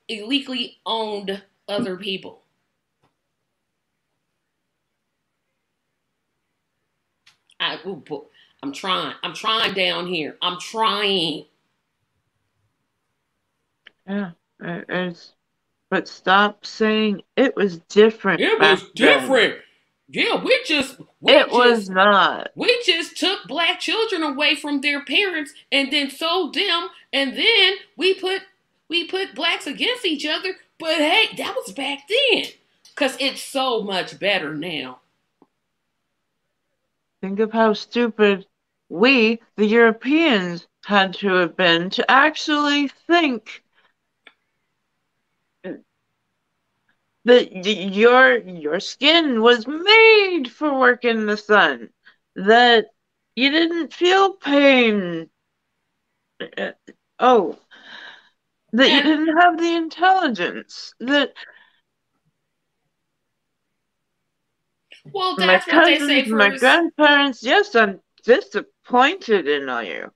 illegally owned other people. I'm trying down here. I'm trying. Yeah, but stop saying it was different. It was different. Yeah, it was not. We just took black children away from their parents and then sold them, and then we put blacks against each other. But hey, that was back then, because it's so much better now. Think of how stupid we, the Europeans, had to have been to actually think that your skin was made for work in the sun, that you didn't feel pain, that you didn't have the intelligence, that well, that's what they say for my grandparents. Yes, I'm disappointed in you.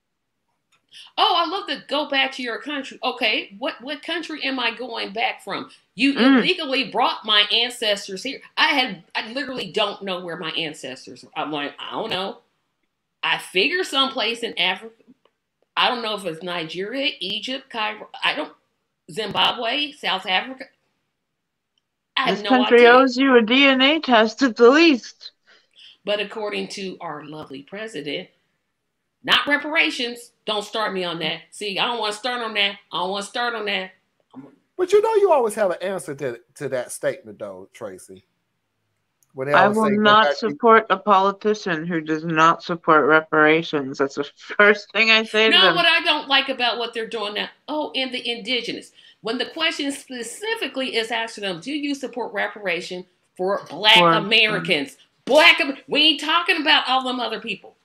Oh, I love to go back to your country. Okay, what country am I going back from? You illegally brought my ancestors here. I literally don't know where my ancestors are. I'm like, I don't know. I figure someplace in Africa. I don't know if it's Nigeria, Egypt, Cairo. Zimbabwe, South Africa. This country owes you a DNA test at the least. But according to our lovely president, not reparations. Don't start me on that. See, I don't want to start on that. But you always have an answer to that statement, though, Tracy. I will not support a politician who does not support reparations. That's the first thing I say to them. No, what I don't like about what they're doing now, and the indigenous. When the question specifically is asking them, do you support reparation for Black Americans? We ain't talking about all them other people.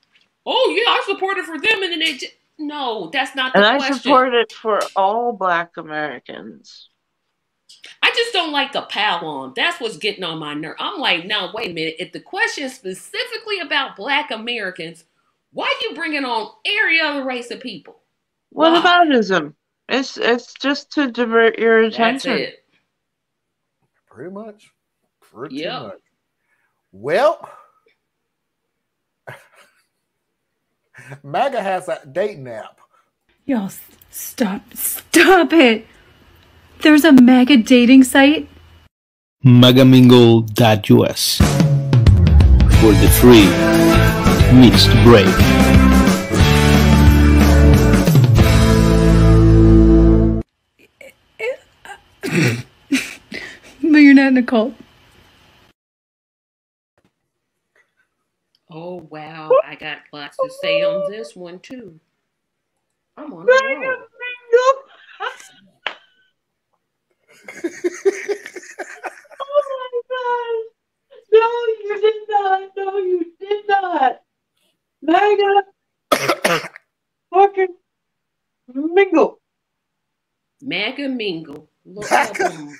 Oh, yeah, I support it for them. And then no, that's not the question. And I support it for all Black Americans. I just don't like the pile on. That's what's getting on my nerve. I'm like, no, wait a minute. If the question is specifically about Black Americans, why are you bringing on every other race of people? What aboutism? It's just to divert your attention. That's it. Pretty much. Pretty much. Well, MAGA has a dating app. Y'all, stop it. There's a MAGA dating site? Magamingle.us. For the free meets the brave. But you're not in a cult. Oh, wow. I got lots to say on this one, too. I'm on a roll. Oh my God. No, you did not. No, you did not. Mega fucking mingle. Mega Mingle. Look, help them.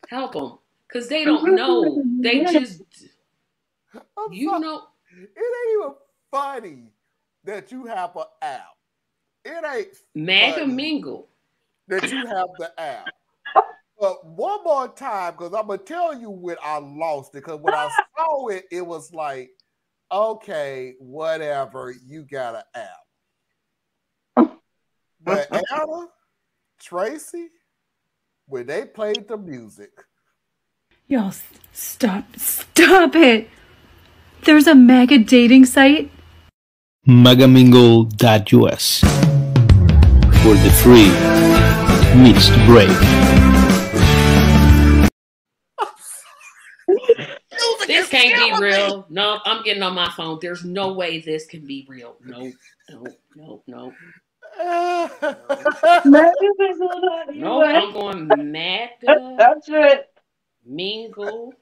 Help them. Because they don't know. They just, know. It ain't even funny that you have an app. It ain't Mega Mingle. That you have the app. But one more time, because I'm going to tell you when I lost it. Because when I saw it, it was like, okay, whatever, you got an app. But Anna, Tracy, when they played the music. Y'all, stop it. There's a mega dating site. Megamingle.us for the free mixed break. This can't be real. No, I'm getting on my phone. There's no way this can be real. No. No, I'm going Mega. That's it. Mingle.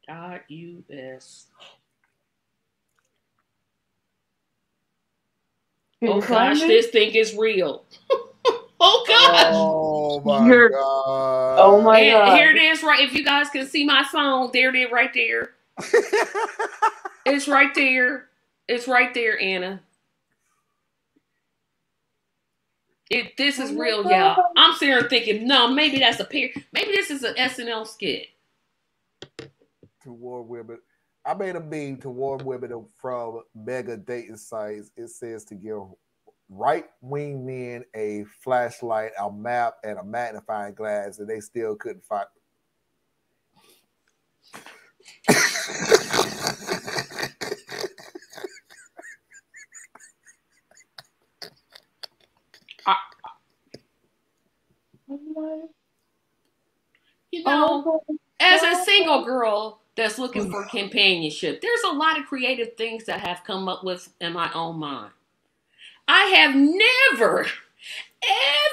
.us. Oh gosh, this thing is real. Oh gosh. Oh my God. Oh my God. Here it is, right? If you guys can see my phone, there it is right there. It's right there. It's right there, Anna. This is real, y'all. I'm sitting here thinking, no, maybe that's a pair. Maybe this is an SNL skit. Toward women. I made a meme toward women from mega dating sites. It says to give right-wing men a flashlight, a map, and a magnifying glass, and they still couldn't find. You know, as a single girl that's looking for companionship, there's a lot of creative things that I have come up with in my own mind. I have never,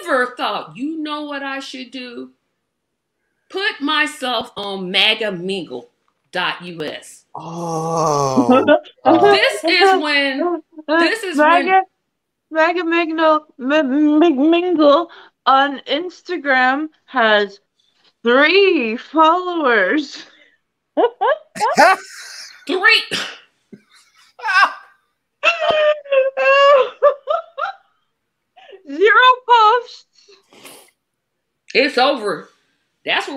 ever thought, you know what I should do? Put myself on magamingle.us. Oh. This is when Megamingle on Instagram has 3 followers. 3. 0 posts. It's over. That's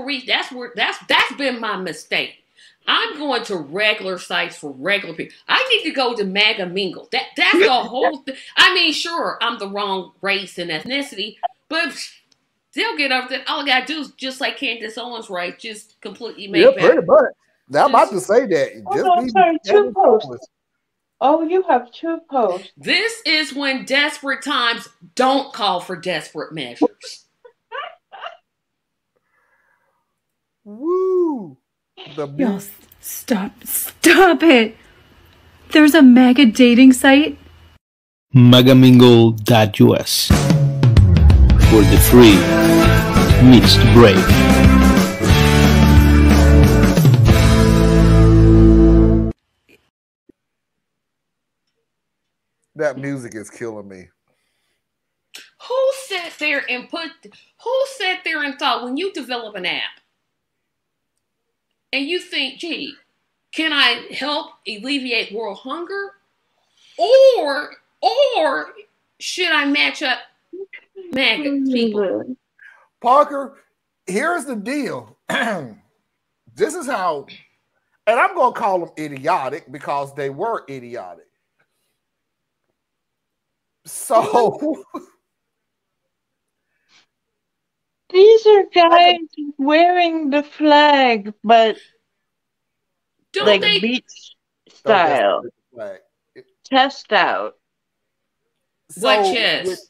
been my mistake. I'm going to regular sites for regular people. I need to go to Mega Mingle. That's the whole thing. I mean, sure, I'm the wrong race and ethnicity, but they'll get up there. All I gotta do is just like Candace Owens, right? Just completely make that. Pretty much. I'm about to say that. 2 posts. Oh, you have 2 posts. This is when desperate times don't call for desperate measures. Woo! Y'all, stop it. There's a mega dating site. Megamingle.us for the free mixed break. That music is killing me. Who sat there and thought when you develop an app and you think, gee, can I help alleviate world hunger? Or should I match up MAGA people? Parker, here's the deal. This is how, and I'm going to call them idiotic because they were idiotic. So these are guys wearing the flag, but don't beach style. Test out. What chest?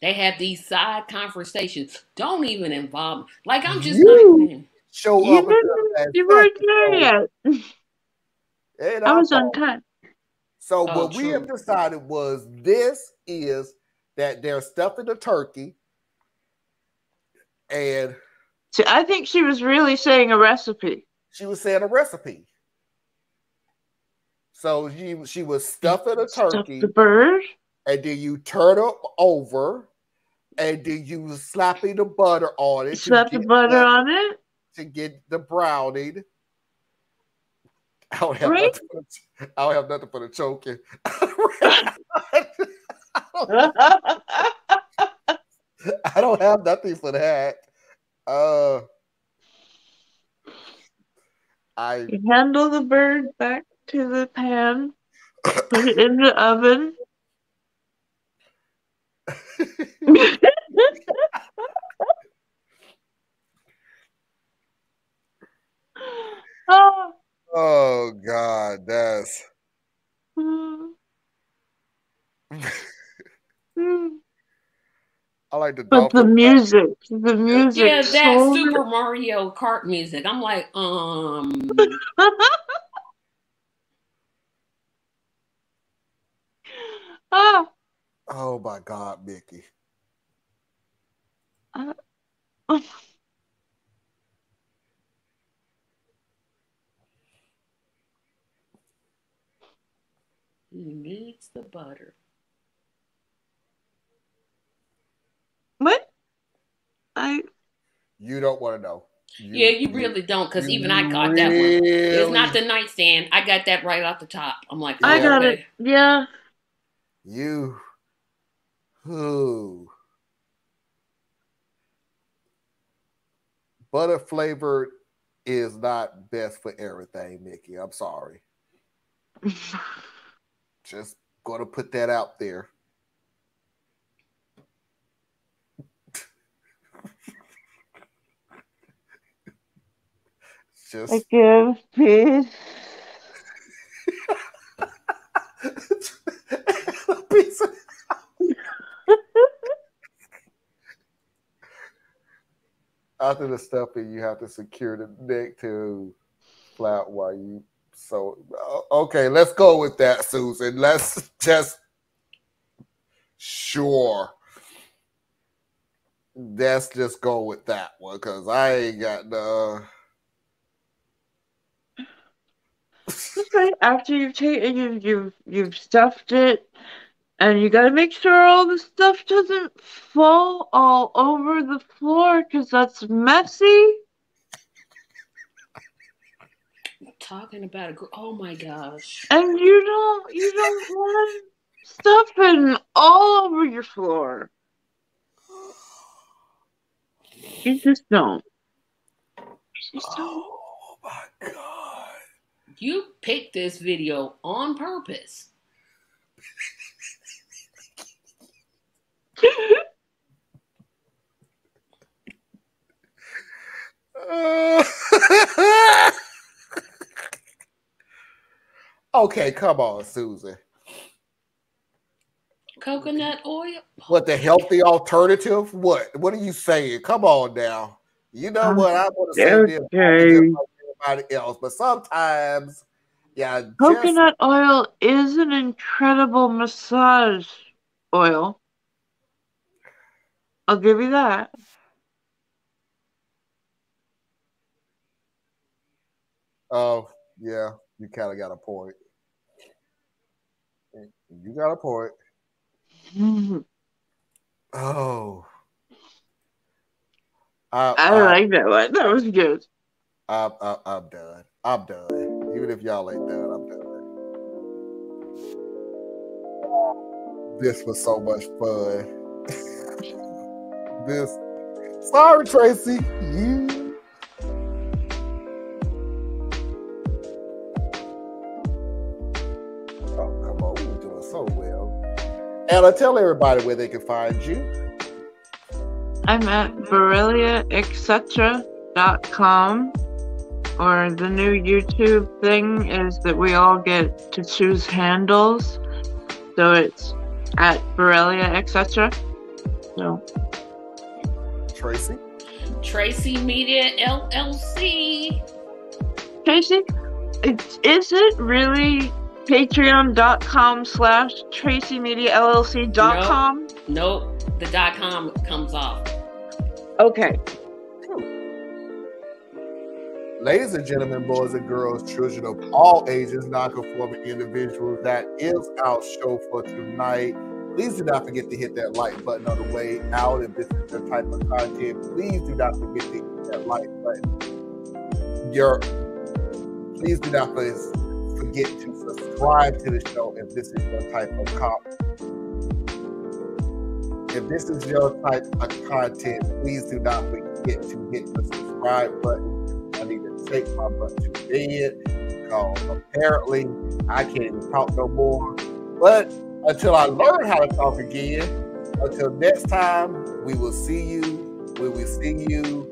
They have these side conversations. Don't even involve me. Like, I'm just You show You up didn't. You weren't there yet. Ain't I our was on fault. time. So Oh, what we have true. decided was this is that they're stuffing the turkey, and See, I think she was really saying a recipe. she was saying a recipe. So she was stuffing a Stuff turkey, the bird. and then you turn it over, and then you slapping the butter on it Slap the butter on it. to get the browning. I don't have Right? nothing for the choking. I don't have nothing for that. You handle the bird back to the pan, put it in the oven. Oh God, that's. I like the But the dolphin. music Yeah, that sold Super it. Mario Kart music. I'm like, Oh my God, Mickey. He needs the butter. What? You don't want to know. You really don't, because even I got that one. It's not the nightstand. I got that right off the top. I'm like, I got it. Yeah. Who? Butter flavored is not best for everything, Mickey. I'm sorry. Just gonna put that out there. Just I give peace. After the stuffing, you have to secure the neck to flat while you sew. Okay, let's go with that, Susan. Let's just Let's just go with that one because I ain't got the. Okay, after you've stuffed it, and you gotta make sure all the stuff doesn't fall all over the floor because that's messy. Talking about oh my gosh. And you don't want stuffing all over your floor. You just don't. Oh my God. You picked this video on purpose. Okay, come on, Susan. Coconut oil? What, the healthy alternative? What are you saying? Come on now. You know what? I want to say this just like everybody else, but sometimes, yeah. Coconut oil is an incredible massage oil. I'll give you that. Oh, yeah. You kind of got a point. You got a point. Oh. I like that one. That was good. I'm done. I'm done. Even if y'all ain't done, I'm done. This was so much fun. Sorry, Tracy. Oh, come on. We're doing so well. Anna, tell everybody where they can find you. I'm at BoreliaEtc. Or the new YouTube thing is that we all get to choose handles. So it's at Borrelia, etc. So, Tracy Media LLC. Tracy, is it really patreon.com/TracyMediaLLC.com? Nope. The .com comes off. Okay. Ladies and gentlemen, boys and girls, children of all ages, non-conforming individuals, that is our show for tonight. Please do not forget to hit that like button on the way out. If this is your type of content, please do not forget to hit that like button. Please do not forget to subscribe to the show if this is your type of content. If this is your type of content, please do not forget to hit the subscribe button. I need to take my butt to bed because apparently I can't even talk no more. But until I learn how to talk again, until next time, we will see you. We will see you